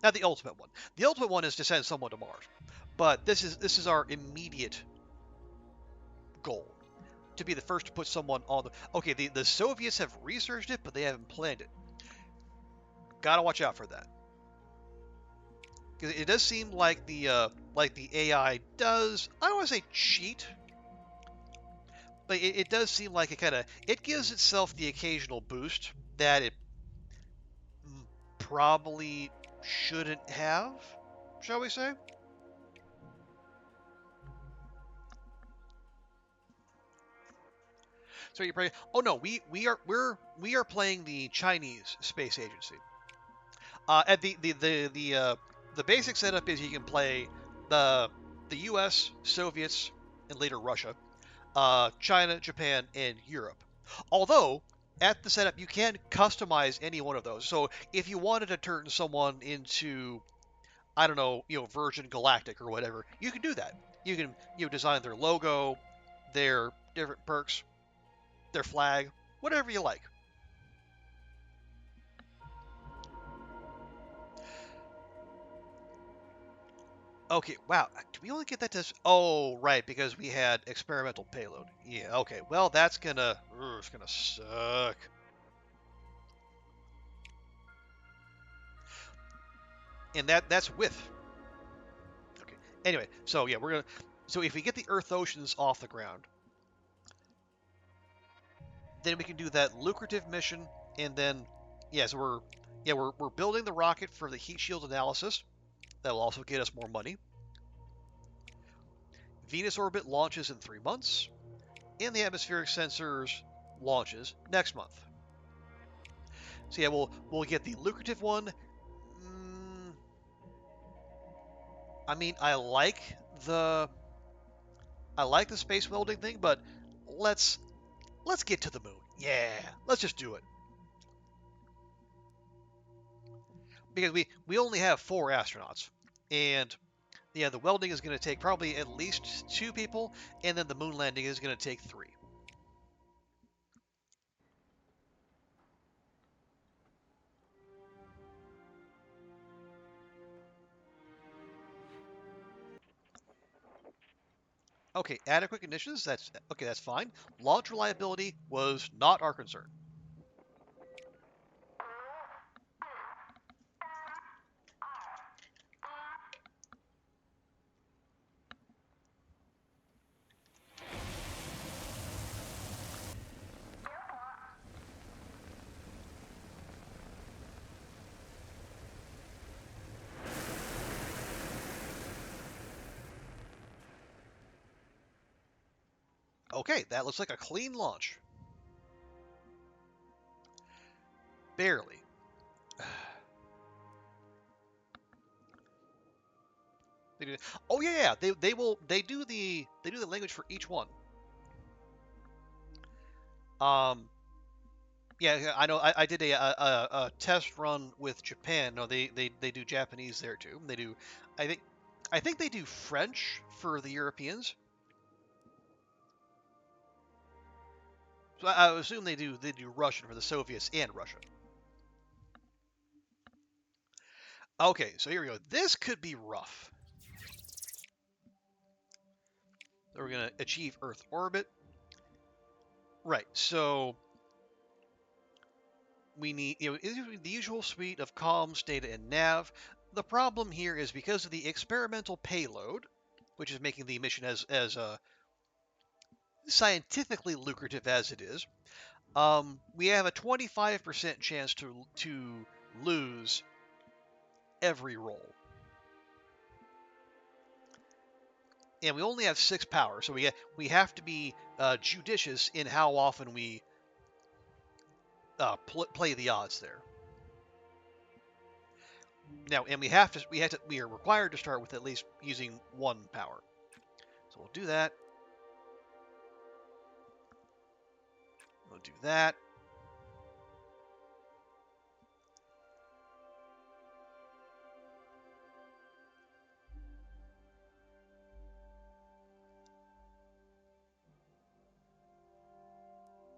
Not the ultimate one. The ultimate one is to send someone to Mars, but this is our immediate goal, to be the first to put someone on the. Okay, the Soviets have researched it, but they haven't planned it. Gotta watch out for that. Because it does seem like the AI does, I don't want to say cheat, but it does seem like it gives itself the occasional boost that it probably shouldn't have, shall we say? So you're playing. Oh no, we are playing the Chinese Space Agency. At the basic setup is you can play the U.S., Soviets, and later Russia, China, Japan, and Europe. Although at the setup you can customize any one of those. So if you wanted to turn someone into, I don't know, Virgin Galactic or whatever, you can do that. You can design their logo, their different perks, their flag, whatever you like. Okay, wow. Do we only get that to? Oh, right, because we had experimental payload. Yeah. Okay. Well, it's gonna suck. And that's with. Okay. Anyway, so yeah, we're gonna. So if we get the Earth oceans off the ground, then we can do that lucrative mission, and then yeah, so we're building the rocket for the heat shield analysis. That will also get us more money. Venus orbit launches in 3 months, and the atmospheric sensors launches next month. So yeah, we'll get the lucrative one. Mm, I mean, the I like the space welding thing, but let's get to the moon. Yeah, let's just do it. Because we only have 4 astronauts, and yeah, the welding is going to take probably at least 2 people, and then the moon landing is going to take 3. Okay, adequate conditions. That's okay. That's fine. Launch reliability was not our concern. Okay, that looks like a clean launch. Barely. They do. Oh yeah, yeah. They do the language for each one. Um, yeah, I know. I did a test run with Japan. No, they do Japanese there too. They do. I think I think they do French for the Europeans. So I assume they do Russian for the Soviets and Russia. Okay, so here we go. This could be rough. So we're gonna achieve Earth orbit. Right. So we need the usual suite of comms, data, and nav. The problem here is because of the experimental payload, which is making the mission as scientifically lucrative as it is. We have a 25% chance to lose every roll, and we only have 6 power, so we have to be judicious in how often we play the odds there. Now, and we are required to start with at least using 1 power. So we'll do that. We'll do that.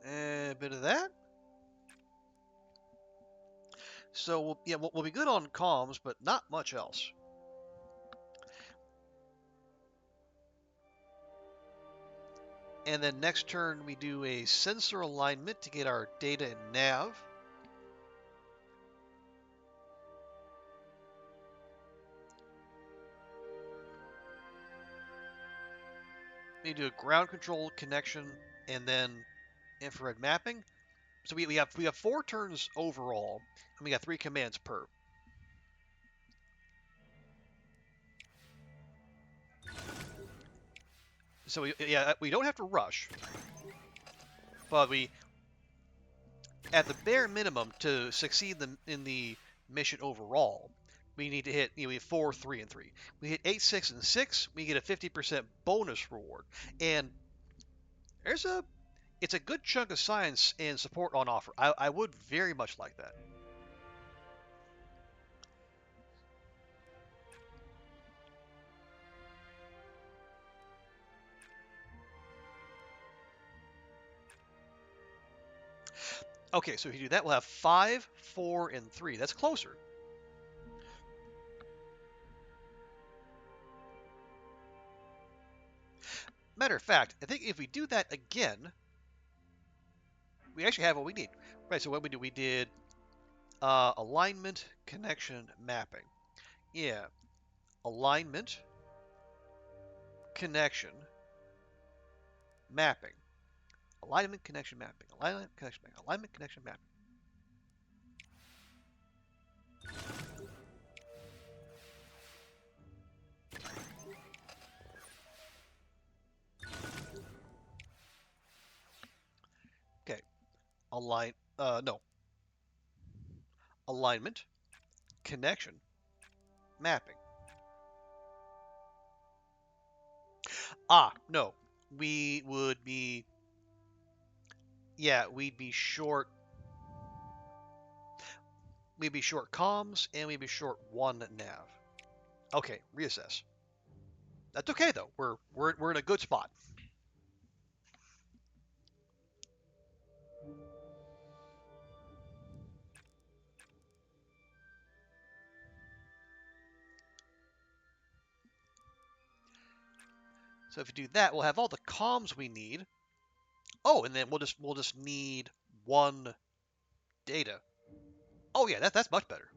And a bit of that. So we'll be good on comms, but not much else. And then next turn we do a sensor alignment to get our data and nav. We do a ground control connection and then infrared mapping. So we have 4 turns overall, and we got 3 commands per. So we don't have to rush, but we, at the bare minimum, to succeed in the mission overall, we need to hit, we have 4, 3, and 3. We hit 8, 6, and 6, we get a 50% bonus reward, and it's a good chunk of science and support on offer. I would very much like that. Okay, so if you do that, we'll have 5, 4, and 3. That's closer. Matter of fact, I think if we do that again, we actually have what we need. Right, so what we do, we did alignment, connection, mapping. Yeah, alignment, connection, mapping. Alignment, connection, mapping. Alignment, connection, mapping. Alignment, connection, mapping. Okay, no. Alignment, connection, mapping. No. We would be, we'd be short comms, and we'd be short 1 nav. Okay, reassess. That's okay though. We're in a good spot. So if you do that, we'll have all the comms we need. Oh, and then we'll just need 1 data. Oh yeah, that's much better.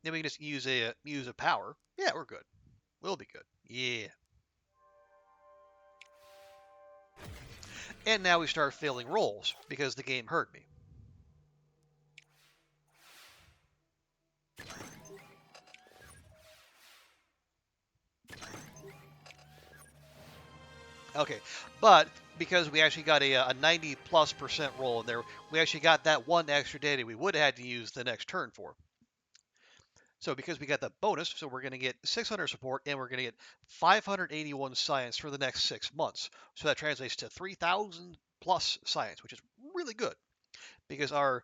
Then we can just use a power. Yeah, we're good. We'll be good. Yeah. And now we start failing rolls because the game heard me. Okay, but because we actually got a 90+% roll in there, we actually got that 1 extra data we would have had to use the next turn for. So because we got the bonus, so we're going to get 600 support and we're going to get 581 science for the next 6 months. So that translates to 3,000 plus science, which is really good because our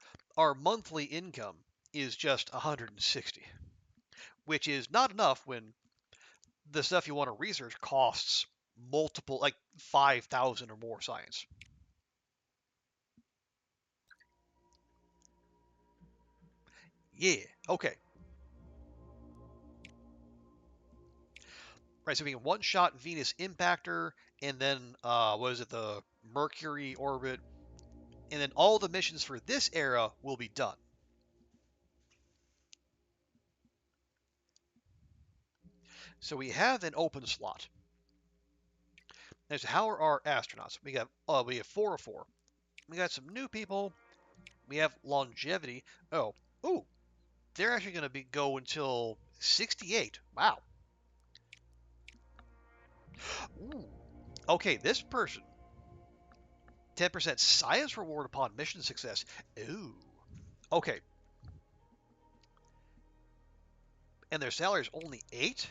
monthly income is just 160, which is not enough when the stuff you want to research costs multiple, like 5,000 or more science. Yeah, okay. Right, so we can one-shot Venus Impactor, and then, what is it, the Mercury orbit, and then all the missions for this era will be done. So we have an open slot. Now, so how are our astronauts? We have 4 of 4. We got some new people. We have longevity. Ooh, they're actually going to go until 68. Wow. Ooh. Okay, this person, 10% science reward upon mission success. Ooh. Okay. And their salary is only 8?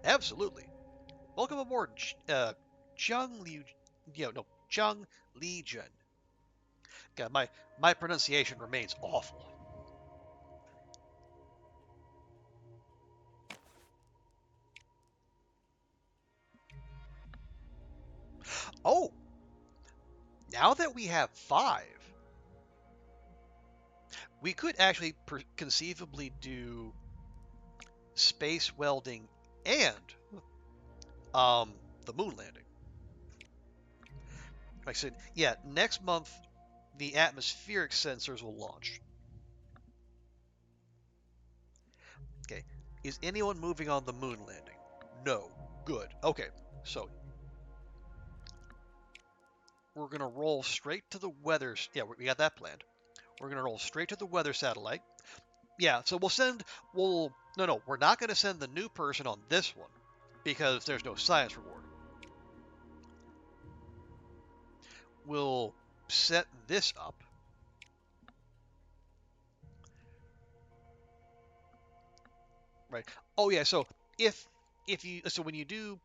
Absolutely. Welcome aboard, Chung Liu. No, Chung Li Jun. God, my pronunciation remains awful. Oh, now that we have five, we could actually conceivably do space welding and um, the moon landing. Like I said, yeah, next month the atmospheric sensors will launch. Okay, is anyone moving on the moon landing? No. Good. Okay, so we're gonna roll straight to the weather. Yeah, we got that planned. We're gonna roll straight to the weather satellite. Yeah, so we'll send. We'll no, we're not gonna send the new person on this one because there's no science reward. We'll set this up. Right. Oh yeah. So if you when you do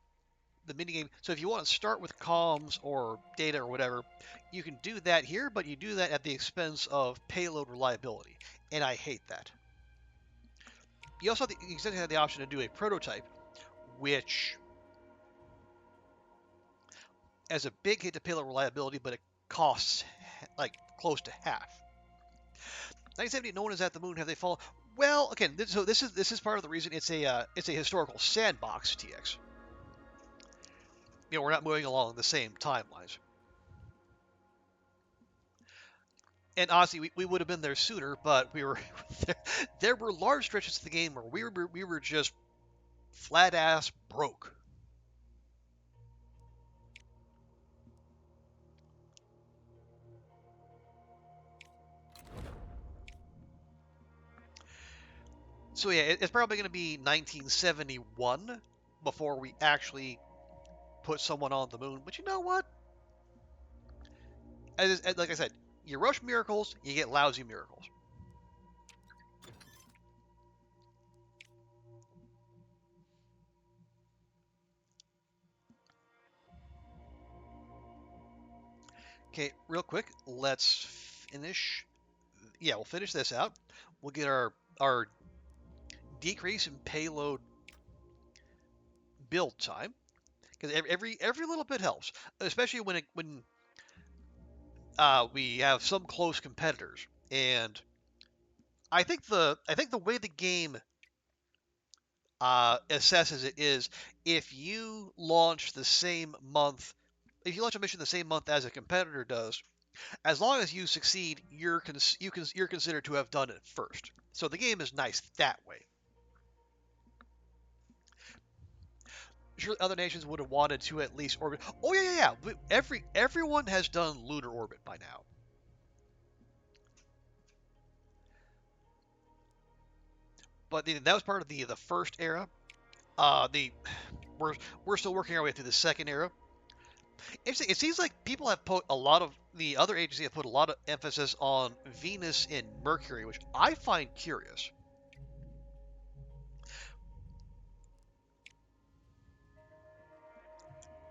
the minigame, so if you want to start with comms or data or whatever, you can do that here, but you do that at the expense of payload reliability, and I hate that. You also have the option to do a prototype, which has a big hit to payload reliability, but it costs like close to half. 1970, no one is at the moon. Have they fallen? Well, again, so this is part of the reason it's a historical sandbox TX. We're not moving along the same timelines. And honestly, we would have been there sooner, but we were there were large stretches of the game where we were just flat ass broke. So yeah, it's probably going to be 1971 before we actually put someone on the moon. But you know what? Like I said, you rush miracles, you get lousy miracles. Okay, real quick, let's finish. Yeah, we'll finish this out. We'll get our decrease in payload build time because every little bit helps, especially when we have some close competitors. And I think the way the game assesses it is if you launch the same month, if you launch a mission the same month as a competitor does, as long as you succeed, you're considered to have done it first. So the game is nice that way. Sure, other nations would have wanted to at least orbit. Oh yeah. Everyone has done lunar orbit by now. But that was part of the first era. The we're we're still working our way through the second era. It seems like people have put a lot of the other agencies have put a lot of emphasis on Venus and Mercury, which I find curious.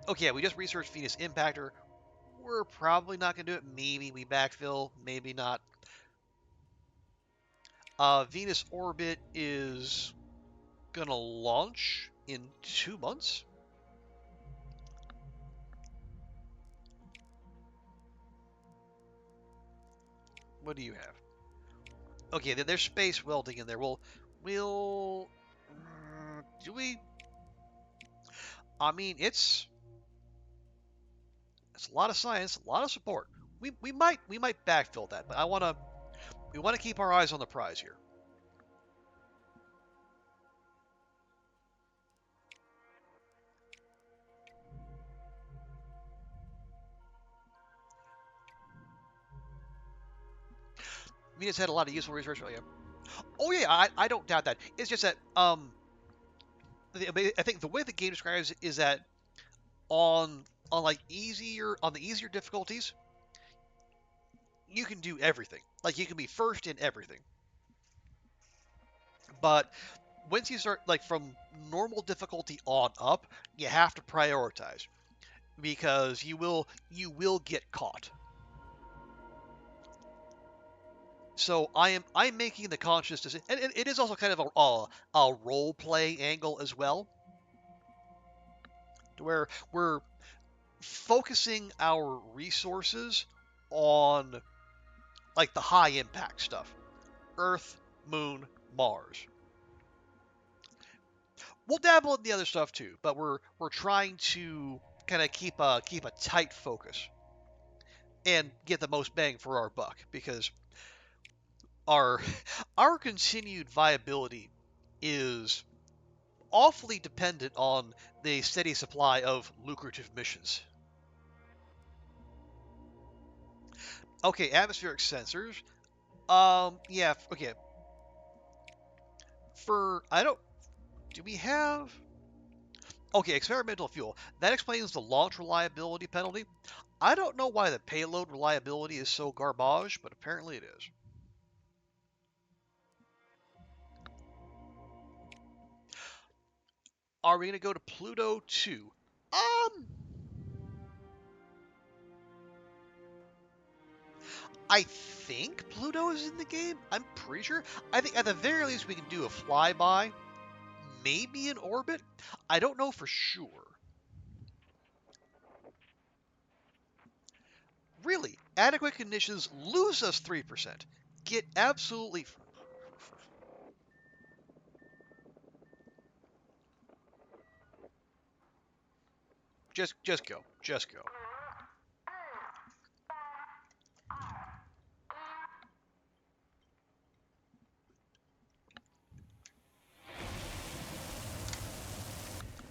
Okay, yeah, we just researched Venus impactor. We're probably not going to do it. Maybe we backfill, maybe not. Venus orbit is going to launch in 2 months. What do you have? Okay, then there's space welding in there. We'll do we? I mean, it's a lot of science, a lot of support. We might backfill that, but we want to keep our eyes on the prize here. Venus had a lot of useful research. Oh yeah, I don't doubt that. It's just that I think the way the game describes it is that on the easier difficulties, you can do everything. Like you can be first in everything. But once you start like from normal difficulty on up, you have to prioritize because you will get caught. So I'm making the conscious decision, and it is also kind of a role play angle as well, to where we're focusing our resources on like the high impact stuff: Earth, Moon, Mars. We'll dabble in the other stuff too, but we're trying to kind of keep a tight focus and get the most bang for our buck because our our continued viability is awfully dependent on the steady supply of lucrative missions. Okay, atmospheric sensors. Yeah, okay. For I don't do we have Okay, experimental fuel. That explains the launch reliability penalty. I don't know why the payload reliability is so garbage, but apparently it is. Are we going to go to Pluto 2? I think Pluto is in the game. I'm pretty sure. I think at the very least we can do a flyby, maybe in orbit. I don't know for sure. Really, adequate conditions lose us 3%. Get absolutely. Just go. Just go.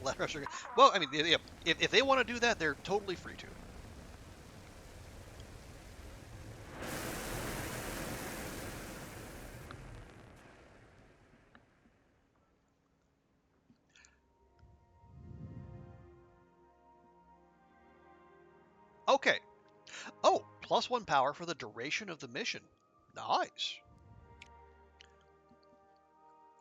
Left pressure. Well, I mean, yeah, if they want to do that, they're totally free to. Okay. Oh, +1 power for the duration of the mission. Nice.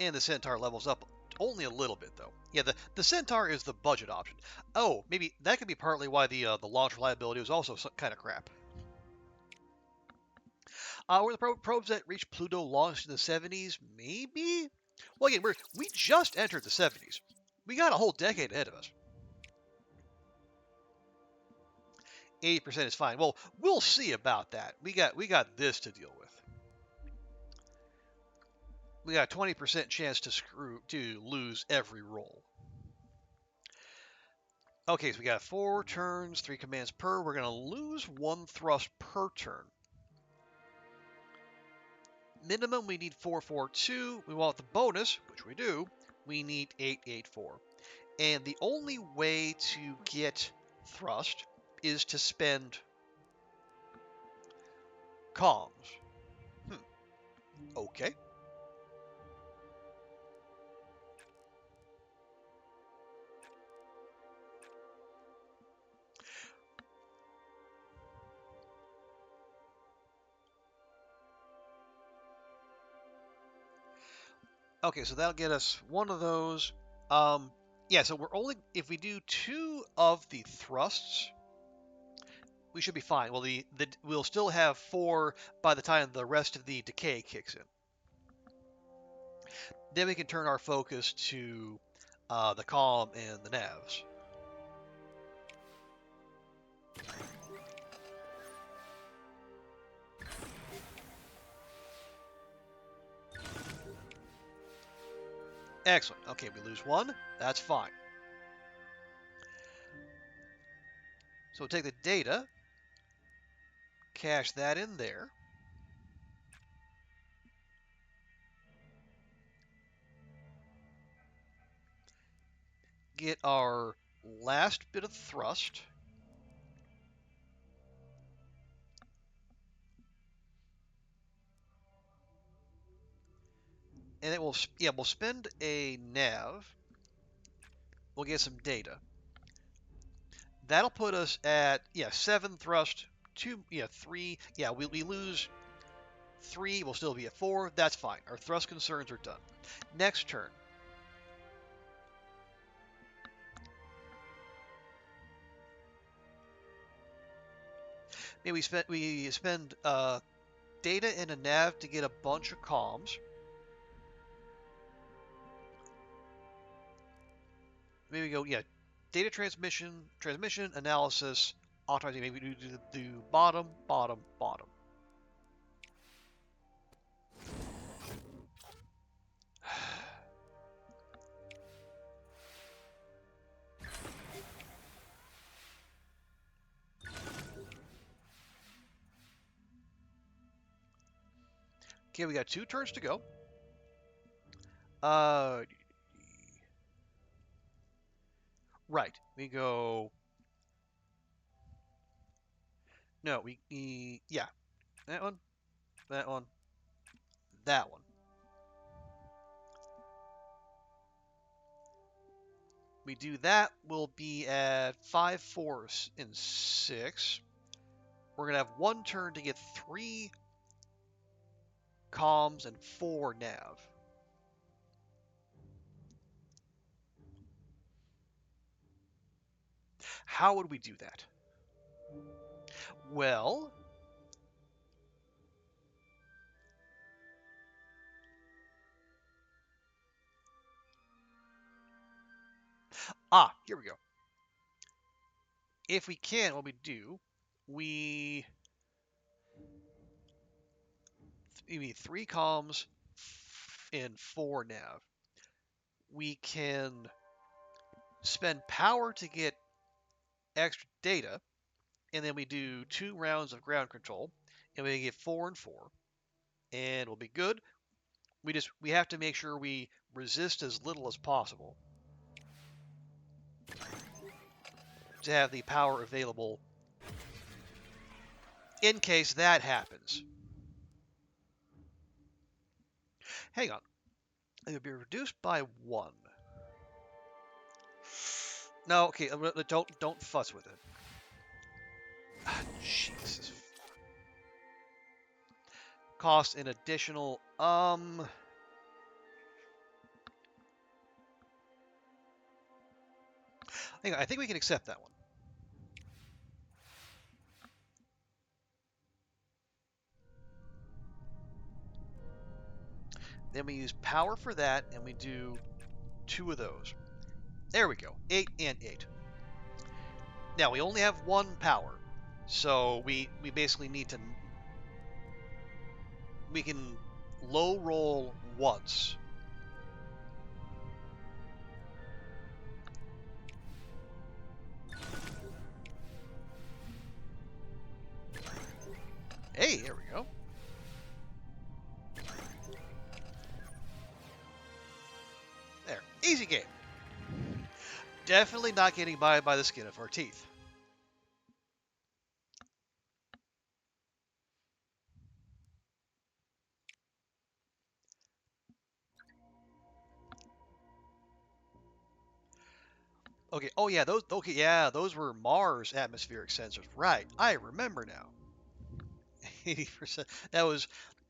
And the Centaur levels up only a little bit, though. Yeah, the Centaur is the budget option. Oh, maybe that could be partly why the launch reliability was also kind of crap. Were the probes that reached Pluto launched in the 70s? Maybe? Well, again, we just entered the 70s. We got a whole decade ahead of us. 80% is fine. Well, we'll see about that. We got this to deal with. We got a 20% chance to lose every roll. Okay, so we got 4 turns, 3 commands per. We're gonna lose 1 thrust per turn. Minimum, we need 442. We want the bonus, which we do. We need 884. And the only way to get thrust is to spend comms. Okay. Okay, so that'll get us one of those. Yeah, so we're only if we do 2 of the thrusts, we should be fine. Well, we'll still have 4 by the time the rest of the decay kicks in. Then we can turn our focus to the comm and the navs. Excellent. Okay, we lose 1. That's fine. So we'll take the data, cache that in there. Get our last bit of thrust. And it will, yeah, we'll spend a nav. We'll get some data. That'll put us at, 7 thrust, 2, 3. Yeah, we lose 3. We'll still be at 4. That's fine. Our thrust concerns are done. Next turn. Maybe we spend data and a nav to get a bunch of comms. Maybe we go, yeah, data transmission, analysis, optimizing. Maybe we do bottom, bottom, bottom. Okay, we got 2 turns to go. Right. We go. No, yeah, that one, that one, that one. We do that, we'll be at 5 force in 6. We're gonna have 1 turn to get 3 comms and 4 nav. How would we do that? Well, here we go. If we can, what we do, we need 3 comms and 4 nav. We can spend power to get extra data, and then we do 2 rounds of ground control, and we get 4 and 4, and we'll be good. We have to make sure we resist as little as possible to have the power available in case that happens. Hang on. It would be reduced by 1. No, okay, don't fuss with it. Jesus. Cost an additional hang on, I think we can accept that one. Then we use power for that, and we do 2 of those. There we go. 8 and 8. Now, we only have 1 power, so we basically need to... We can low roll once. Hey, there we go. There. Easy game. Definitely not getting by the skin of our teeth. Okay. Oh yeah, those were Mars atmospheric sensors. Right. I remember now. 80%.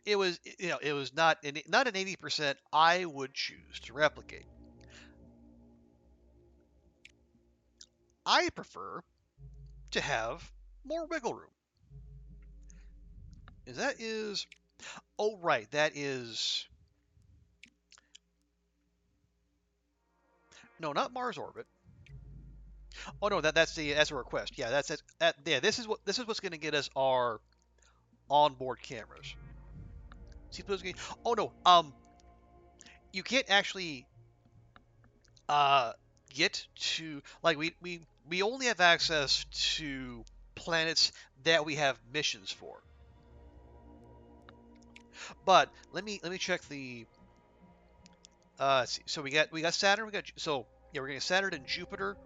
It was not an 80% I would choose to replicate. I prefer to have more wiggle room. Oh right, that is no, not Mars orbit. Oh no, that's a request. Yeah, yeah, this is what's going to get us our onboard cameras. See, oh no, you can't actually get to, like, we only have access to planets that we have missions for. But let me check the let's see. So we got Saturn, we're getting Saturn and Jupiter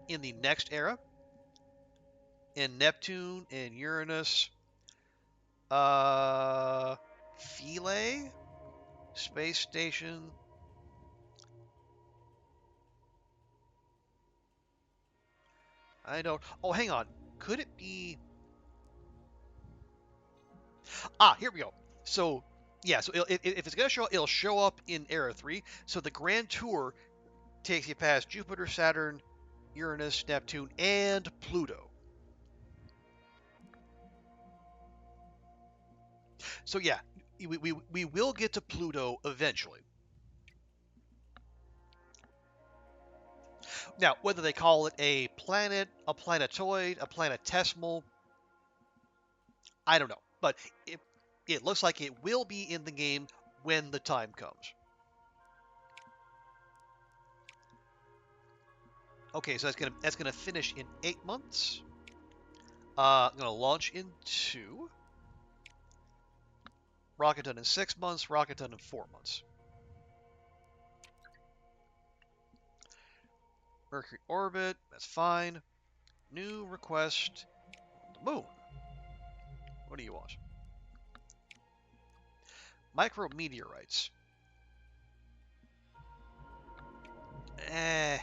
in the next era, and Neptune and Uranus, Philae space station. I don't. Oh, hang on. Could it be? Here we go. So, yeah. So if it's gonna show, it'll show up in Era 3. So the Grand Tour takes you past Jupiter, Saturn, Uranus, Neptune, and Pluto. So yeah, we will get to Pluto eventually. Now, whether they call it a planet, a planetoid, a planetesimal, I don't know. But it, it looks like it will be in the game when the time comes. Okay, so that's gonna finish in 8 months. I'm gonna launch in 2. Rocket done in 6 months. Rocket done in 4 months. Mercury orbit. That's fine. New request on the moon. What do you want? Micrometeorites. Eh.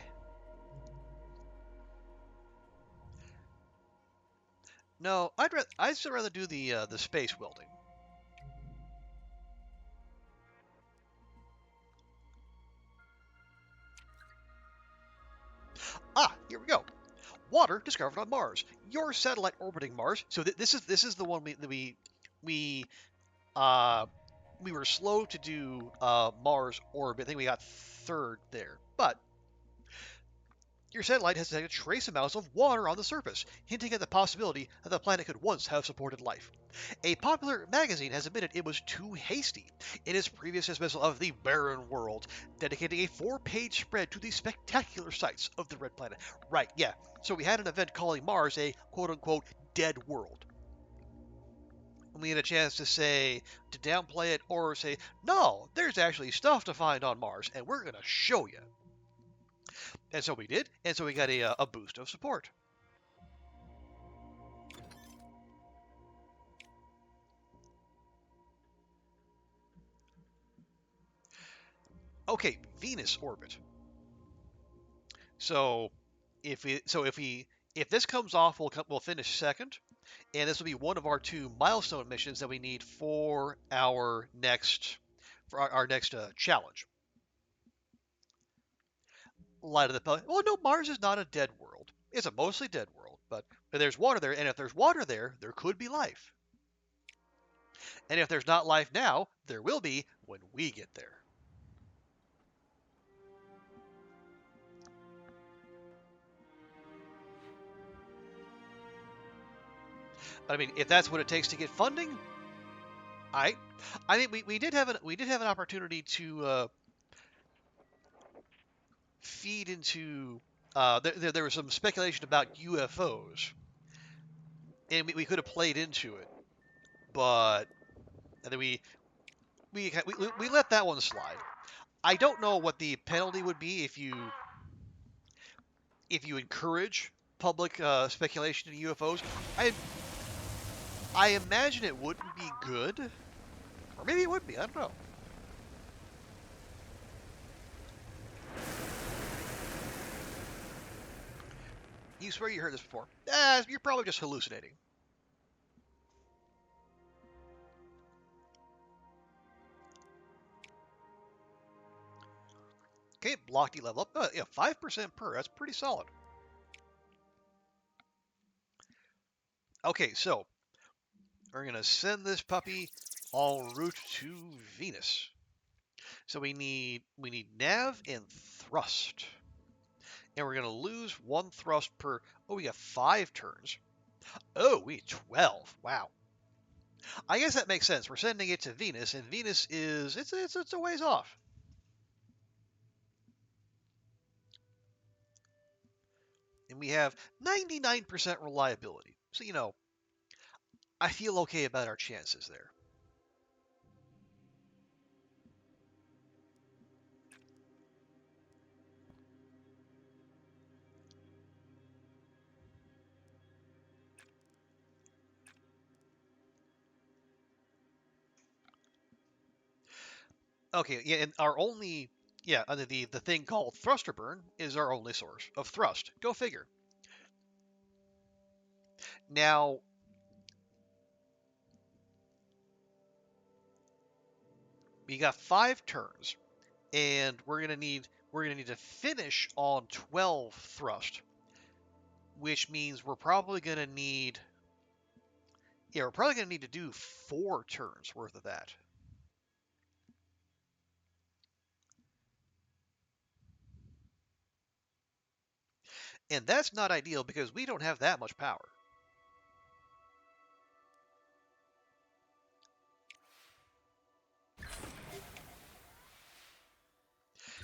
No, I'd still rather do the space welding. Ah, here we go. Water discovered on Mars. Your satellite orbiting Mars. So this is the one we uh we were slow to do Mars orbit. I think we got third there, but your satellite has detected trace amounts of water on the surface, hinting at the possibility that the planet could once have supported life. A popular magazine has admitted it was too hasty in its previous dismissal of the barren world, dedicating a 4-page spread to the spectacular sights of the red planet. Right, yeah. So we had an event calling Mars a quote-unquote dead world. And we had a chance to downplay it or say, no, there's actually stuff to find on Mars, and we're going to show you. And so we did, and so we got a boost of support. Okay, Venus orbit. So if this comes off, we'll finish second, and this will be one of our 2 milestone missions that we need for our next challenge. Light of the Pelican. Well, no, Mars is not a dead world. It's a mostly dead world, but there's water there, and if there's water there, there could be life. And if there's not life now, there will be when we get there. But I mean, if that's what it takes to get funding, I I think we did have an opportunity to feed into. There was some speculation about UFOs, and we could have played into it, but and then we let that one slide. I don't know what the penalty would be if you encourage public speculation in UFOs. I imagine it wouldn't be good, or maybe it would be. I don't know. You swear you heard this before? You're probably just hallucinating. Okay, block D level up. Yeah, 5% per. That's pretty solid. Okay, so we're gonna send this puppy en route to Venus. So we need nav and thrust, and we're gonna lose 1 thrust per. Oh, we got 5 turns. Oh, we need 12. Wow. I guess that makes sense. We're sending it to Venus, and Venus is it's a ways off. And we have 99% reliability. So I feel okay about our chances there. Okay, yeah, and our only the thing called thruster burn is our only source of thrust. Go figure. Now we got 5 turns, and we're gonna need to finish on 12 thrust, which means we're probably gonna need Yeah, we're probably going to need to do 4 turns worth of that. And that's not ideal because we don't have that much power.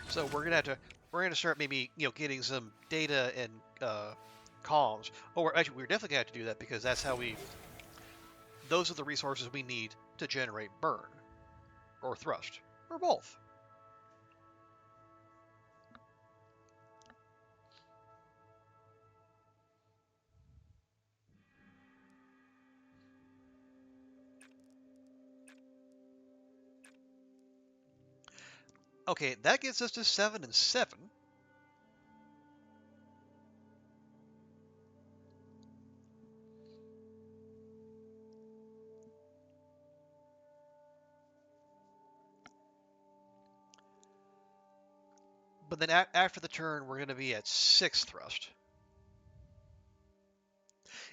So we're gonna start maybe getting some data and comms. Oh, we're definitely gonna have to do that because those are the resources we need to generate burn or thrust or both. Okay, that gets us to 7 and 7. But then after the turn, we're going to be at 6 thrust.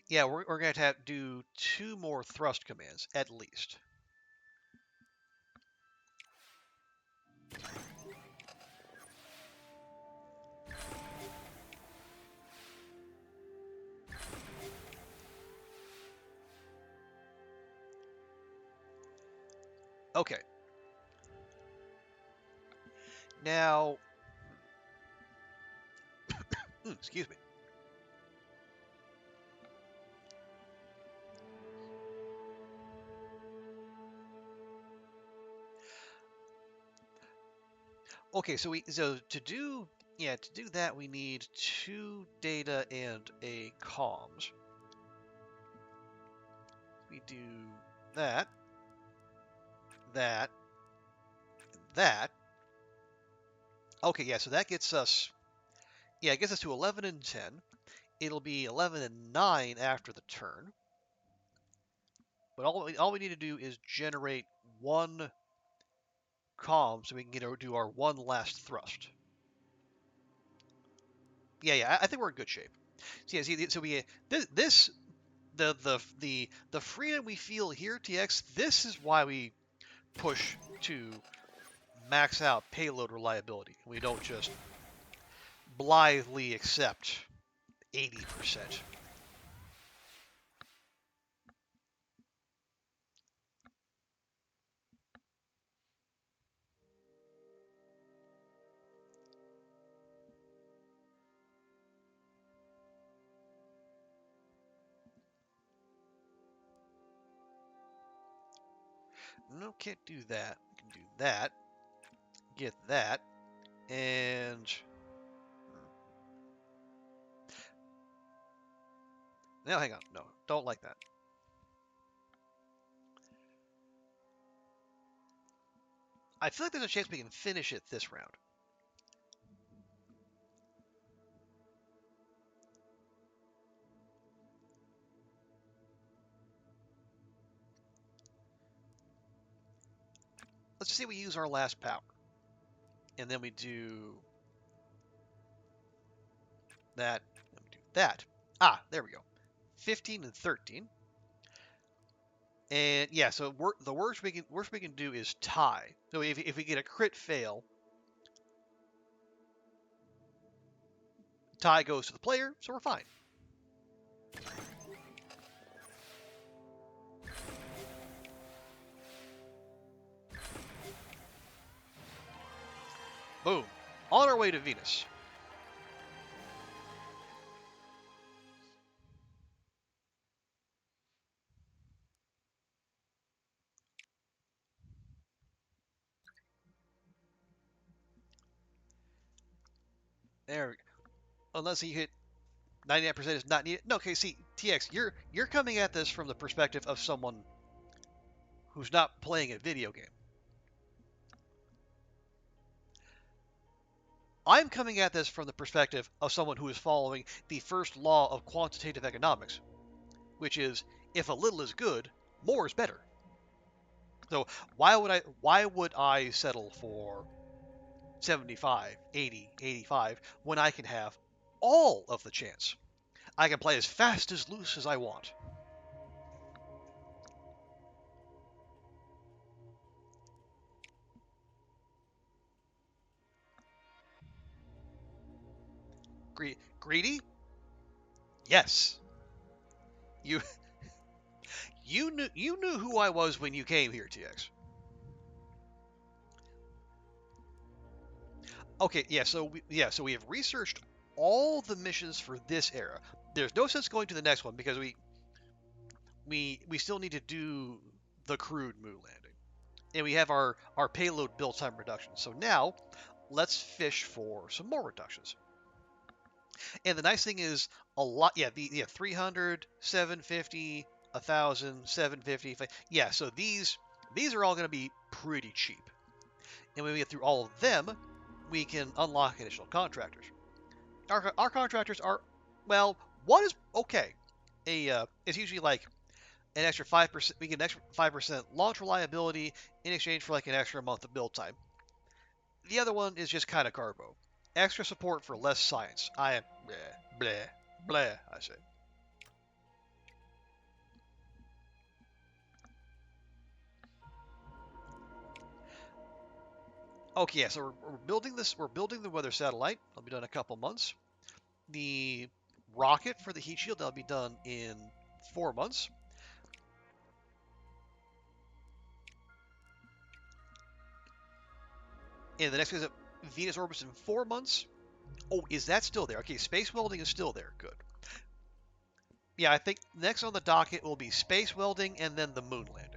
Yeah, we're going to have to do 2 more thrust commands at least. Okay. Now, excuse me. Okay, so to do that we need 2 data and a comms. We do that, that, that. Okay, yeah, so that gets us it gets us to 11 and 10. It'll be 11 and 9 after the turn. But all we need to do is generate 1 comm so we can do our 1 last thrust. Yeah, I think we're in good shape. So yeah, so we this the freedom we feel here, TX. This is why we push to max out payload reliability. We don't just blithely accept 80%. No, can't do that. We can do that. Get that. And now hang on. No, don't like that. I feel like there's a chance we can finish it this round. Let's just say we use our last power. And then we do that. And we do that. Ah, there we go. 15 and 13. And yeah, so the worst we can do is tie. So if we get a crit fail, tie goes to the player, so we're fine. Boom. On our way to Venus. There we go. Unless you hit 99% is not needed. No, okay, see, TX, you're coming at this from the perspective of someone who's not playing a video game. I'm coming at this from the perspective of someone who is following the first law of quantitative economics, which is if a little is good, more is better. So why would I settle for 75, 80, 85 when I can have all of the chance? I can play as fast as loose as I want. Greedy? Yes. You you knew who I was when you came here, TX. Okay, so we have researched all the missions for this era. There's no sense going to the next one because we still need to do the crewed moon landing, and we have our payload build time reduction. So now let's fish for some more reductions. And the nice thing is a lot. Yeah, the 300, 750, 1,000, 750. Yeah, so these are all going to be pretty cheap. And when we get through all of them, we can unlock additional contractors. Our contractors are, well, one is okay. It's usually like an extra 5%. We get an extra 5% launch reliability in exchange for like an extra month of build time. The other one is just kind of carbo. Extra support for less science. I am bleh, bleh, bleh, I say. Okay, yeah, so we're building this. We're building the weather satellite. That'll be done in a couple months. The rocket for the heat shield, that'll be done in 4 months. And the next is Venus orbits in 4 months. Oh, is that still there? Okay, space welding is still there. Good. Yeah, I think next on the docket will be space welding and then the moon landing.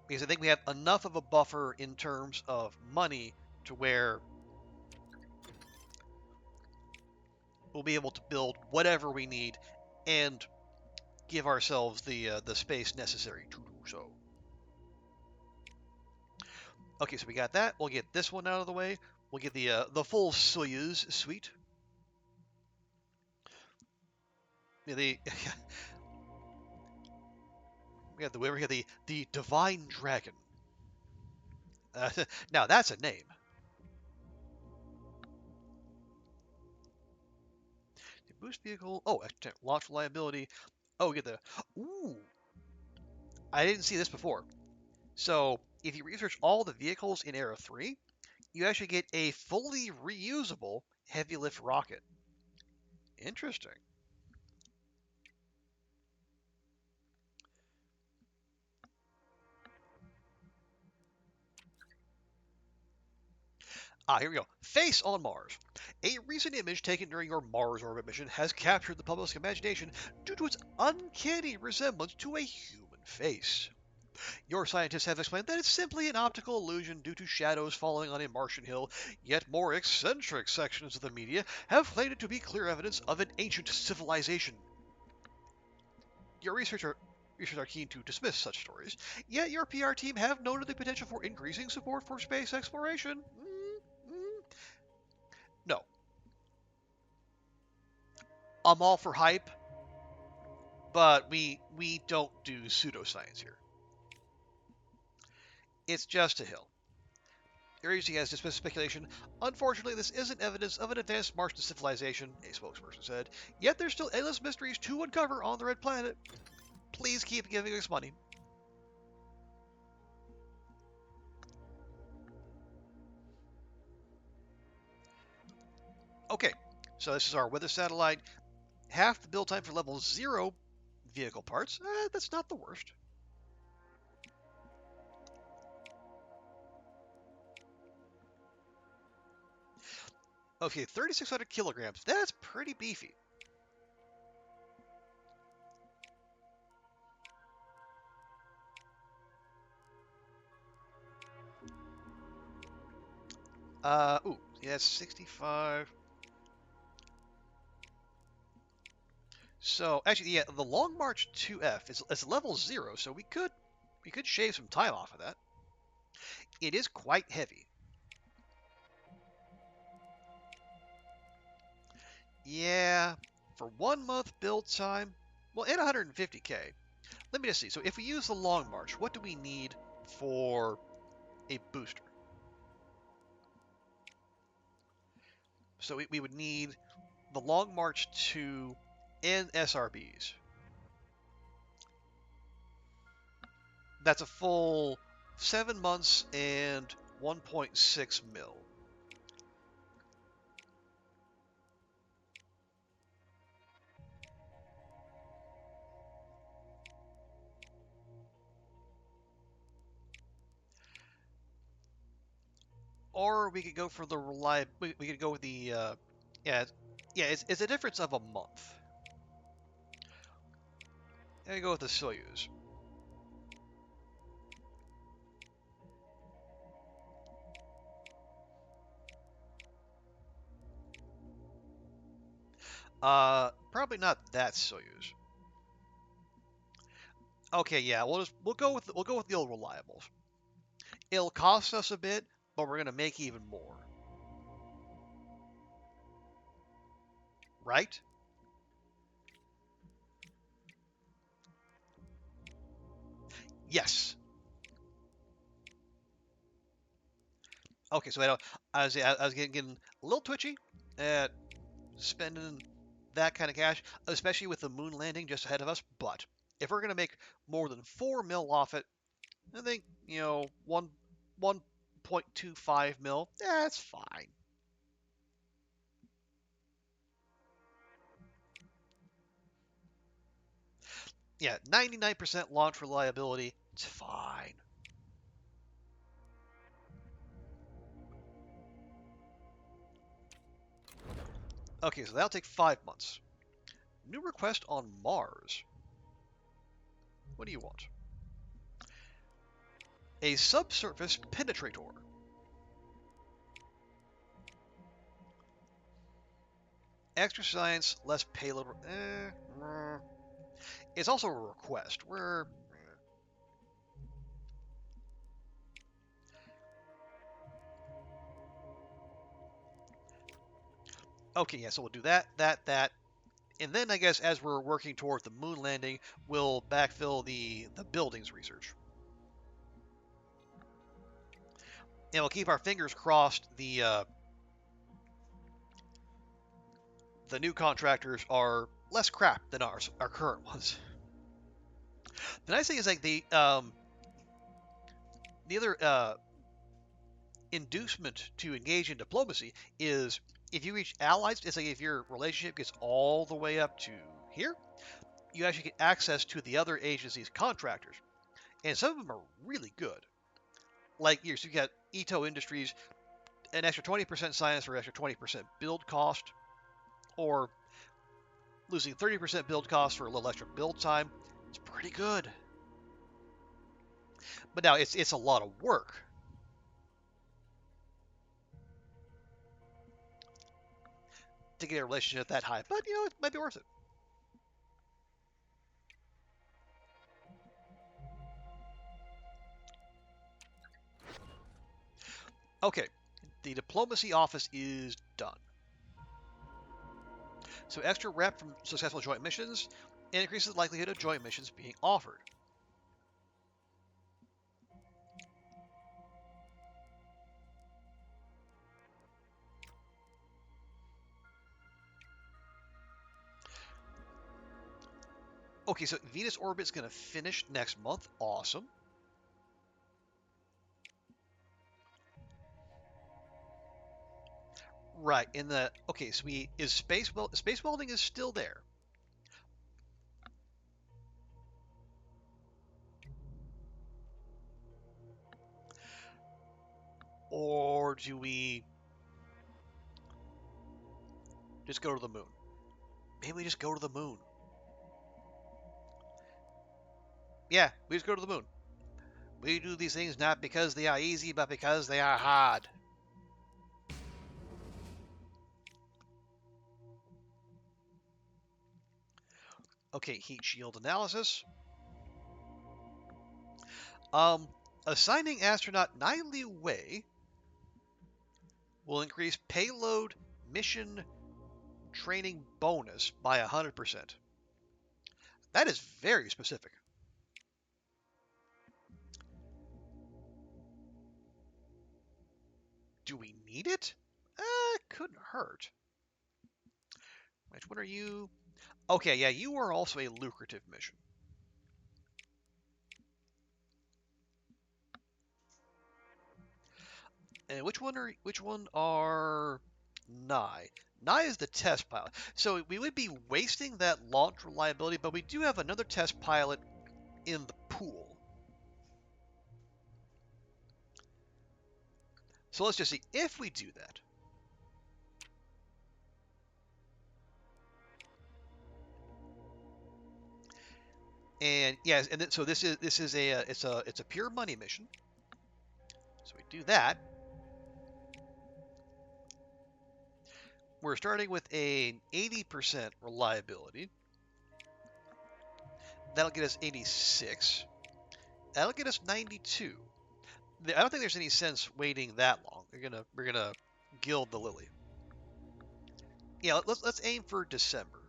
Because I think we have enough of a buffer in terms of money to where we'll be able to build whatever we need and give ourselves the space necessary to do so. Okay, so we got that. We'll get this one out of the way. We'll get the full Soyuz suite. Yeah, we have the Divine Dragon. Now that's a name. Boost vehicle. Oh, launch reliability. Oh, get the. Ooh, I didn't see this before. So if you research all the vehicles in Era 3, you actually get a fully reusable heavy lift rocket. Interesting. Here we go. Face on Mars. A recent image taken during your Mars orbit mission has captured the public's imagination due to its uncanny resemblance to a human face. Your scientists have explained that it's simply an optical illusion due to shadows falling on a Martian hill, yet more eccentric sections of the media have claimed it to be clear evidence of an ancient civilization. Your researchers are keen to dismiss such stories, yet your PR team have noted the potential for increasing support for space exploration. No, I'm all for hype, but we don't do pseudoscience here. It's just a hill. Your agency has dismissed speculation. Unfortunately, this isn't evidence of an advanced Martian civilization, a spokesperson said. Yet there's still endless mysteries to uncover on the Red Planet. Please keep giving us money. Okay, so this is our weather satellite. Half the build time for level 0 vehicle parts. That's not the worst. Okay, 3,600 kilograms. That's pretty beefy. Ooh, yeah, 65. So actually, yeah, the Long March 2F is level 0, so we could shave some time off of that. It is quite heavy. Yeah, for 1 month build time, well, and 150k. Let me just see. So if we use the Long March, what do we need for a booster? So we would need the Long March 2 and SRBs. That's a full 7 months and 1.6 mil. Or we could go for the we could go with the yeah yeah it's a difference of a month. And we go with the Soyuz. Probably not that Soyuz. Okay, yeah, we'll go with the old reliables. It'll cost us a bit, but we're gonna make even more, right? Yes. Okay, so I was getting a little twitchy at spending that kind of cash, especially with the moon landing just ahead of us. But if we're gonna make more than 4 mil off it, I think 1.25 mil. That's fine. Yeah, 99% launch reliability. It's fine. Okay, so that'll take 5 months. New request on Mars. What do you want? A subsurface penetrator. Extra science, less payload. It's also a request. Okay, yeah, so we'll do that, and then I guess as we're working toward the moon landing, we'll backfill the buildings research, and we'll keep our fingers crossed. The new contractors are less crap than our current ones. The nice thing is like the other inducement to engage in diplomacy is if you reach allies. It's like if your relationship gets all the way up to here, you actually get access to the other agencies' contractors, and some of them are really good. Like you got Ito Industries, an extra 20% science for extra 20% build cost, or losing 30% build cost for a little extra build time. It's pretty good. But now it's a lot of work to get a relationship that high, but it might be worth it. Okay, the diplomacy office is done. So extra rep from successful joint missions increases the likelihood of joint missions being offered. Okay, so Venus orbit's going to finish next month. Awesome. Right. In the okay, so we is space welding is still there, or do we just go to the moon? Maybe we just go to the moon. Yeah, we just go to the moon. We do these things not because they are easy, but because they are hard. Okay, heat shield analysis. Um, Assigning astronaut Nai Wei will increase payload mission training bonus by 100%. That is very specific. Do we need it? Couldn't hurt. Which one are you? Okay, yeah, you are also a lucrative mission. And which one are Nye? Nye is the test pilot. So we would be wasting that launch reliability, but we do have another test pilot in the pool. So let's just see if we do that. And yes, and so this is a pure money mission. So we do that. We're starting with an 80% reliability. That'll get us 86. That'll get us 92. I don't think there's any sense waiting that long. We're gonna gild the lily. Yeah, let's aim for December.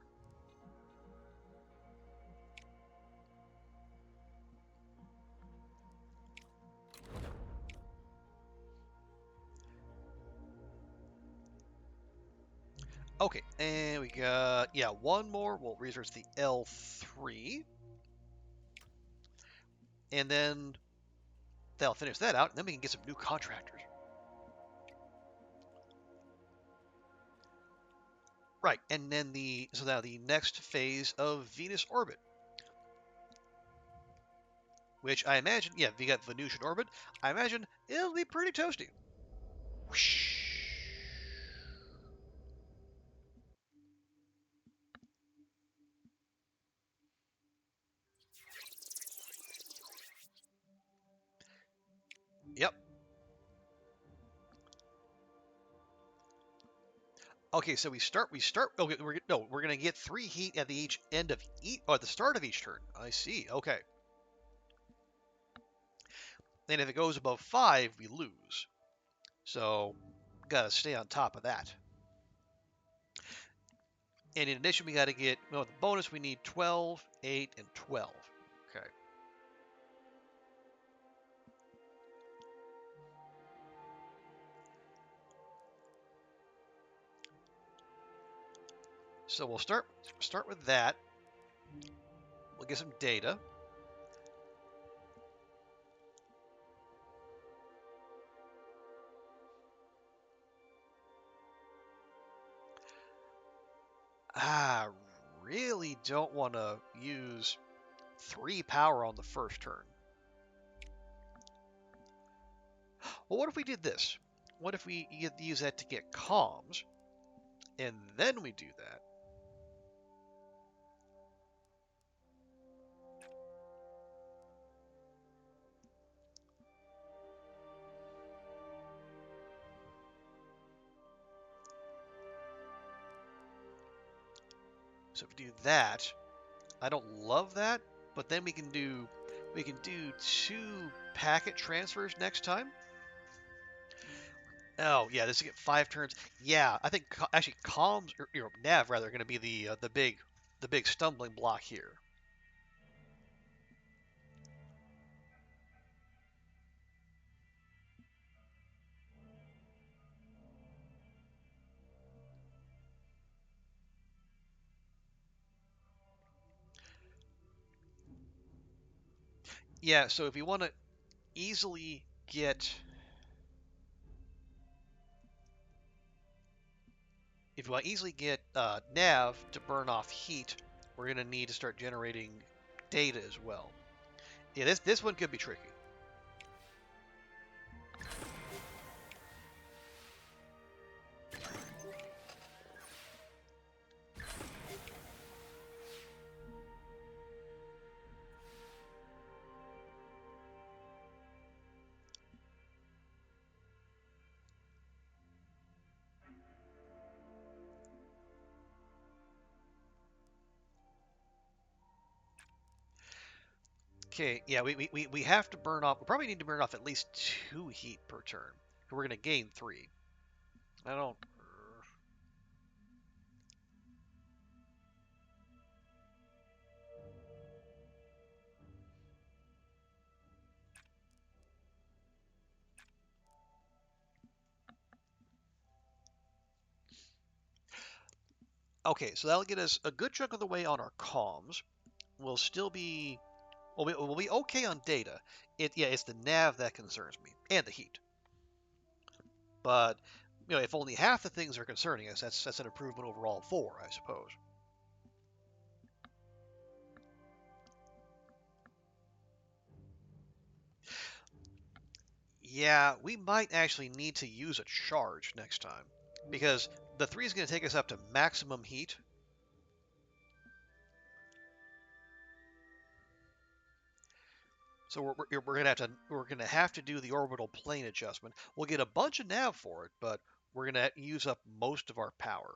Okay, and we got one more. We'll research the L3, and then that'll finish that out, and then we can get some new contractors. Right, and then now the next phase of Venus orbit, which I imagine, if you got Venusian orbit, I imagine it'll be pretty toasty. Whoosh. Yep. Okay, so we start. Okay, we're gonna get 3 heat at the each end of at the start of each turn. I see. Okay, and if it goes above 5, we lose. So, gotta stay on top of that. And in addition, we gotta get the bonus. We need 12, 8, and 12. Okay. So we'll start with that. We'll get some data. I really don't want to use 3 power on the first turn. Well, what if we did this? What if we use that to get comms, and then we do that? So if we do that, I don't love that, but then we can do 2 packet transfers next time. Oh yeah, this will get 5 turns. Yeah, I think actually comms or nav rather are going to be the big stumbling block here. Yeah, so if you want to easily get nav to burn off heat, we're going to need to start generating data as well. Yeah, this one could be tricky. Okay, yeah, we have to burn off. We probably need to burn off at least 2 heat per turn. We're going to gain 3. I don't. Okay, so that'll get us a good chunk of the way on our comms. We'll still be we'll be okay on data. It's the nav that concerns me and the heat. But if only half the things are concerning us, that's an improvement over all four, I suppose. Yeah, we might actually need to use a charge next time because the 3 is going to take us up to maximum heat. So we're gonna have to do the orbital plane adjustment. We'll get a bunch of nav for it, but we're gonna use up most of our power.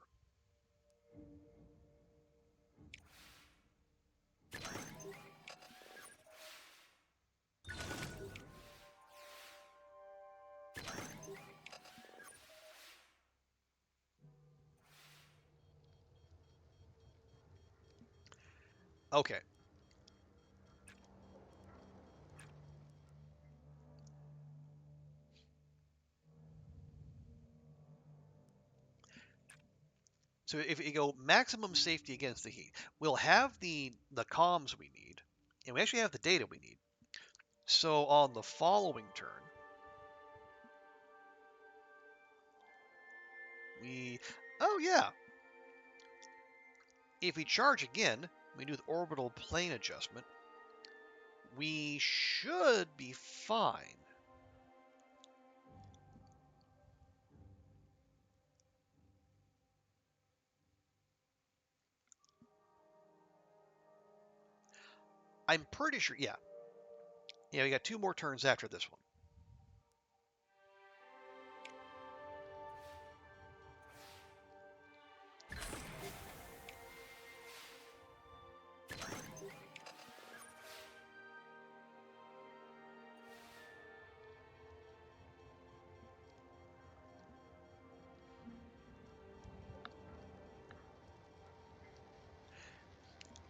Okay, so if we go maximum safety against the heat, we'll have the comms we need, and we actually have the data we need. So on the following turn, we oh yeah, if we charge again, we do the orbital plane adjustment. We should be fine. I'm pretty sure. Yeah, yeah. We got 2 more turns after this one.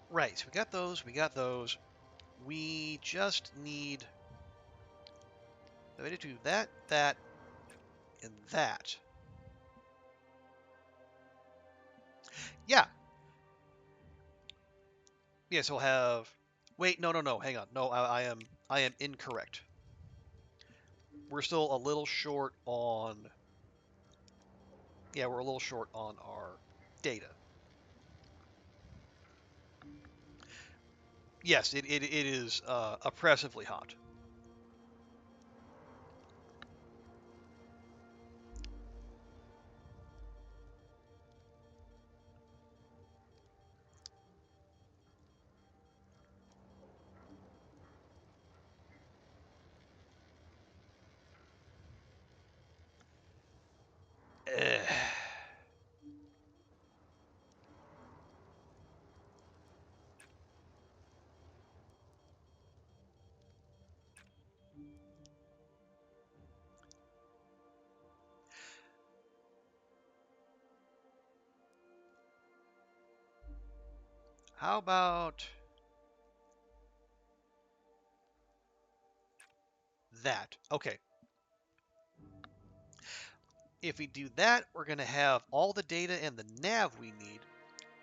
Right. So we got those. We got those. We just need. We need to do that, that, and that. Yeah. Yes, we'll have. Wait, no, no, no. Hang on. No, I am incorrect. We're still a little short on. Yeah, we're a little short on our data. Yes, it is oppressively hot. Eh. How about that? Okay. If we do that, we're going to have all the data and the nav we need.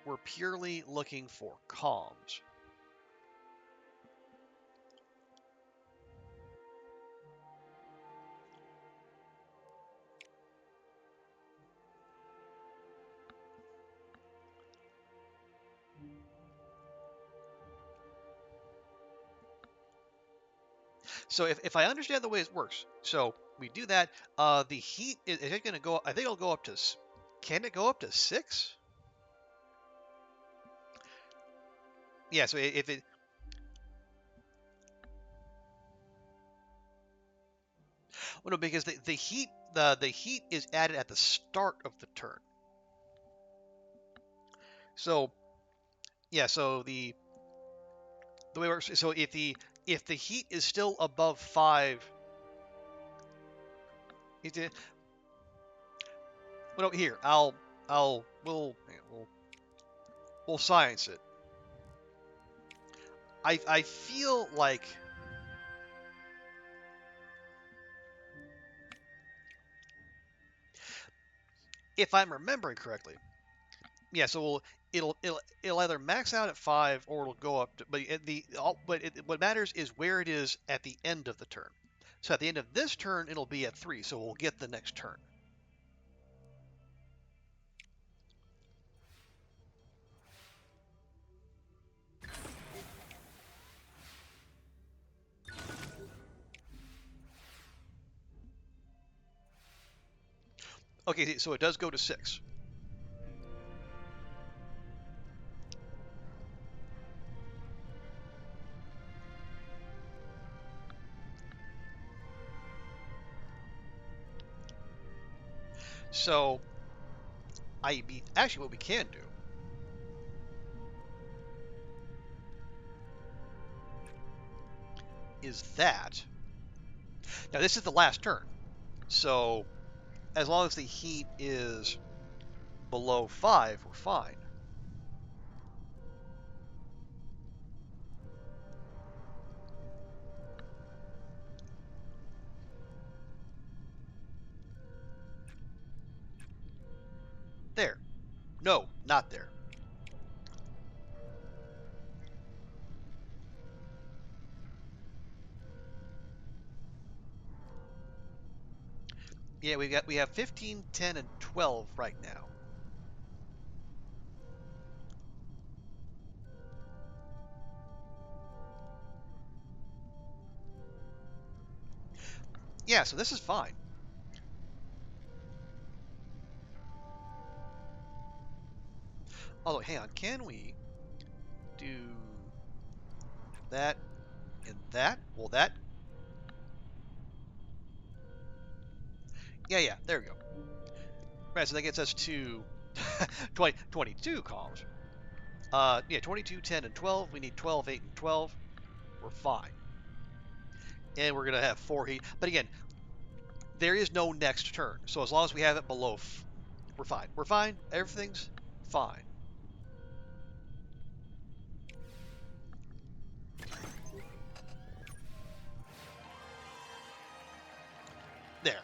We're purely looking for comms. So if I understand the way it works, so we do that. The heat is it going to go? I think it'll go up to. Can it go up to 6? Yeah. So if it. Well, no, because the heat is added at the start of the turn. So yeah. So the way it works. So if the heat is still above 5. It, well, no, here we'll science it. I feel like if I'm remembering correctly, yeah. So it'll either max out at 5 or it'll go up to, what matters is where it is at the end of the turn. So at the end of this turn, it'll be at 3. So we'll get the next turn. Okay, so it does go to 6. So actually what we can do is that now this is the last turn. So as long as the heat is below 5, we're fine. There. No, not there. Yeah, we have 15, 10, and 12 right now. Yeah, so this is fine. Although, hang on, can we do that and that? Well, that. Yeah, there we go. Right, so that gets us to 22 columns. Yeah, 22, 10, and 12. We need 12, 8, and 12. We're fine. And we're going to have 4 heat. But again, there is no next turn. So as long as we have it below, we're fine. We're fine. Everything's fine. There.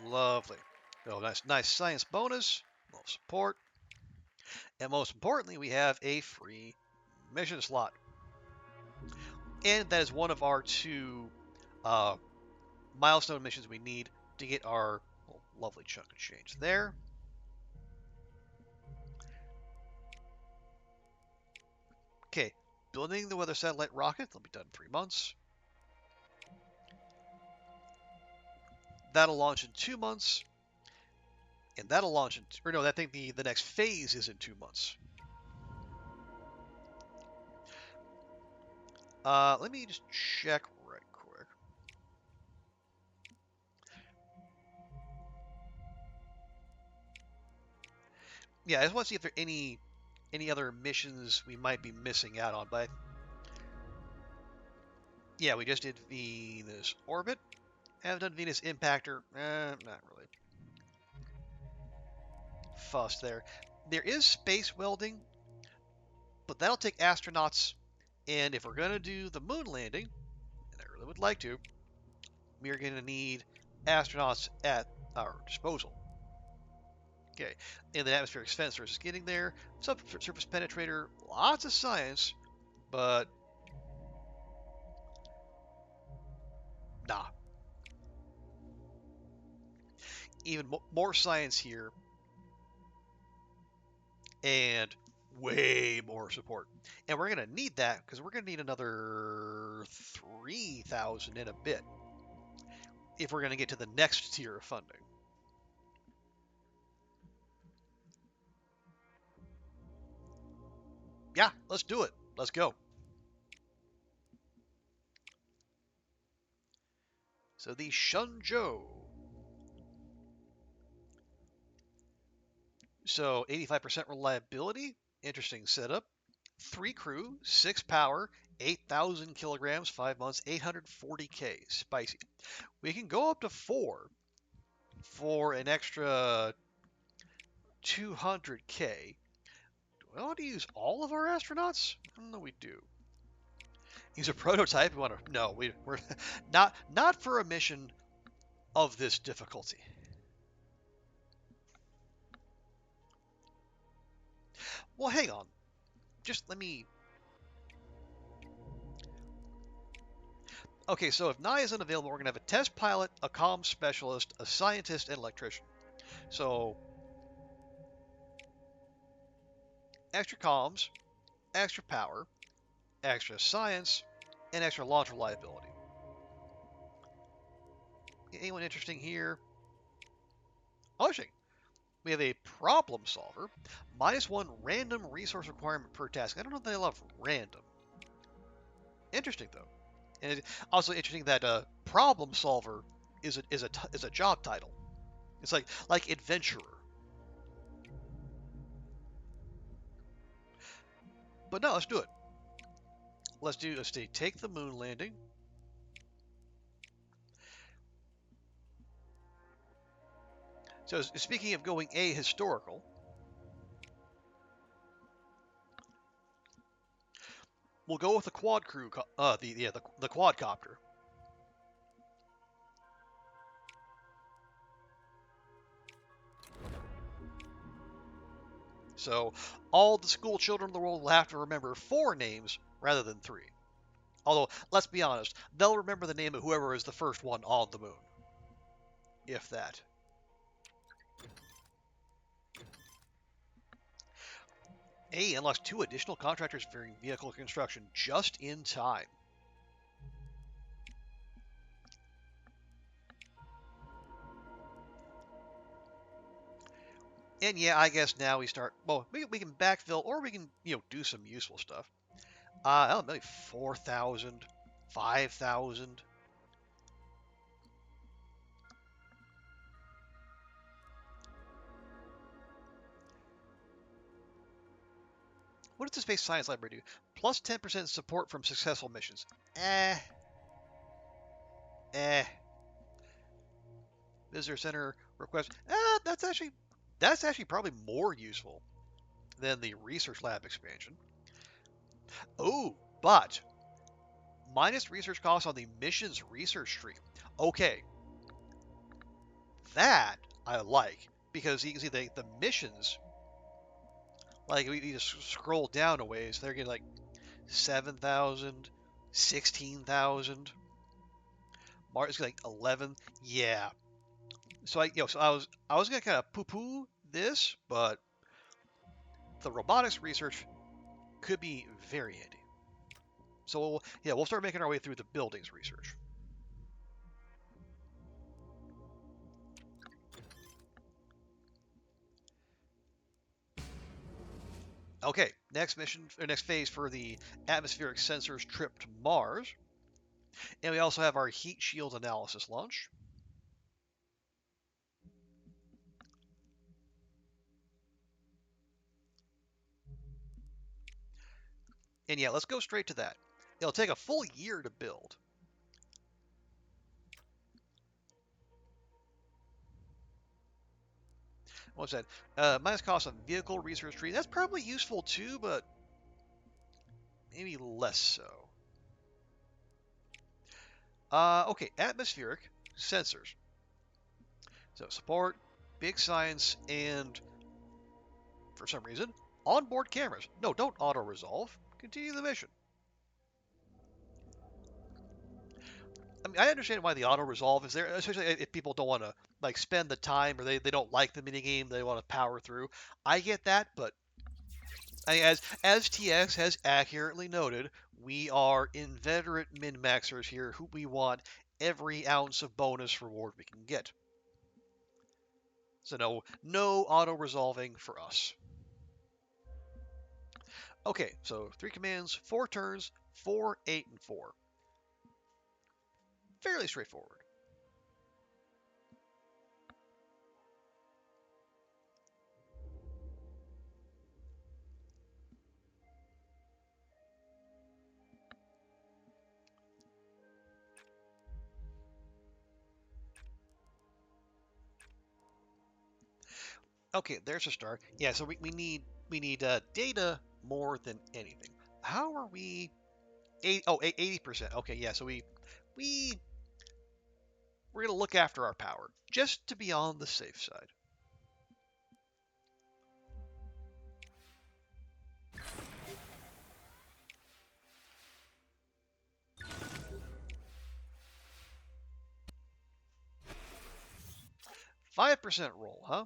Lovely. Oh, nice science bonus. Little support. And most importantly, we have a free mission slot. And that is one of our 2 uh, milestone missions we need to get our lovely chunk of change there. Okay, building the weather satellite rocket. That'll be done in 3 months. That'll launch in 2 months. And that'll launch in, or no, I think the next phase is in 2 months. Let me just check right quick. Yeah, I just want to see if there are any other missions we might be missing out on. But yeah, we just did Venus orbit. Haven't done Venus impactor. Not really fussed there. There is space welding, but that'll take astronauts. And if we're gonna do the moon landing, and I really would like to, we are gonna need astronauts at our disposal. Okay, and the atmospheric sensors is getting there. Subsurface penetrator, lots of science, but nah. Even more science here, and way more support. And we're going to need that because we're going to need another 3,000 in a bit if we're going to get to the next tier of funding. Yeah, let's do it. Let's go. So the Shunzhou. So 85% reliability. Interesting setup. 3 crew, 6 power, 8,000 kilograms, 5 months, 840K. Spicy. We can go up to 4 for an extra 200K. Do we want to use all of our astronauts? I don't know. We do. Use a prototype. We want to? No, we're not for a mission of this difficulty. Well, hang on. Just let me. Okay, so if Nye isn't available, we're gonna have a test pilot, a comm specialist, a scientist, and electrician. So extra comms, extra power, extra science, and extra launch reliability. Anyone interesting here? Oh, interesting. We have a problem solver, -1 random resource requirement per task. I don't know if they love random. Interesting though, and it's also interesting that problem solver is a job title. It's like adventurer. But no, let's do it. Let's take the moon landing. So speaking of going ahistorical, we'll go with the quad crew, the quadcopter. So all the school children in the world will have to remember 4 names rather than 3. Although, let's be honest, they'll remember the name of whoever is the first one on the moon. If that. A unlocks 2 additional contractors for vehicle construction just in time. And yeah, I guess now we start. Well, we can backfill, or we can do some useful stuff. I don't know, maybe 4,000, 5,000. What does the Space Science Library do? Plus 10% support from successful missions. Eh, eh. Visitor Center request. That's actually probably more useful than the research lab expansion. Oh, but minus research costs on the missions research stream. Okay, that I like because you can see the missions. Like we just scroll down a ways, they're getting like 7,000, 16,000. Martin's like 11. Yeah. So I was gonna kind of poo-poo this, but the robotics research could be very handy. So we'll start making our way through the buildings research. Okay, next mission or next phase for the atmospheric sensors trip to Mars, and we also have our heat shield analysis launch. And yeah, let's go straight to that. It'll take a full year to build. What's that? Minus cost on vehicle research tree. That's probably useful too, but maybe less so. Okay, atmospheric sensors. So support, big science, and for some reason, onboard cameras. No, don't auto-resolve. Continue the mission. I mean, I understand why the auto-resolve is there, especially if people don't want to like spend the time or they don't like the minigame, they want to power through. I get that, but as TX has accurately noted, we are inveterate min-maxers here who we want every ounce of bonus reward we can get. So no auto-resolving for us. Okay, so 3 commands, 4 turns, 4, 8, and 4. Fairly straightforward. Okay, there's a start. Yeah, so we need data more than anything. How are we? 80%. Okay, yeah. So we we're gonna look after our power just to be on the safe side. 5% roll, huh?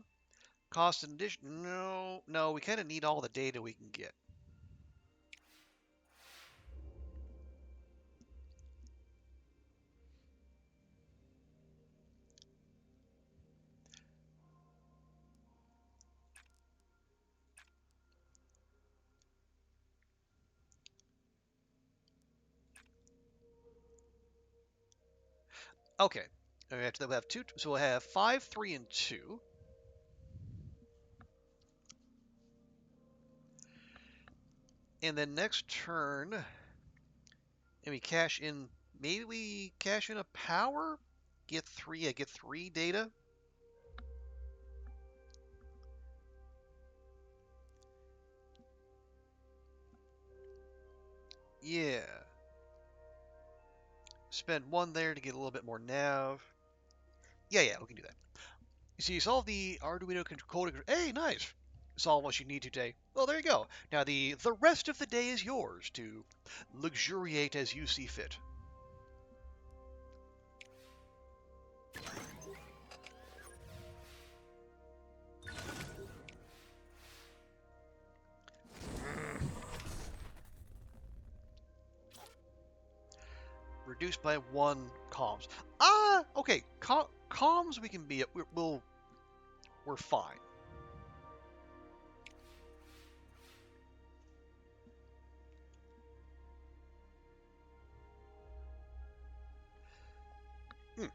Cost in addition? No, no. We kind of need all the data we can get. Okay. After that, we'll have two. So we'll have 5, 3, and 2. And then next turn, and we cash in. Maybe we cash in a power. Get 3. I get 3 data. Yeah. Spend 1 there to get a little bit more nav. Yeah, we can do that. You see, you solve the Arduino code. Hey, nice. Solve what you need today. Well, there you go. Now the rest of the day is yours to luxuriate as you see fit. Reduced by 1 comms. Okay. Comms we can be. We're fine.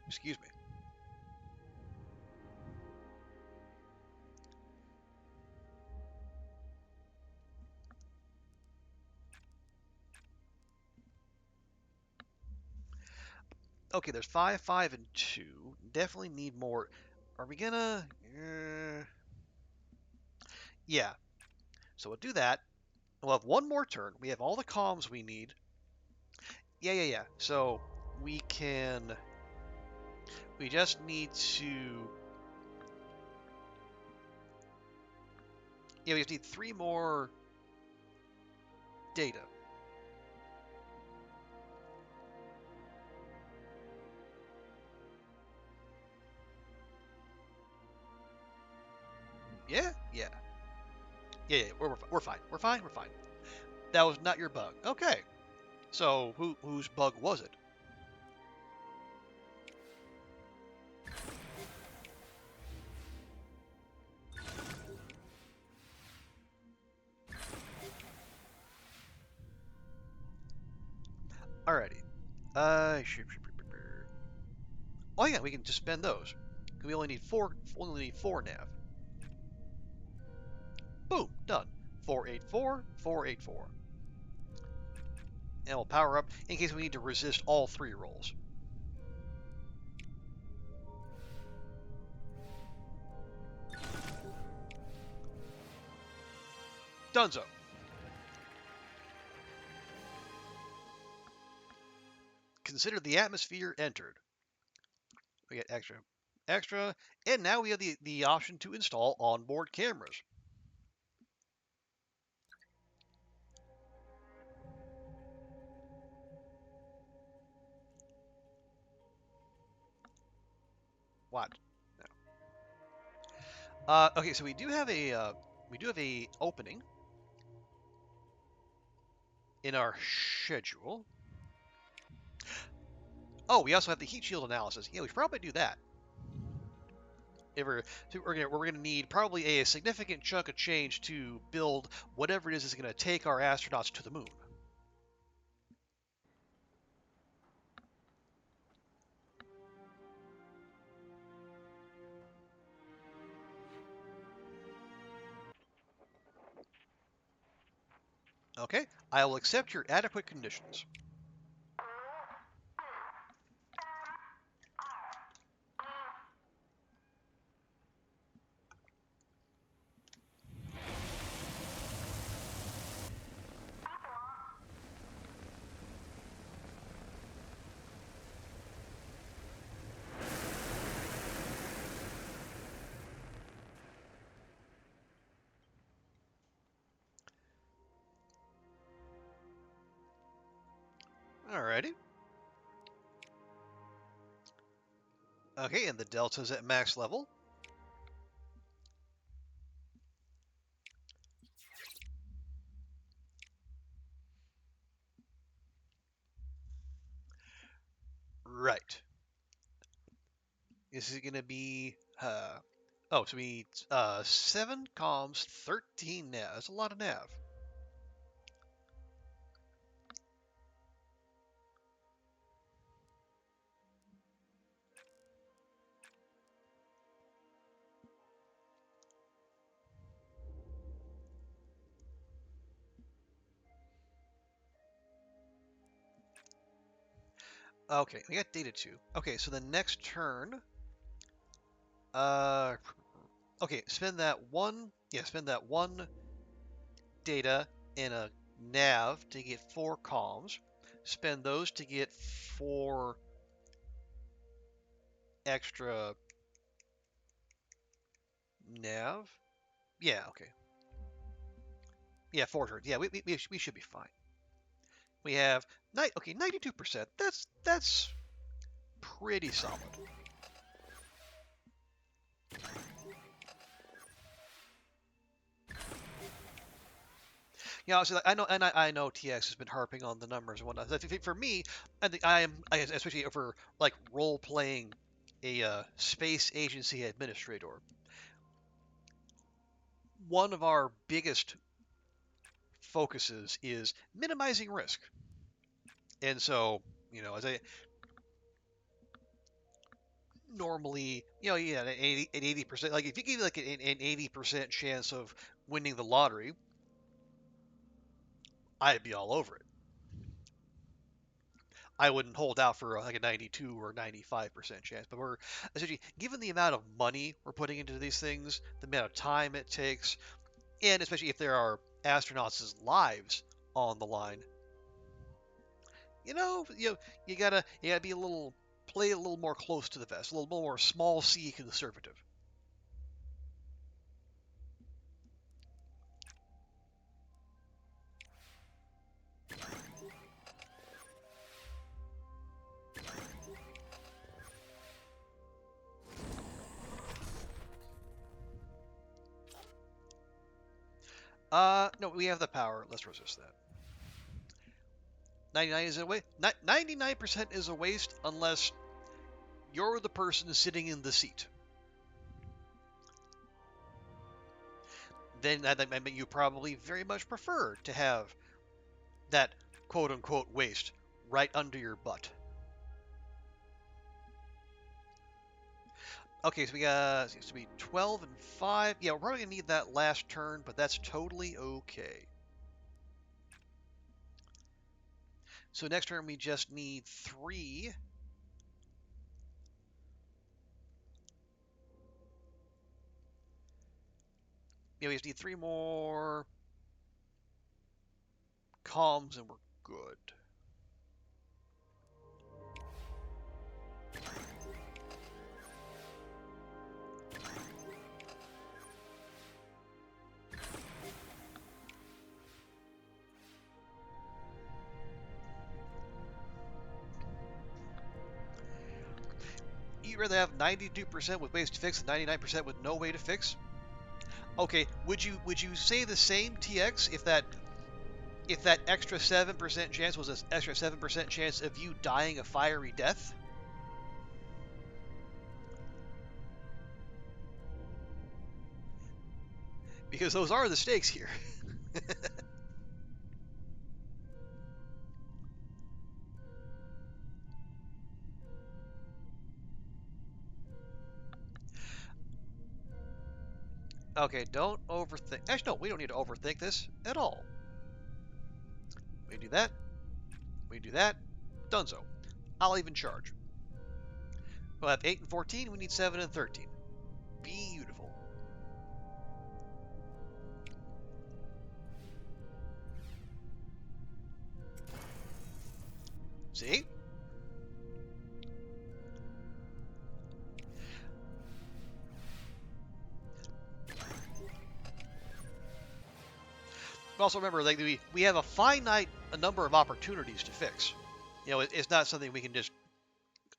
Excuse me. Okay, there's 5, 5, and 2. Definitely need more. Are we gonna? Yeah. So we'll do that. We'll have 1 more turn. We have all the comms we need. Yeah. So we can. We just need to. Yeah, we just need 3 more data. Yeah. We're fine. We're fine. That was not your bug. Okay. So whose bug was it? Alrighty. Uh, oh yeah, we can just spend those. We only need 4. Only need 4 nav. Boom, done. 484, 484. And we'll power up in case we need to resist all 3 rolls. Dunzo. Consider the atmosphere entered. We get extra, and now we have the option to install onboard cameras. What? No. Okay, so we do have a opening in our schedule. Oh, we also have the heat shield analysis. Yeah, we should probably do that. We're gonna need probably a significant chunk of change to build whatever it is that's gonna take our astronauts to the moon. Okay, I will accept your adequate conditions. Alrighty. Okay, and the delta's at max level. This is gonna be so we 7 comms, 13 nav. That's a lot of nav. Okay, we got data 2. Okay, so the next turn, uh, okay, spend that one data in a nav to get 4 comms. Spend those to get 4 extra nav. Yeah, okay. Yeah, 4 turns. Yeah, we should be fine. We have 92%. That's pretty solid. Yeah, so I know, and I know TX has been harping on the numbers and whatnot. I think for me, I think especially for like role playing a space agency administrator. One of our biggest focuses is minimizing risk, and so as I normally, yeah, an 80%, like if you give like an 80% chance of winning the lottery, I'd be all over it. I wouldn't hold out for like a 92 or 95% chance. But we're essentially, given the amount of money we're putting into these things, the amount of time it takes, and especially if there are astronauts' lives on the line, you know, you you gotta be play a little more close to the vest, a little more small C conservative. No, we have the power. Let's resist that. 99 is a waste. 99% is a waste unless you're the person sitting in the seat. Then I mean, you probably very much prefer to have that quote unquote waste right under your butt. Okay, so we got seems to be 12 and 5. Yeah, we're probably gonna need that last turn, but that's totally okay. So next turn we just need 3. Yeah, we just need 3 more comms and we're good. You'd rather have 92% with ways to fix and 99% with no way to fix? Okay, would you say the same TX if that extra 7% chance was an extra 7% chance of you dying a fiery death? Because those are the stakes here. Okay, don't overthink. Actually, no, we don't need to overthink this at all. We do that. We do that. Dunzo. I'll even charge. We'll have 8 and 14. We need 7 and 13. Beautiful. See? But also remember, like we have a finite number of opportunities to fix. It's not something we can just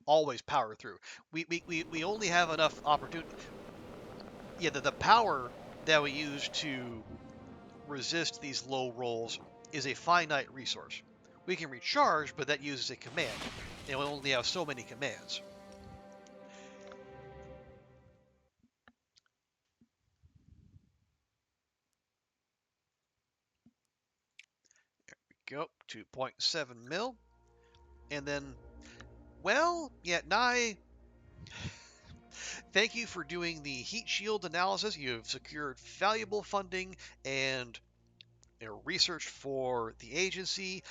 always power through. We only have enough opportunity. Yeah, the power that we use to resist these low rolls is a finite resource. We can recharge, but that uses a command. And we only have so many commands. go. 2.7 mil. And then, well, yeah, Nye, thank you for doing the heat shield analysis. You've secured valuable funding and research for the agency.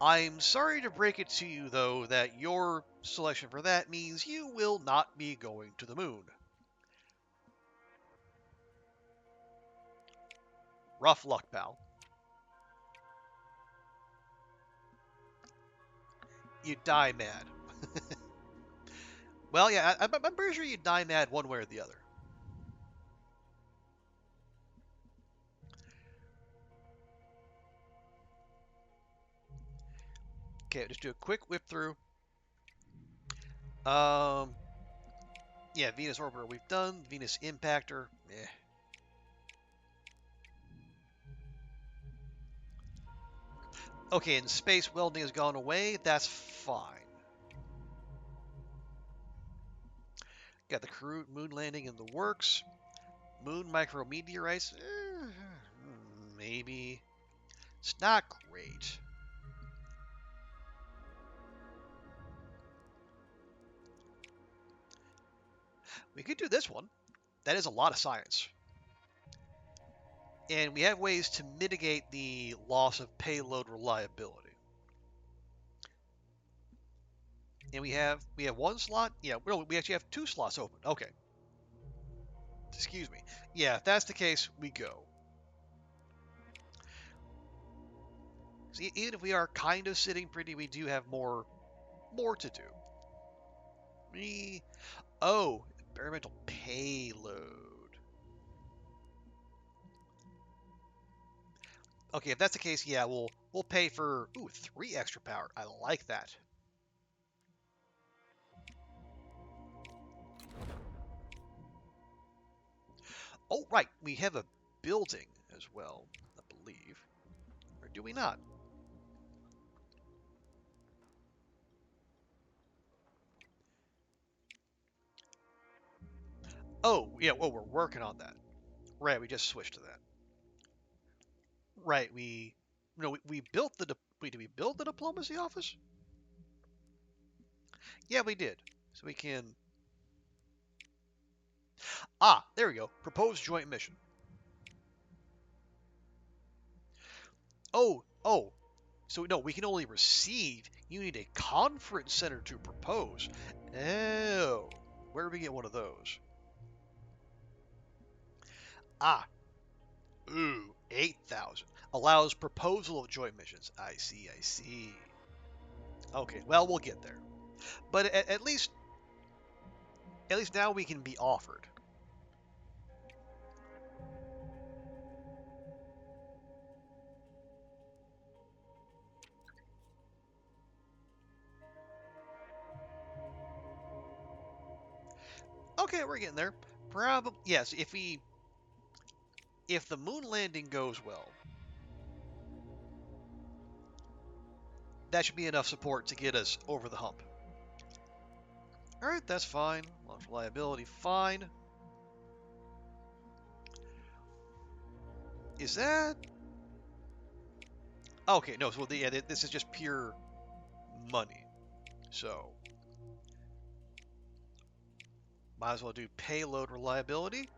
I'm sorry to break it to you, though, that your selection for that means you will not be going to the moon. Rough luck, pal. You die mad. Well, yeah, I'm pretty sure you die mad one way or the other. Okay, just do a quick whip through. Yeah, Venus Orbiter we've done. Venus Impactor, eh. Okay, and space welding has gone away. That's fine. Got the crewed moon landing in the works. Moon micrometeorites, maybe. It's not great. We could do this one. That is a lot of science. And we have ways to mitigate the loss of payload reliability. And we have one slot. Yeah, no, we actually have 2 slots open. Okay. Excuse me. Yeah, if that's the case, we go. See, even if we are kind of sitting pretty, we do have more to do. Experimental payload. Okay, if that's the case, yeah, we'll pay for 3 extra power. I like that. Oh, right, we have a building as well, I believe. Or do we not? Oh, yeah, well, we're working on that. Right, we just switched to that. Right, we built the, did we build the diplomacy office? Yeah, we did. So we can, there we go. Proposed joint mission. Oh, so no, we can only receive. You need a conference center to propose. Oh, where do we get one of those? Ah, 8,000. Allows proposal of joint missions. I see. Okay, well, we'll get there. But at least now we can be offered. Okay, we're getting there. Probably yes. If the moon landing goes well, that should be enough support to get us over the hump. All right, that's fine. Launch reliability, fine. Is that okay? No, so yeah, this is just pure money. So might as well do payload reliability.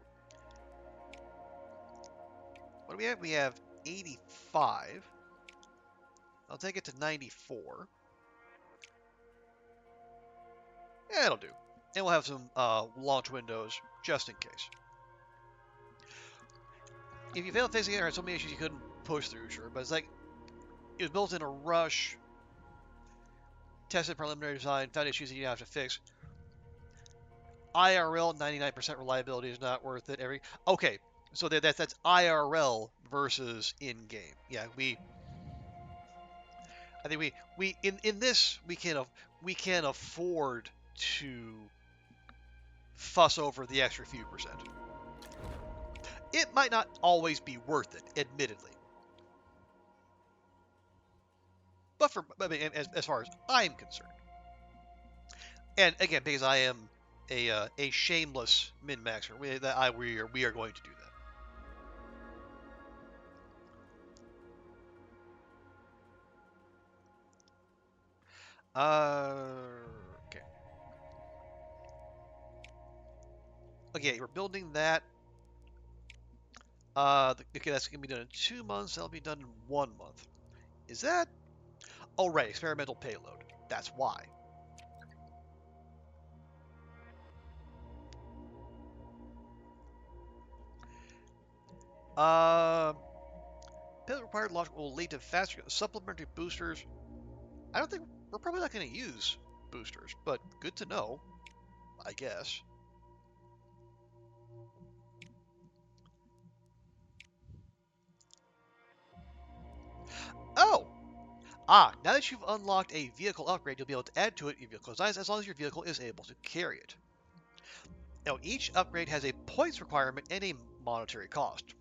What do we have? We have 85. I'll take it to 94. Yeah, it'll do. And we'll have some launch windows just in case. If you fail facing air, had so many issues you couldn't push through, sure. But it's like, it was built in a rush, tested preliminary design, found issues that you have to fix. IRL 99% reliability is not worth it. Okay, so that's IRL versus in game. Yeah, I think we in this we can afford to fuss over the extra few percent. It might not always be worth it, admittedly. But as far as I'm concerned, and again, because I am a shameless min maxer, we are going to do that. Okay. Okay, we're building that. Okay, that's gonna be done in 2 months. That'll be done in 1 month. Is that? Oh, right, experimental payload. That's why. Uh, payload required launch will lead to faster supplementary boosters. I don't think we're probably not going to use boosters, but good to know, I guess. Oh! Now that you've unlocked a vehicle upgrade, you'll be able to add to it your vehicle size as long as your vehicle is able to carry it. Now, each upgrade has a points requirement and a monetary cost.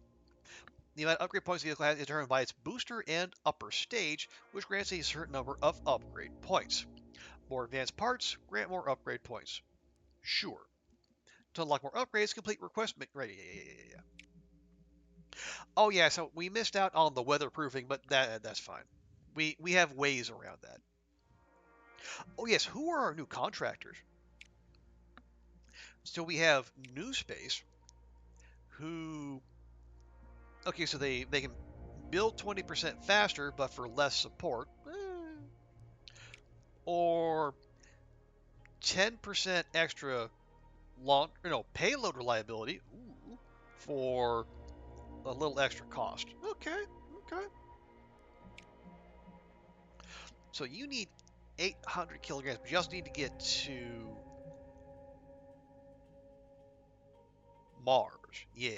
The amount of upgrade points the vehicle has is determined by its booster and upper stage, which grants a certain number of upgrade points. More advanced parts grant more upgrade points. Sure. To unlock more upgrades, complete request. Right, yeah. Oh yeah, so we missed out on the weatherproofing, but that's fine. We have ways around that. Oh yes, who are our new contractors? So we have New Space, who okay, so they can build 20% faster, but for less support, or 10% extra payload reliability, for a little extra cost. Okay, okay. So you need 800 kilograms, but you also need to get to Mars. Yeah.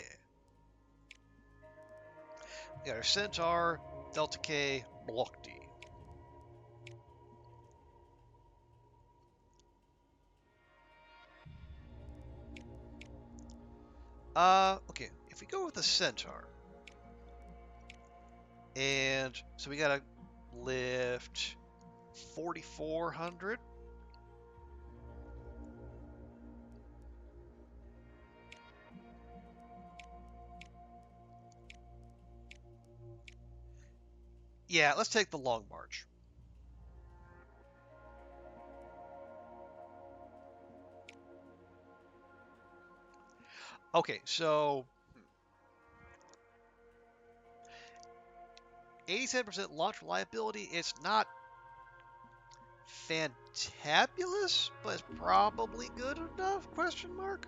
We got our Centaur, Delta K, Block D. Okay. If we go with the Centaur, and so we gotta lift 4,400. Yeah, let's take the Long March. Okay, so 87% launch reliability. It's not fantabulous, but it's probably good enough? Question mark.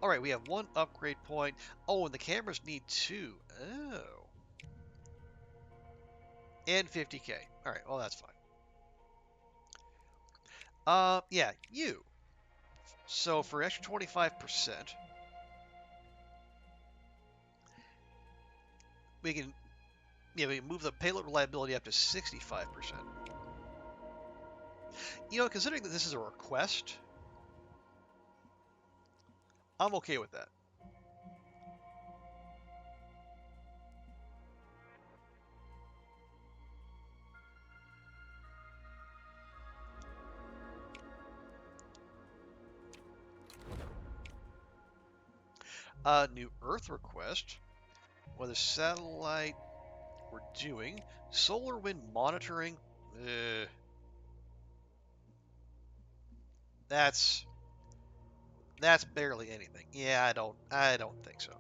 All right, we have one upgrade point. Oh, and the cameras need two. Oh, and 50K. All right, well that's fine. Yeah, you. So for extra 25%, we can we can move the payload reliability up to 65%. Considering that this is a request, I'm okay with that. New Earth request. Weather satellite we're doing. Solar wind monitoring. That's that's barely anything. Yeah, I don't think so.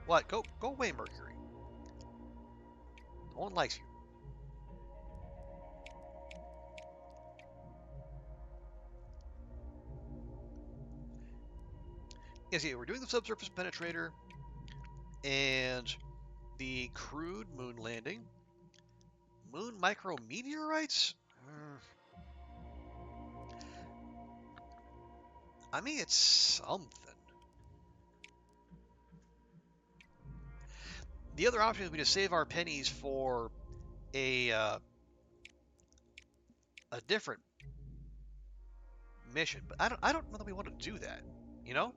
What? Go away, Mercury. No one likes you. Yes, yeah, we're doing the subsurface penetrator and the crewed moon landing. Moon micrometeorites? I mean, it's something. The other option is we just save our pennies for a a different mission, but I don't know that we want to do that. You know,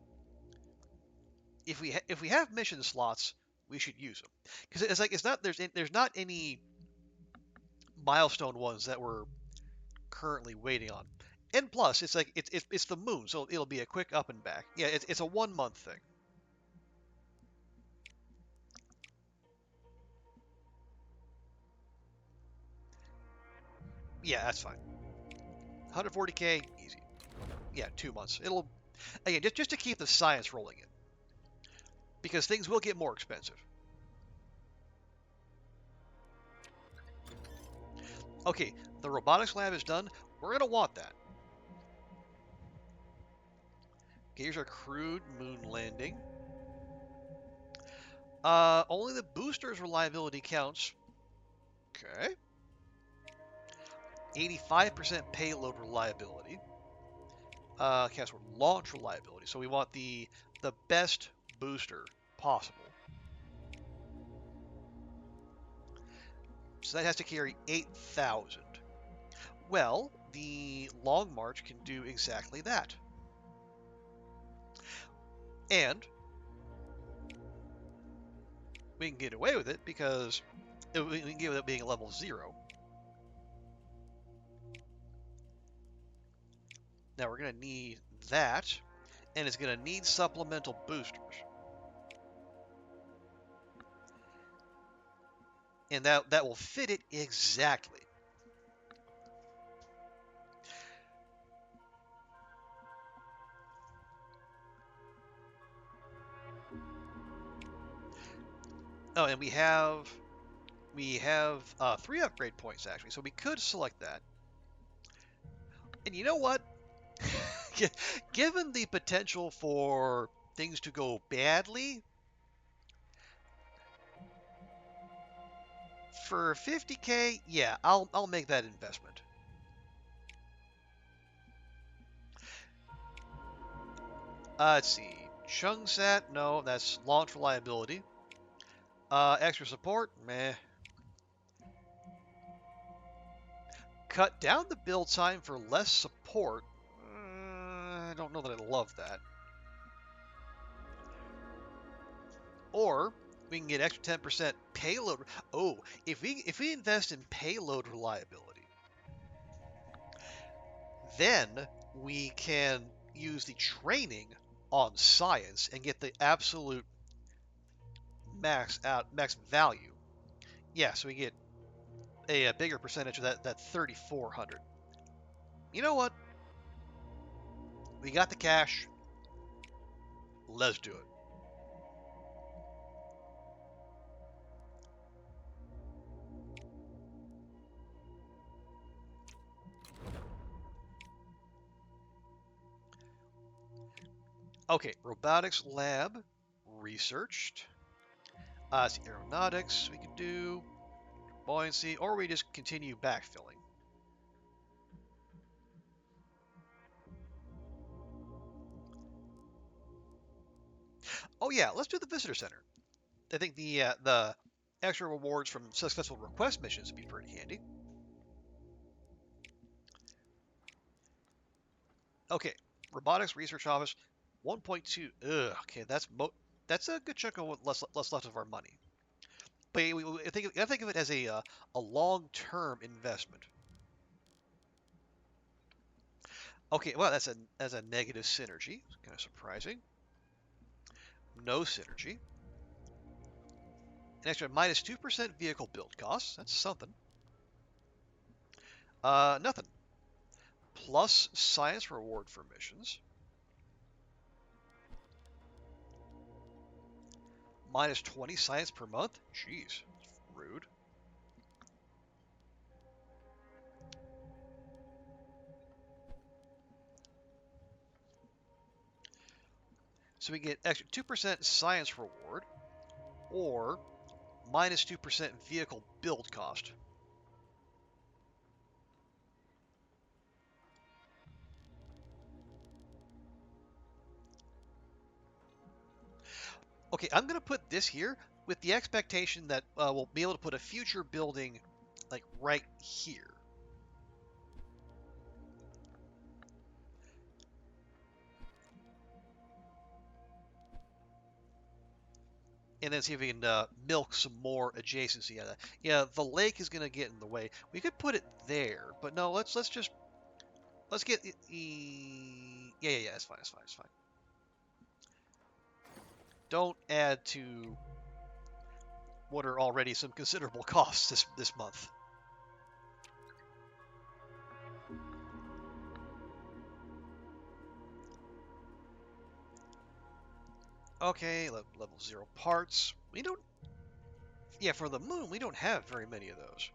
if we have mission slots, we should use them because it's like there's not any milestone ones that we're currently waiting on. And plus, it's like it's the moon, so it'll be a quick up and back. Yeah, it's a 1 month thing. Yeah, that's fine. 140k, easy. Yeah, 2 months. It'll, again, just to keep the science rolling in, because things will get more expensive. Okay, the robotics lab is done. We're gonna want that. Okay, here's our crewed moon landing. Only the booster's reliability counts. Okay. 85% payload reliability. Okay, so launch reliability. So we want the best booster possible. So that has to carry 8,000. Well, the Long March can do exactly that. And we can get away with it because we can get with it being level 0. Now we're going to need that, and it's going to need supplemental boosters. And that will fit it exactly. Oh, and we have 3 upgrade points actually, so we could select that. And you know what? Given the potential for things to go badly, for 50k, yeah, I'll make that investment. Let's see. Chungsat, no, that's launch reliability. Extra support, meh. Cut down the build time for less support. I don't know that I love that. Or we can get extra 10% payload. Oh, if we invest in payload reliability, then we can use the training on science and get the absolute max value. Yeah, so we get a bigger percentage of that 3,400. You know what? We got the cash. Let's do it. Okay, robotics lab researched. It's aeronautics we could do, buoyancy, or we just continue backfilling. Oh yeah, let's do the visitor center. I think the extra rewards from successful request missions would be pretty handy. Okay, robotics research office, 1.2. Ugh, okay, that's a good chunk of less left of our money. But I think of it as a long-term investment. Okay, well that's a negative synergy. Kind of surprising. No synergy. An extra minus 2% vehicle build costs. That's something. Nothing. Plus science reward for missions. Minus 20 science per month. Jeez, rude. So we get extra 2% science reward or minus 2% vehicle build cost. Okay, I'm going to put this here with the expectation that we'll be able to put a future building like right here. And then see if we can milk some more adjacency out of that. Yeah, the lake is going to get in the way. We could put it there, but no, let's get yeah, it's fine, it's fine, it's fine. Don't add to what are already some considerable costs this month. Okay, level 0 parts. We don't... Yeah, for the moon, we don't have very many of those.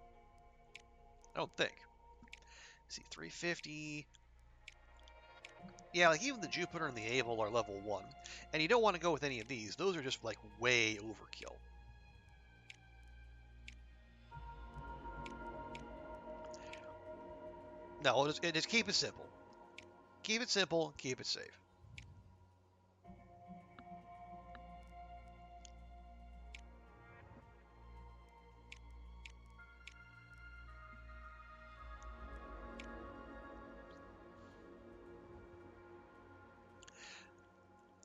I don't think. Let's see, 350. Yeah, like even the Jupiter and the Able are level 1. And you don't want to go with any of these. Those are just like way overkill. No, just keep it simple. Keep it simple, keep it safe.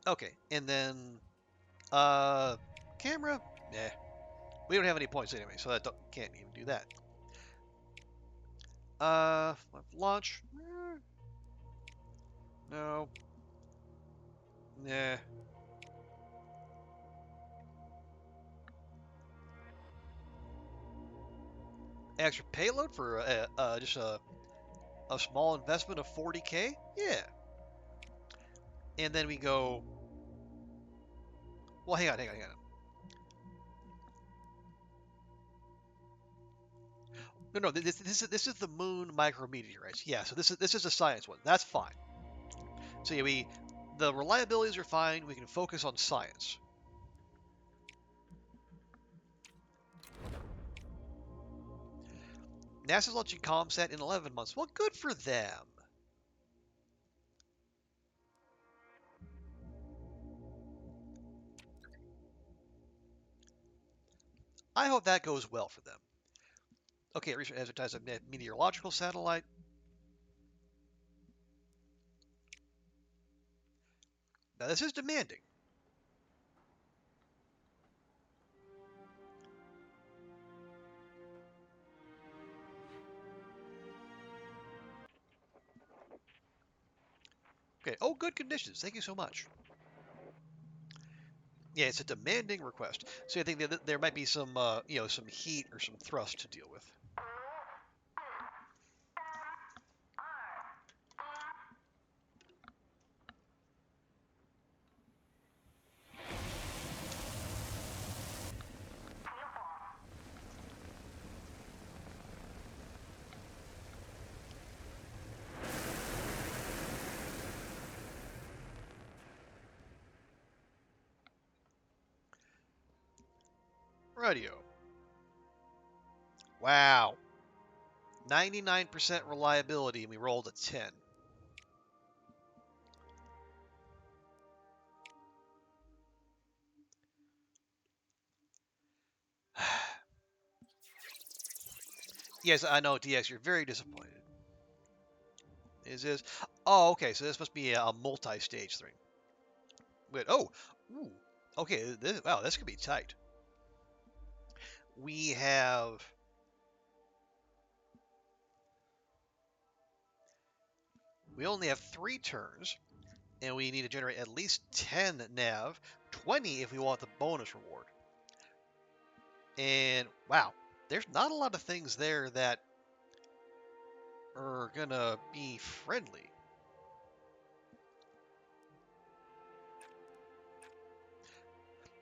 Okay, and then camera, nah, we don't have any points anyway, so that can't even do that. Launch, no, nah. Extra payload for just a small investment of 40K, yeah. And then we go. Well, hang on. No, this is the moon micrometeorites. Yeah, so this is a science one. That's fine. So yeah, the reliabilities are fine. We can focus on science. NASA's launching ComSat in 11 months. Well, good for them. I hope that goes well for them. Okay, research advertised a meteorological satellite. Now this is demanding. Okay. Oh, good conditions. Thank you so much. Yeah, it's a demanding request. So I think that there might be some, some heat or some thrust to deal with. Radio. Wow. 99% reliability, and we rolled a 10. Yes, I know, DX, you're very disappointed. Is this? Oh, okay, so this must be a multi-stage thing. Wait, oh, ooh, okay, wow, this could be tight. We have... We only have 3 turns, and we need to generate at least 10 nav, 20 if we want the bonus reward. And, wow, there's not a lot of things there that are gonna be friendly.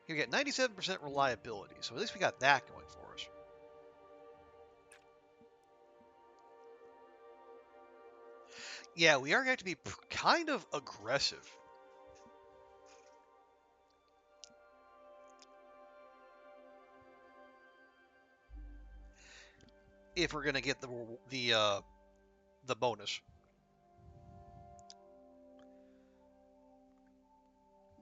You get 97% reliability, so at least we got that going for us. Yeah, we are going to be kind of aggressive. If we're going to get the bonus.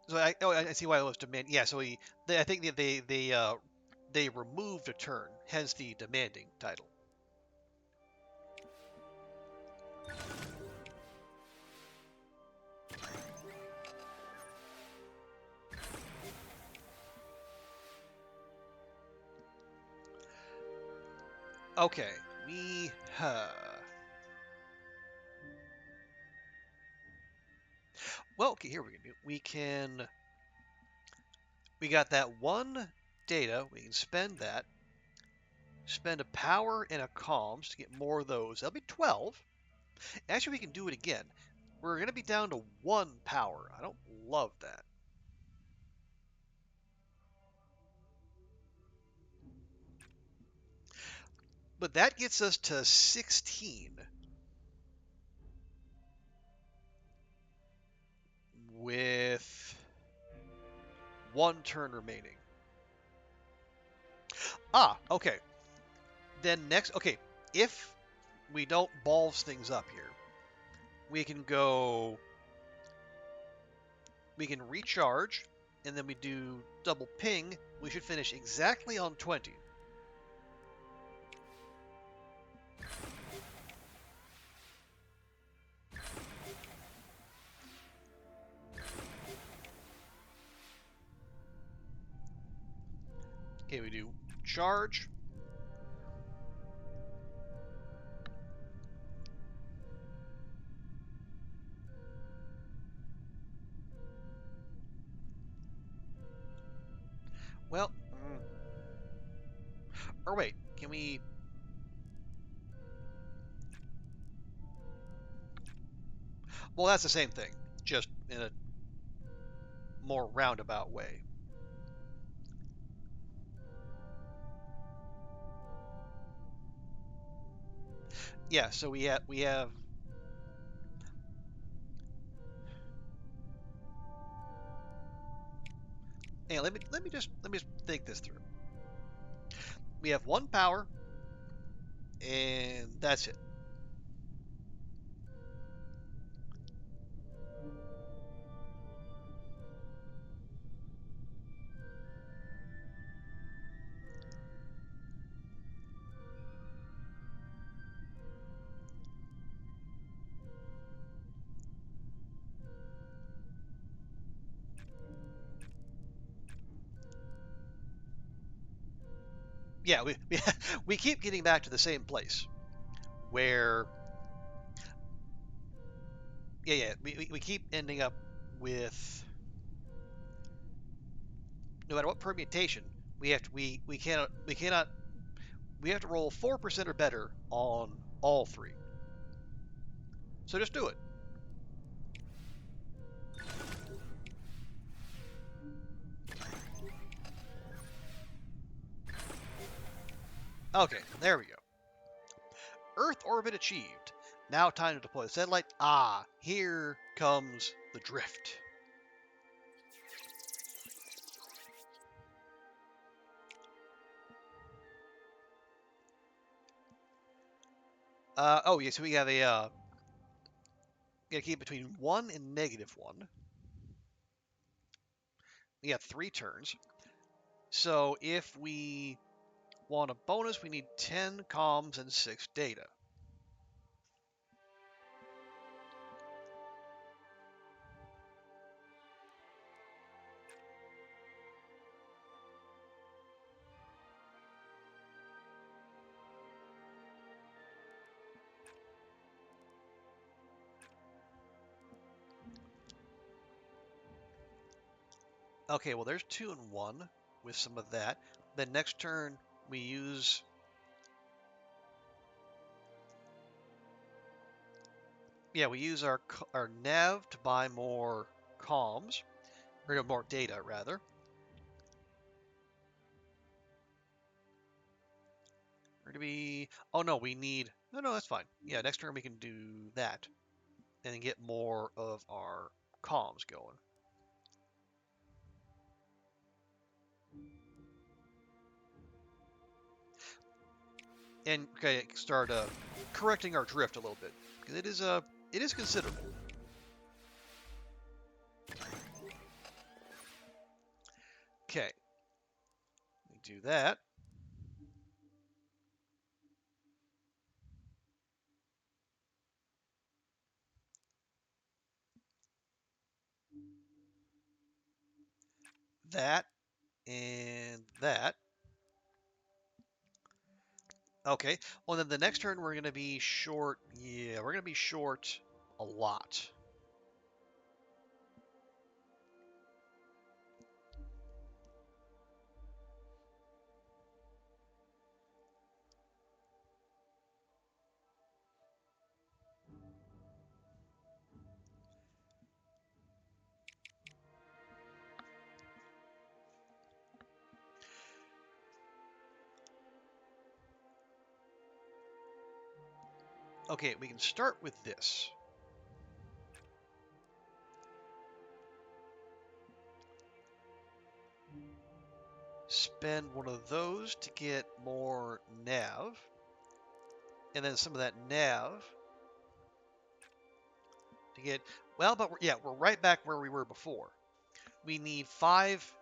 So I see why it was demand. Yeah, so I think that they removed a turn, hence the demanding title. Okay, we well, okay, here we got that one data. We can spend that. Spend a power and a comms to get more of those. That'll be 12. Actually, we can do it again. We're going to be down to 1 power. I don't love that. But that gets us to 16 with 1 turn remaining. Ah, okay. Then next, okay, if we don't balls things up here, we can go, we can recharge, and then we do double ping. We should finish exactly on 20. Okay, we do charge. Well, or wait, can we? Well, that's the same thing, just in a more roundabout way. Yeah, so we have. Hey, let me just think this through. We have 1 power, and that's it. Yeah, we keep getting back to the same place where we keep ending up with, no matter what permutation, we have to roll 4% or better on all 3. So just do it. Okay, there we go. Earth orbit achieved. Now time to deploy the satellite. Ah, here comes the drift. Oh yeah, so we have a gotta keep between 1 and -1. We have 3 turns. So if we want a bonus, we need 10 comms and 6 data. Okay, well there's 2 and 1 with some of that. Then next turn we use, yeah, we use our nav to buy more comms, or no, more data rather. Or do we? Oh no, we need. No, that's fine. Yeah, next turn we can do that and get more of our comms going. And okay, start correcting our drift a little bit because it is considerable. Okay, we do that. That and that. Okay. Well, then the next turn we're gonna be short. Yeah, we're gonna be short a lot. Okay, we can start with this. Spend one of those to get more nav. And then some of that nav to get, well, but we're right back where we were before. We need 5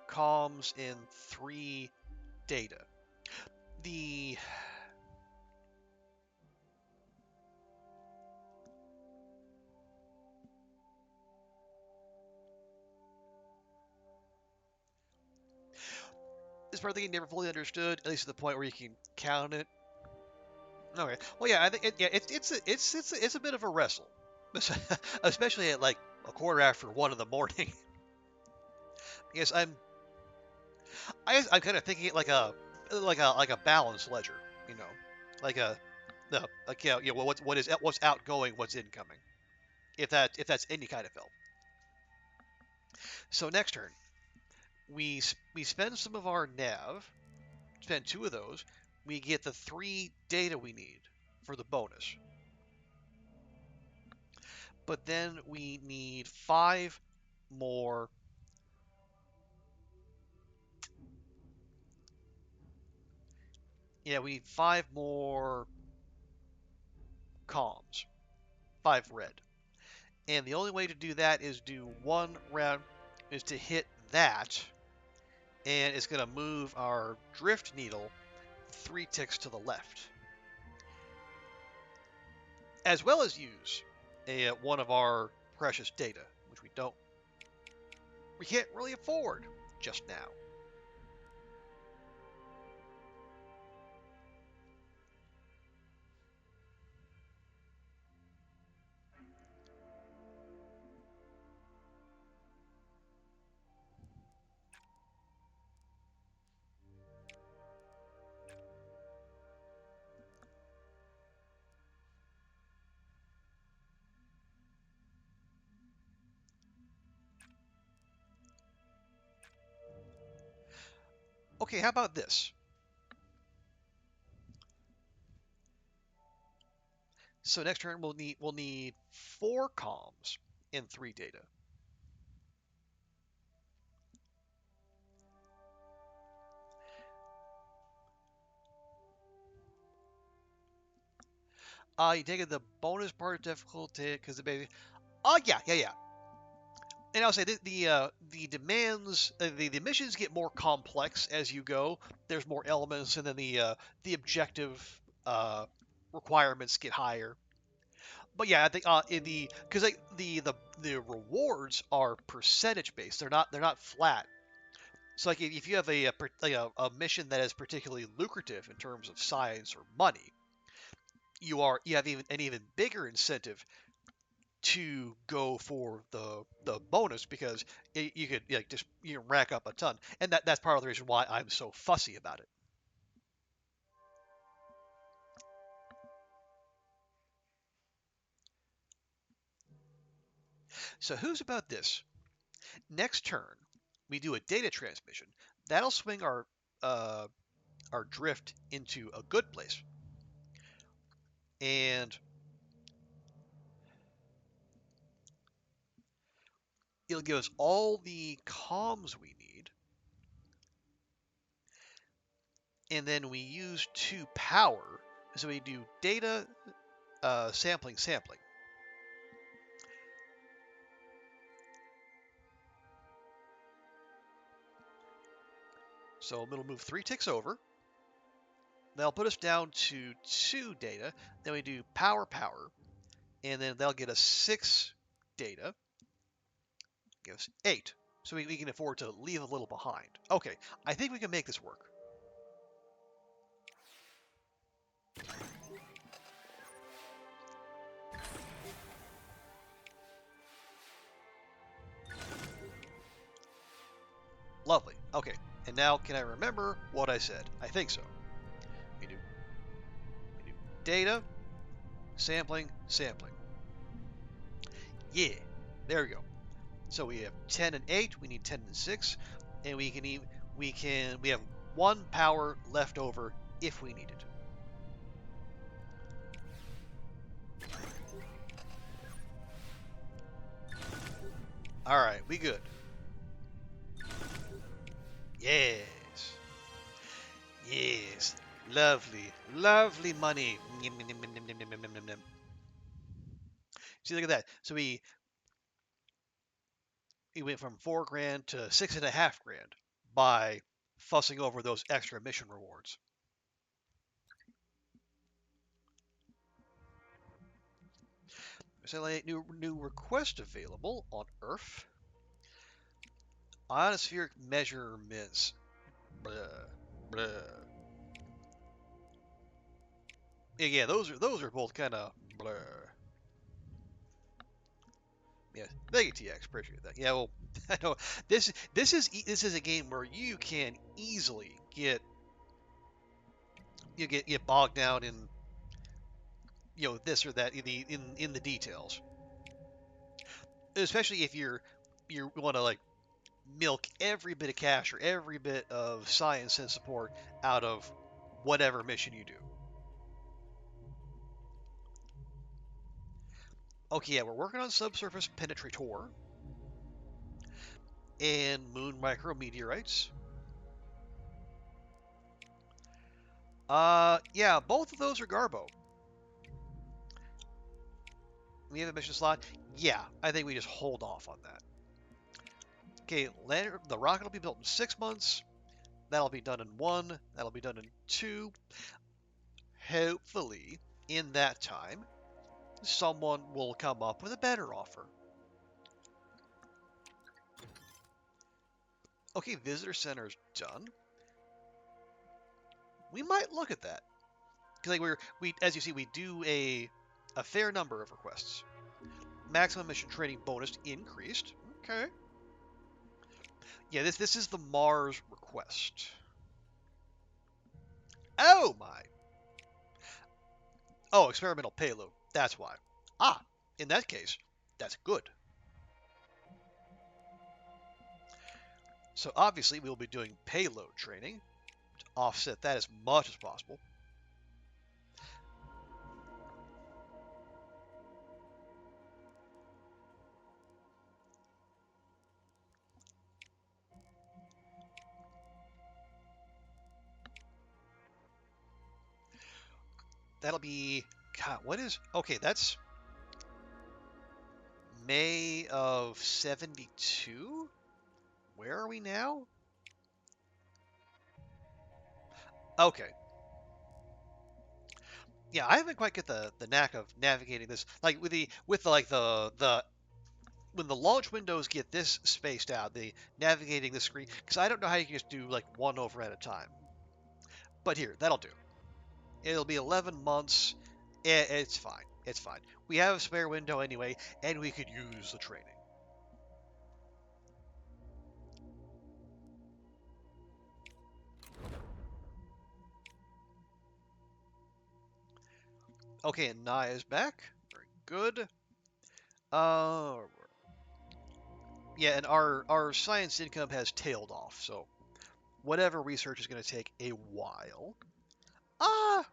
comms and 3 data. The this part of the game never fully understood, at least to the point where you can count it. Okay, well, yeah, I think it's a bit of a wrestle, especially at like a quarter after 1 in the morning. Because I'm kind of thinking it like a balance ledger, you know, like a the like what's outgoing, what's incoming, if that's any kind of help. So next turn, we spend some of our nav, spend 2 of those, we get the 3 data we need for the bonus. But then we need 5 more. Yeah, we need 5 more comms, 5 red. And the only way to do that is do 1 round, is to hit that, and it's going to move our drift needle 3 ticks to the left, as well as use one of our precious data, which we can't really afford just now. Okay, how about this? So next turn we'll need 4 comms and 3 data. You take the bonus part of difficulty because the baby. Oh yeah. And I'll say the demands, the missions get more complex as you go. There's more elements, and then the objective requirements get higher. But yeah, I think in the because like the rewards are percentage based. They're not flat. So like if you have a mission that is particularly lucrative in terms of science or money, you have an even bigger incentive to go for the bonus because you could like just rack up a ton, and that's part of the reason why I'm so fussy about it. So who's about this? Next turn, we do a data transmission. That'll swing uh, our drift into a good place, and it'll give us all the comms we need, and then we use 2 power. So we do data sampling. So it'll move 3 ticks over. They'll put us down to 2 data. Then we do power, and then they'll get us 6 data. Give us 8. So we can afford to leave a little behind. Okay, I think we can make this work. Lovely. Okay, and now can I remember what I said? I think so. We do data, sampling. Yeah, there we go. So we have 10 and 8. We need 10 and 6, and we have 1 power left over if we need it. All right, we good. Yes. Yes. Lovely. Lovely money. See, look at that. So we went from 4 grand to 6.5 grand by fussing over those extra mission rewards. So new request available on Earth. Ionospheric measurements. Blah, blah. Yeah, those are both kind of blur. Yeah, thank you, TX. Appreciate that. Yeah, well, I know this is a game where you can easily get bogged down in this or that in the details, especially if you want to like milk every bit of cash or every bit of science and support out of whatever mission you do. Okay, yeah, we're working on subsurface penetrator and moon micrometeorites. Yeah, both of those are Garbo. We have a mission slot. Yeah, I think we just hold off on that. Okay, the rocket will be built in 6 months. That'll be done in 1. That'll be done in 2. Hopefully, in that time, someone will come up with a better offer. Okay, visitor center's done. We might look at that because like we as you see we do a fair number of requests. Maximum mission training bonus increased. Okay. Yeah, this is the Mars request. Oh my. Oh, experimental payload. That's why. Ah, in that case, that's good. So obviously we'll be doing payload training to offset that as much as possible. That'll be God, what is okay, that's May of 72? Where are we now? Okay. Yeah, I haven't quite get the knack of navigating this. Like with the like the when the launch windows get this spaced out, the navigating the screen, because I don't know how you can just do like one over at a time. But here, that'll do. It'll be 11 months. It's fine. It's fine. We have a spare window anyway, and we could use the training. Okay, and Naya's back. Very good. Uh, yeah, and our science income has tailed off, so whatever research is going to take a while. Ah,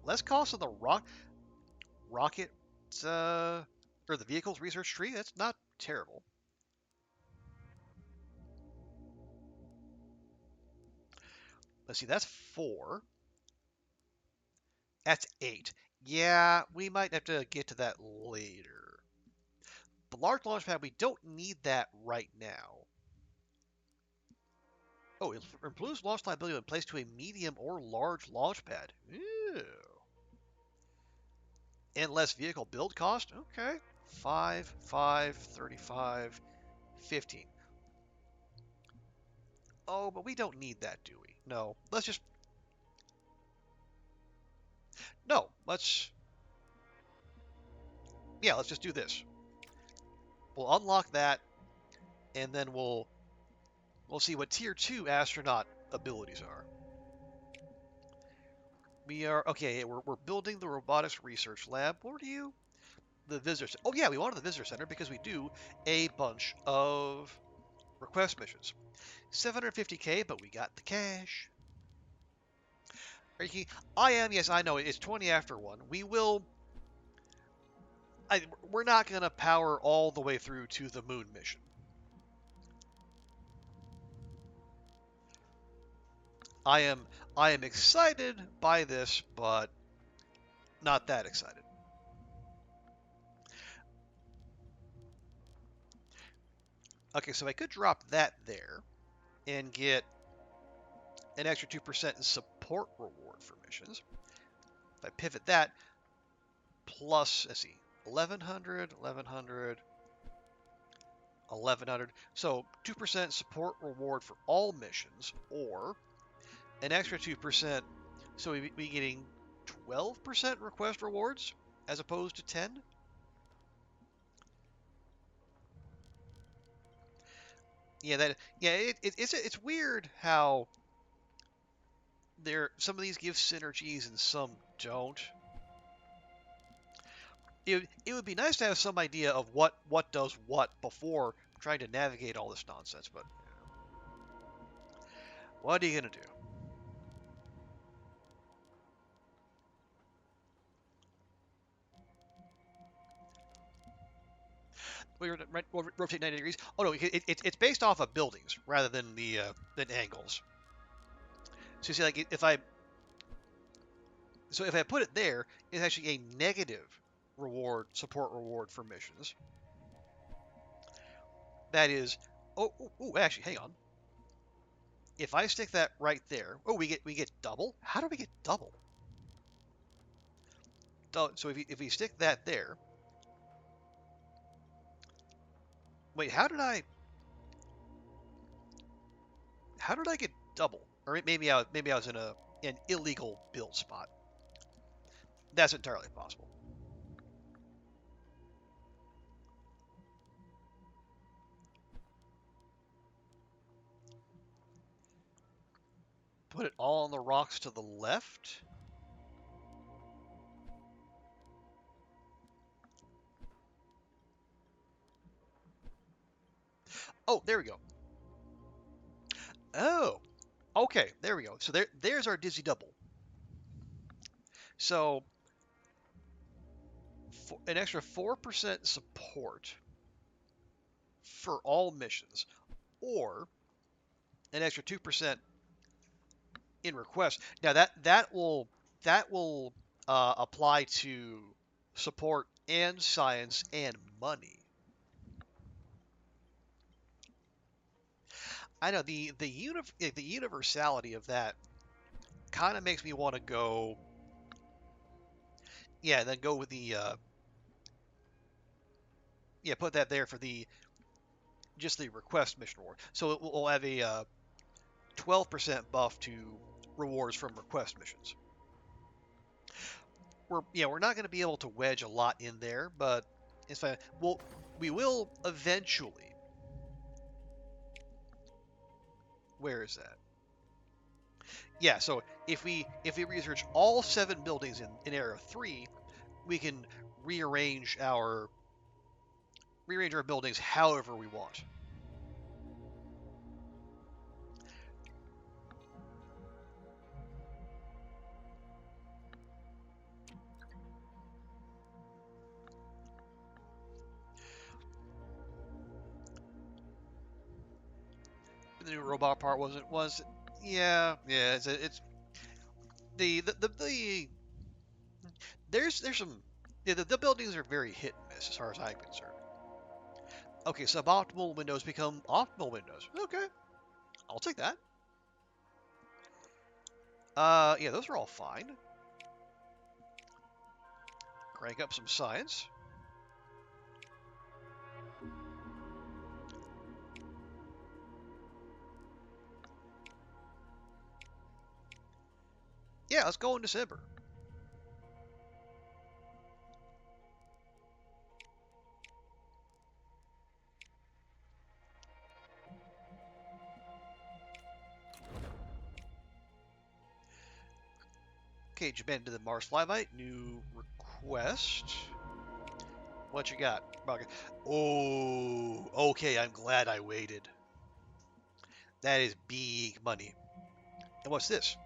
less cost on the rocket, or the vehicle's research tree. That's not terrible. Let's see, that's 4. That's 8. Yeah, we might have to get to that later. The large launch pad, we don't need that right now. Oh, it improves launch liability when placed to a medium or large launch pad. Ew. And less vehicle build cost? Okay. 5, 5, 35, 15. Oh, but we don't need that, do we? No. Let's just... No, let's... Yeah, let's just do this. We'll unlock that, and then we'll see what Tier 2 astronaut abilities are. We are... Okay, we're building the robotics research lab. What are you? The visitor center. Oh, yeah, we wanted the visitor center because we do a bunch of request missions. 750K, but we got the cash. Are you, I am, yes, I know. It's 20 after 1. We will... we're not going to power all the way through to the moon mission. I am excited by this, but not that excited. Okay, so I could drop that there and get an extra 2% in support reward for missions. If I pivot that, plus, let's see, 1100, 1100, 1100. So 2% support reward for all missions, or an extra 2%. So we'd be getting 12% request rewards as opposed to 10. It's weird how some of these give synergies and some don't. It would be nice to have some idea of what does what before trying to navigate all this nonsense, but what are you gonna do? We'll rotate 90 degrees. Oh no, it's based off of buildings rather than the than angles. So you see, like if I put it there, it's actually a negative support reward for missions. That is, actually, hang on. If I stick that right there, we get double. How do we get double? So if we stick that there, wait, how did I get double? Or maybe I was in an illegal build spot. That's entirely possible. Put it all on the rocks to the left. Oh, there we go. Oh, okay, there we go. So there's our dizzy double. So an extra 4% support for all missions, or an extra 2% in request. Now that will apply to support and science and money. I know the universality of that kind of makes me want to go. Yeah, then go with the put that there for just the request mission reward. So we'll have a 12% buff to rewards from request missions. We're not going to be able to wedge a lot in there, but it's fine. We will eventually. Where is that? Yeah, so if we research all 7 buildings in Area 3, we can rearrange our buildings however we want. The new robot part was it's the there's some the buildings are very hit and miss as far as I'm concerned. Okay, suboptimal windows become optimal windows. Okay, I'll take that. Yeah, those are all fine. Crank up some science. Yeah, let's go in December. Okay, Japan to the Mars flyby. New request. What you got? Oh, okay. I'm glad I waited. That is big money. And what's this?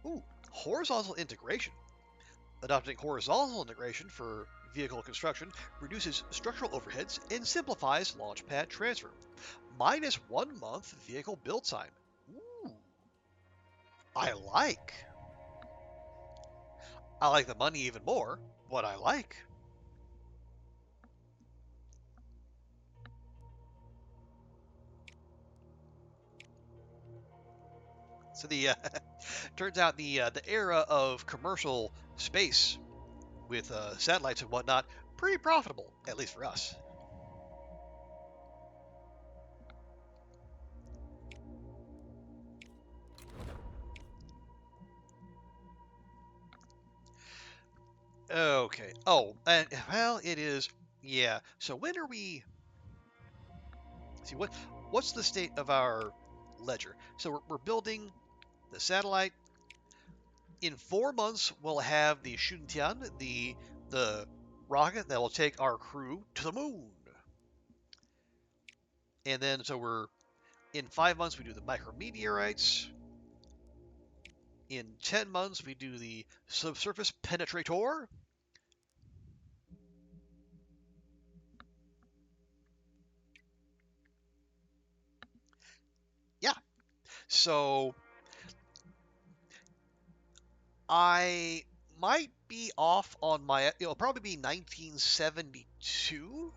Ooh, horizontal integration. Adopting horizontal integration for vehicle construction, reduces structural overheads, and simplifies launch pad transfer. Minus 1 month vehicle build time. Ooh, I like. I like the money even more, but I like. So the turns out the era of commercial space with satellites and whatnot pretty profitable, at least for us. Okay. Oh, and well, it is. Yeah. So when are we? See what's the state of our ledger? So we're building the satellite. In 4 months, we'll have the Shuntian, the rocket that will take our crew to the moon. And then so we're in 5 months we do the micrometeorites. In 10 months we do the subsurface penetrator. Yeah. So I might be off on my. It'll probably be 1972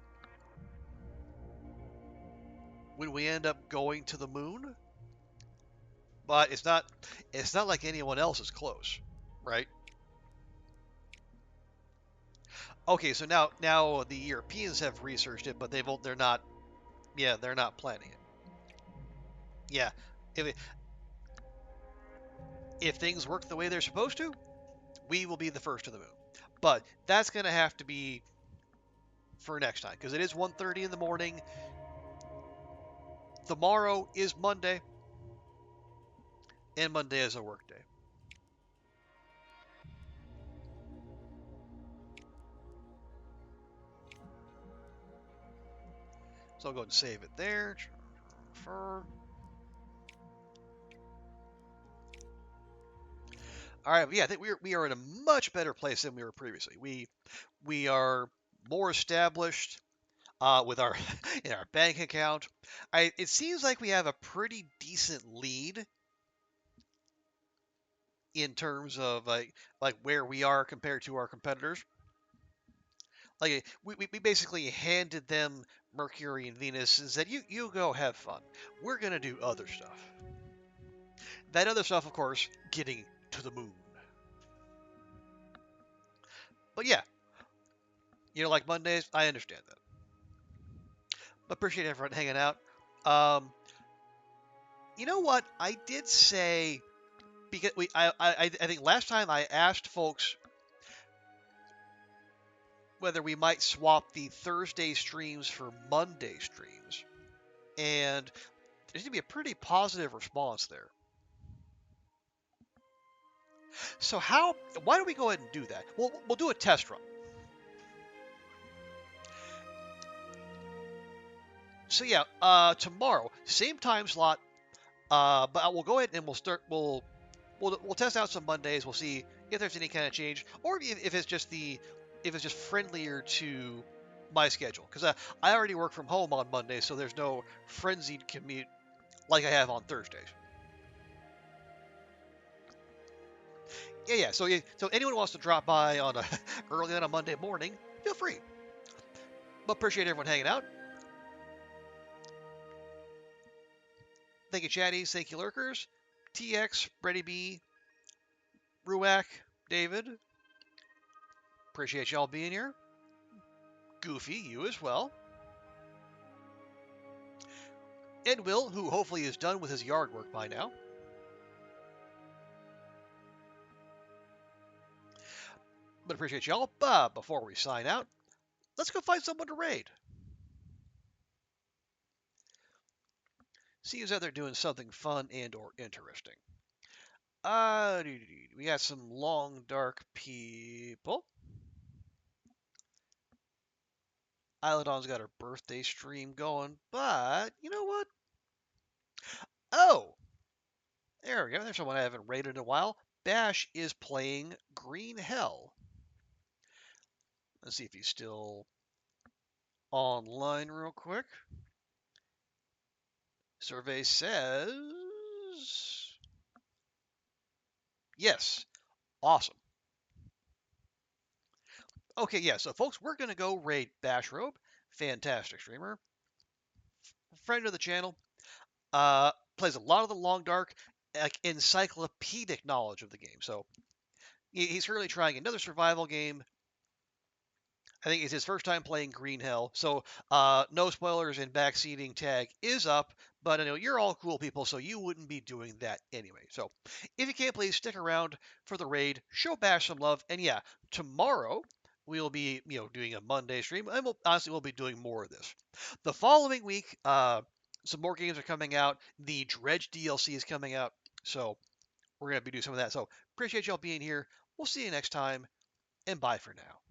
when we end up going to the moon. But it's not. It's not like anyone else is close, right? Okay, so now the Europeans have researched it, but they're not. Yeah, they're not planning it. Yeah, if if things work the way they're supposed to, we will be the first to the moon. But that's gonna have to be for next time because it is 1:30 in the morning. Tomorrow is Monday, and Monday is a work day. So I'll go and save it there. All right, yeah, I think we are in a much better place than we were previously. We are more established with our in our bank account. It seems like we have a pretty decent lead in terms of like where we are compared to our competitors. Like we basically handed them Mercury and Venus and said, you go have fun. We're gonna do other stuff. That other stuff, of course, getting to the moon. But yeah, like Mondays, I understand that. But appreciate everyone hanging out. Um, you know what? I did say because I think last time I asked folks whether we might swap the Thursday streams for Monday streams, and there seems to be a pretty positive response there. So why don't we go ahead and do that? We'll do a test run. So yeah, tomorrow, same time slot. But we'll go ahead and we'll test out some Mondays. We'll see if there's any kind of change, or if it's just friendlier to my schedule. Because I already work from home on Mondays, so there's no frenzied commute like I have on Thursdays. Yeah. So anyone who wants to drop by on early on a Monday morning, feel free. But appreciate everyone hanging out. Thank you, chatties. Thank you, lurkers. TX, Brady B, Ruack, David. Appreciate y'all being here. Goofy, you as well. And Will, who hopefully is done with his yard work by now. But appreciate y'all. But before we sign out, let's go find someone to raid. See who's out there doing something fun and or interesting. We got some long dark people. Isladon's got her birthday stream going, but you know what? Oh, there we go. There's someone I haven't raided in a while. Bash is playing Green Hell. Let's see if he's still online real quick. Survey says yes. Awesome. Okay, yeah, so folks, we're going to go raid Bashrobe. Fantastic streamer. Friend of the channel. Plays a lot of the Long Dark, like encyclopedic knowledge of the game. So he's currently trying another survival game. I think it's his first time playing Green Hell. So no spoilers and backseating tag is up. But I know you're all cool people, so you wouldn't be doing that anyway. So if you can, please stick around for the raid. Show Bash some love. And yeah, tomorrow we'll be doing a Monday stream, and we'll be doing more of this. The following week, some more games are coming out. The Dredge DLC is coming out, so we're gonna be doing some of that. So appreciate y'all being here. We'll see you next time, and bye for now.